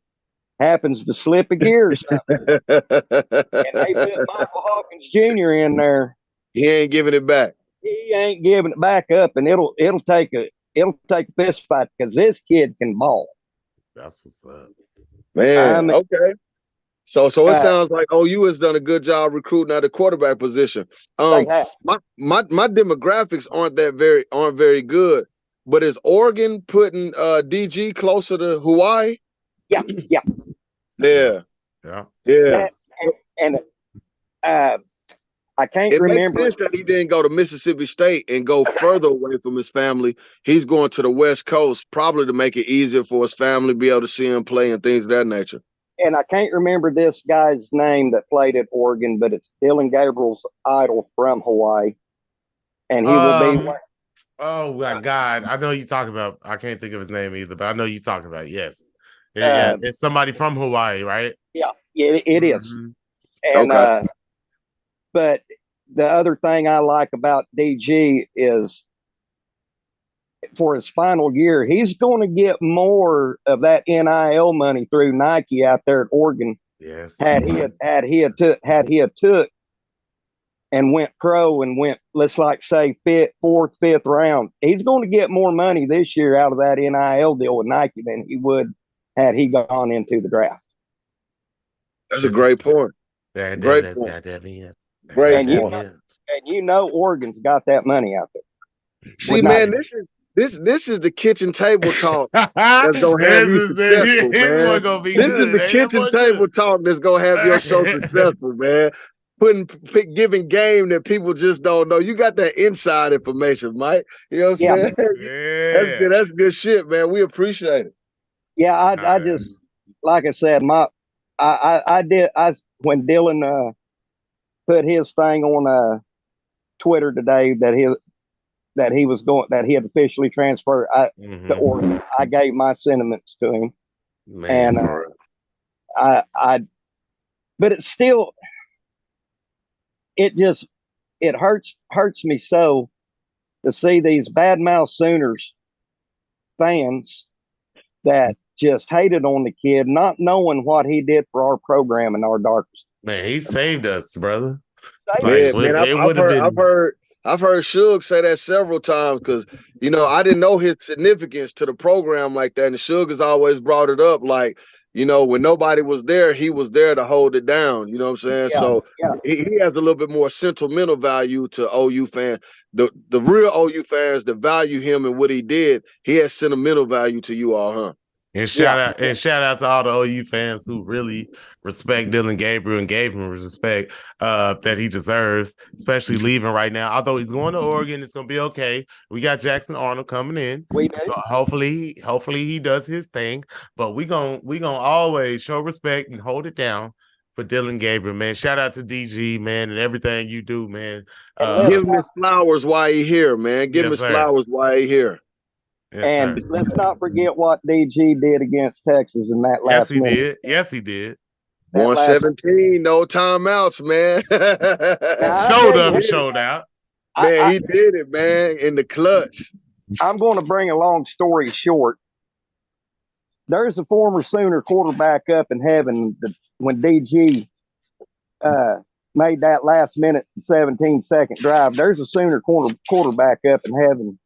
happens to slip a gear or something, and they put Michael Hawkins Jr. in there, he ain't giving it back. He ain't giving it back up, and it'll take a fist fight because this kid can ball. That's what's up, man. Okay. So it sounds like OU has done a good job recruiting at the quarterback position. My demographics aren't very good, but is Oregon putting DG closer to Hawaii? Yeah. And I can't remember. It makes sense that he didn't go to Mississippi State and go further away from his family. He's going to the West Coast, probably to make it easier for his family to be able to see him play and things of that nature. And I can't remember this guy's name that played at Oregon, but it's Dylan Gabriel's idol from Hawaii. And he will be. Oh, my God. I know you're talking about. I can't think of his name either, but I know you're talking about. Yes. Yeah, it's somebody from Hawaii, right? Yeah, it is. And, but the other thing I like about DG is for his final year, he's going to get more of that NIL money through Nike out there at Oregon. Yes. Had he took and went pro and went, let's like say fourth, fifth round, he's going to get more money this year out of that NIL deal with Nike than he would had he gone into the draft. That's a great point. Great point. And you know Oregon's got that money out there. See, man, this is the kitchen table talk that's gonna have you successful, man. This is the kitchen table talk that's gonna have your show successful, man. Giving game that people just don't know. You got that inside information, Mike. You know what I'm saying? Yeah. That's good shit, man. We appreciate it. Yeah, I just like I said, when Dylan put his thing on Twitter today that he had officially transferred to Oregon. I gave my sentiments to him, man, and but it's still, it hurts me so to see these badmouth Sooners fans that just hated on the kid, not knowing what he did for our program and our darkest. Man, he saved us, brother. Man, I've heard Suge say that several times because, you know, I didn't know his significance to the program like that. And Suge has always brought it up like, you know, when nobody was there, he was there to hold it down. You know what I'm saying? He has a little bit more sentimental value to OU fans. The real OU fans that value him and what he did, he has sentimental value to you all, huh? And shout out to all the OU fans who really respect Dylan Gabriel and gave him respect that he deserves, especially leaving right now. Although he's going to Oregon, it's gonna be okay. We got Jackson Arnold coming in. We do. So hopefully he does his thing. But we gonna always show respect and hold it down for Dylan Gabriel, man. Shout out to DG, man, and everything you do, man. Give him his flowers while he here, man. Give him Yes, his sir. flowers while he here. Yes, And sir. let's not forget what DG did against Texas in that Yes, last he minute. did. Yes, he did. 117, no timeouts, man. Now, I Showed tell up you, and showed out. Man, he did it, man, in the clutch. I'm going to bring a long story short. There's a former Sooner quarterback up in heaven when DG made that last minute 17-second drive. There's a Sooner quarterback up in heaven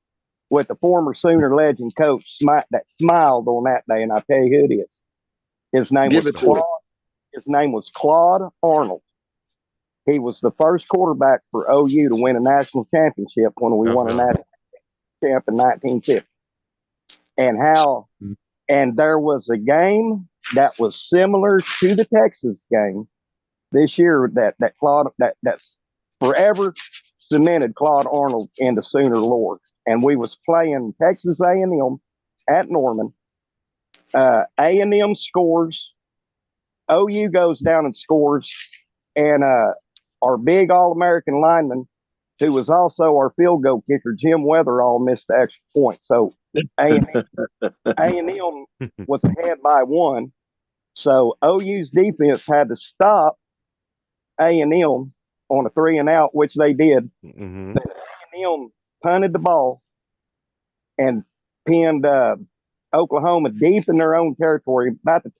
with the former Sooner legend coach that smiled on that day, and I'll tell you who it is. His name was Claude. His name was Claude Arnold. He was the first quarterback for OU to win a national championship when we won a national championship in 1950. And there was a game that was similar to the Texas game this year that's forever cemented Claude Arnold into Sooner lore. And we was playing Texas A&M at Norman. A&M scores. OU goes down and scores. And our big All-American lineman, who was also our field goal kicker, Jim Weatherall, missed the extra point. So A&M was ahead by 1. So OU's defense had to stop A&M on a 3-and-out, which they did. Mm-hmm. A&M punted the ball and pinned Oklahoma deep in their own territory, about the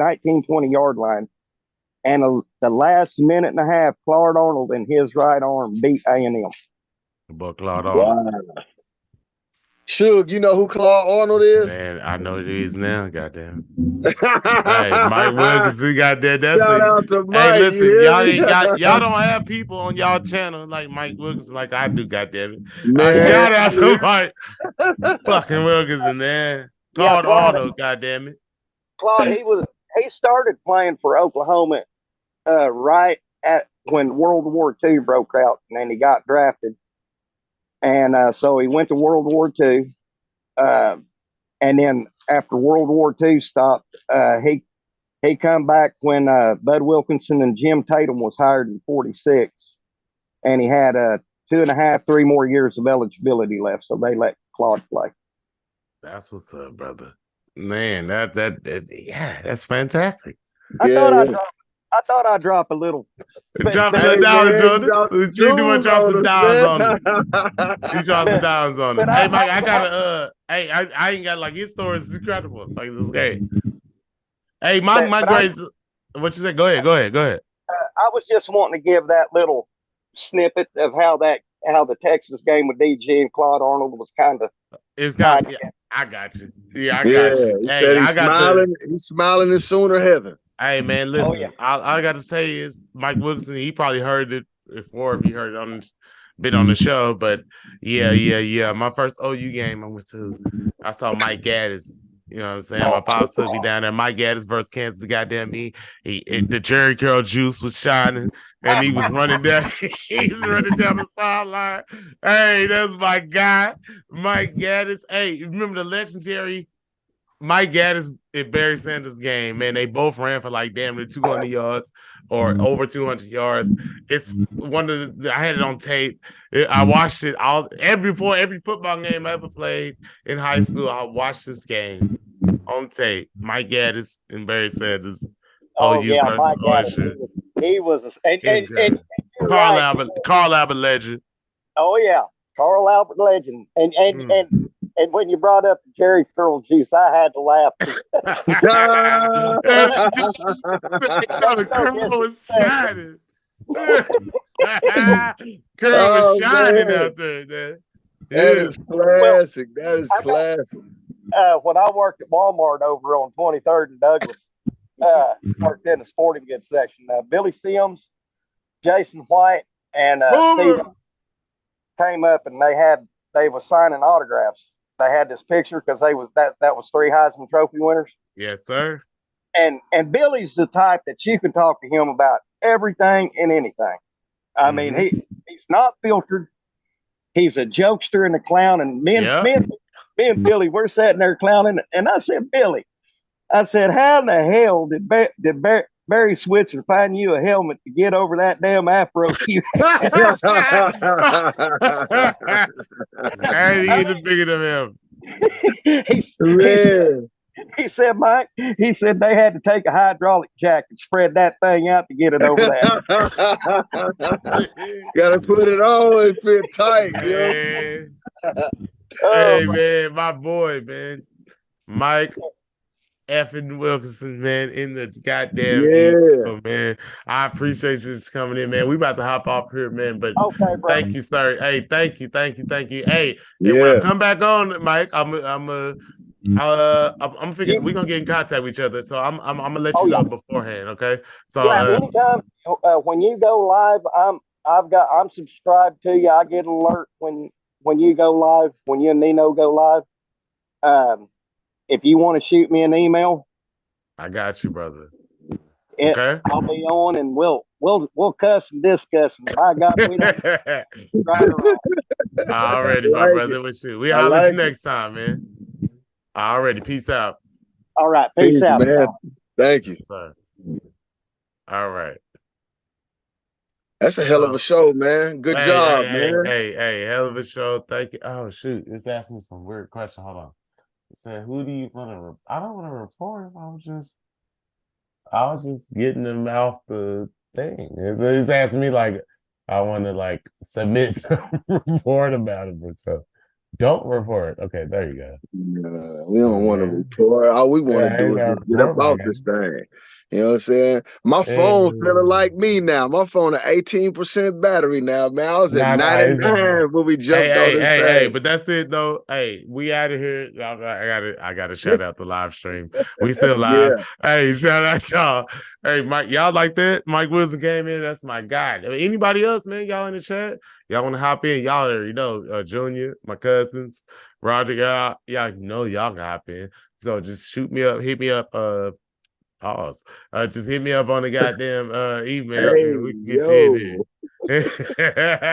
19-20 yard line. And the last minute and a half, Claude Arnold and his right arm beat A&M. But Claude Arnold. Wow. Suge, you know who Claude Arnold is? Man, I know who it is now. Goddamn. Hey, Mike Wilkinson, goddamn. That's Shout out to Mike. Hey, listen, y'all don't have people on y'all channel like Mike Wilkinson, like I do. Goddamn it! Shout out to Mike fucking Wilkinson, man. Claude Arnold, goddamn it. Claude, he started playing for Oklahoma right at when World War II broke out, and then he got drafted. And so he went to World War II. And then after World War II stopped, he come back when Bud Wilkinson and Jim Tatum was hired in 46. And he had 2.5, 3 more years of eligibility left. So they let Claude play. That's what's up, brother. Man, yeah, that's fantastic. I thought I'd drop a little. Drop a little dollars on us. You want to drop some dimes on us. You drop some dimes on us. Hey, Mike, I gotta I ain't got like his story is incredible. Like this game. Hey, my grades. What you say? Go ahead. I was just wanting to give that little snippet of how the Texas game with DG and Claude Arnold was kind of. It's kind of. I got you. Yeah, I got you. He said he's smiling in Sooner heaven. Hey man, listen. All I got to say is Mike Wilkinson. He probably heard it before if he heard it been on the show. But yeah. My first OU game I went to, I saw Mike Gaddis. You know what I'm saying? My pops took me down there. Mike Gaddis versus Kansas. Goddamn me. The Jerry Curl juice was shining, and he was running down. He's running down the sideline. Hey, that's my guy, Mike Gaddis. Hey, remember the legendary Mike Gaddis and Barry Sanders game, man, they both ran for like damn near 200 yards or over 200 yards. It's one of I had it on tape. I watched it every football game I ever played in high school. I watched this game on tape. Mike Gaddis and Barry Sanders. Mike Gaddis. He was and Carl Albert legend. Oh yeah, Carl Albert legend. And when you brought up the Jerry Curl juice, I had to laugh. The Curl was shining. Curl was shining out there, man. That is classic. Classic. When I worked at Walmart over on 23rd and Douglas, worked in the sporting goods section. Billy Sims, Jason White, and Steve came up, and they was signing autographs. They had this picture because that was 3 Heisman Trophy winners. Yes, sir. And Billy's the type that you can talk to him about everything and anything. I mean, he's not filtered. He's a jokester and a clown. And me and Billy, we're sitting there clowning. And I said, Billy, how in the hell did Barry Switzer find you a helmet to get over that damn afro you I had to I get the bigger than him. mean, Man. he said, Mike, he said they had to take a hydraulic jack and spread that thing out to get it over that. Gotta put it on and fit tight, you know. Man. Oh, Hey, man, my boy, man. Mike effing Wilkinson, man, in the goddamn Yeah, email, man. I appreciate you just coming in, man. We about to hop off here, man. But okay, bro. thank you, sir. Hey, thank you. Hey, and when I yeah, come back on, Mike, I'm thinking we're gonna get in contact with each other. So I'm gonna let Oh you yeah, know beforehand, okay? So yeah. Anytime when you go live, I'm subscribed to you. I get alert when you go live, when you and Nino go live. If you want to shoot me an email, I got you, brother. Okay. I'll be on, and we'll cuss and discuss. And by God, we don't right or wrong. Already, my like it. brother. With you. We I holler at you like it. next time, man. Already. Peace out. All right, peace Peace, out. man. Thank you. Yes, sir. All right. That's a hell of a show, man. Good job, man. Hey, hell of a show. Thank you. Oh, shoot. It's asking me some weird question. Hold on. It said, who do you want to, I don't want to report. I was just getting them off the thing. It's asking me like, I want to like submit a report about it. So don't report. Okay, there you go. We don't want to Yeah. report. All we want to I do ain't is gonna just get up report my out guy. this thing. You know what I'm saying? My phone's feeling Hey. like me now. My phone at 18% battery now, man. I was at Nah, it's 99 when we jumped on this hey, thing. but that's it though. Hey, we out of here. I gotta shout out the live stream. We still live. Yeah. Hey, shout out y'all. Hey, Mike, y'all like that? Mike Wilson came in. That's my guy. Anybody else, man? Y'all in the chat? Y'all want to hop in? Y'all are, Junior, my cousins, Roger, y'all know y'all can hop in. So just shoot me up, hit me up, pause. Just hit me up on the goddamn email Hey, and we can get you in yo. here.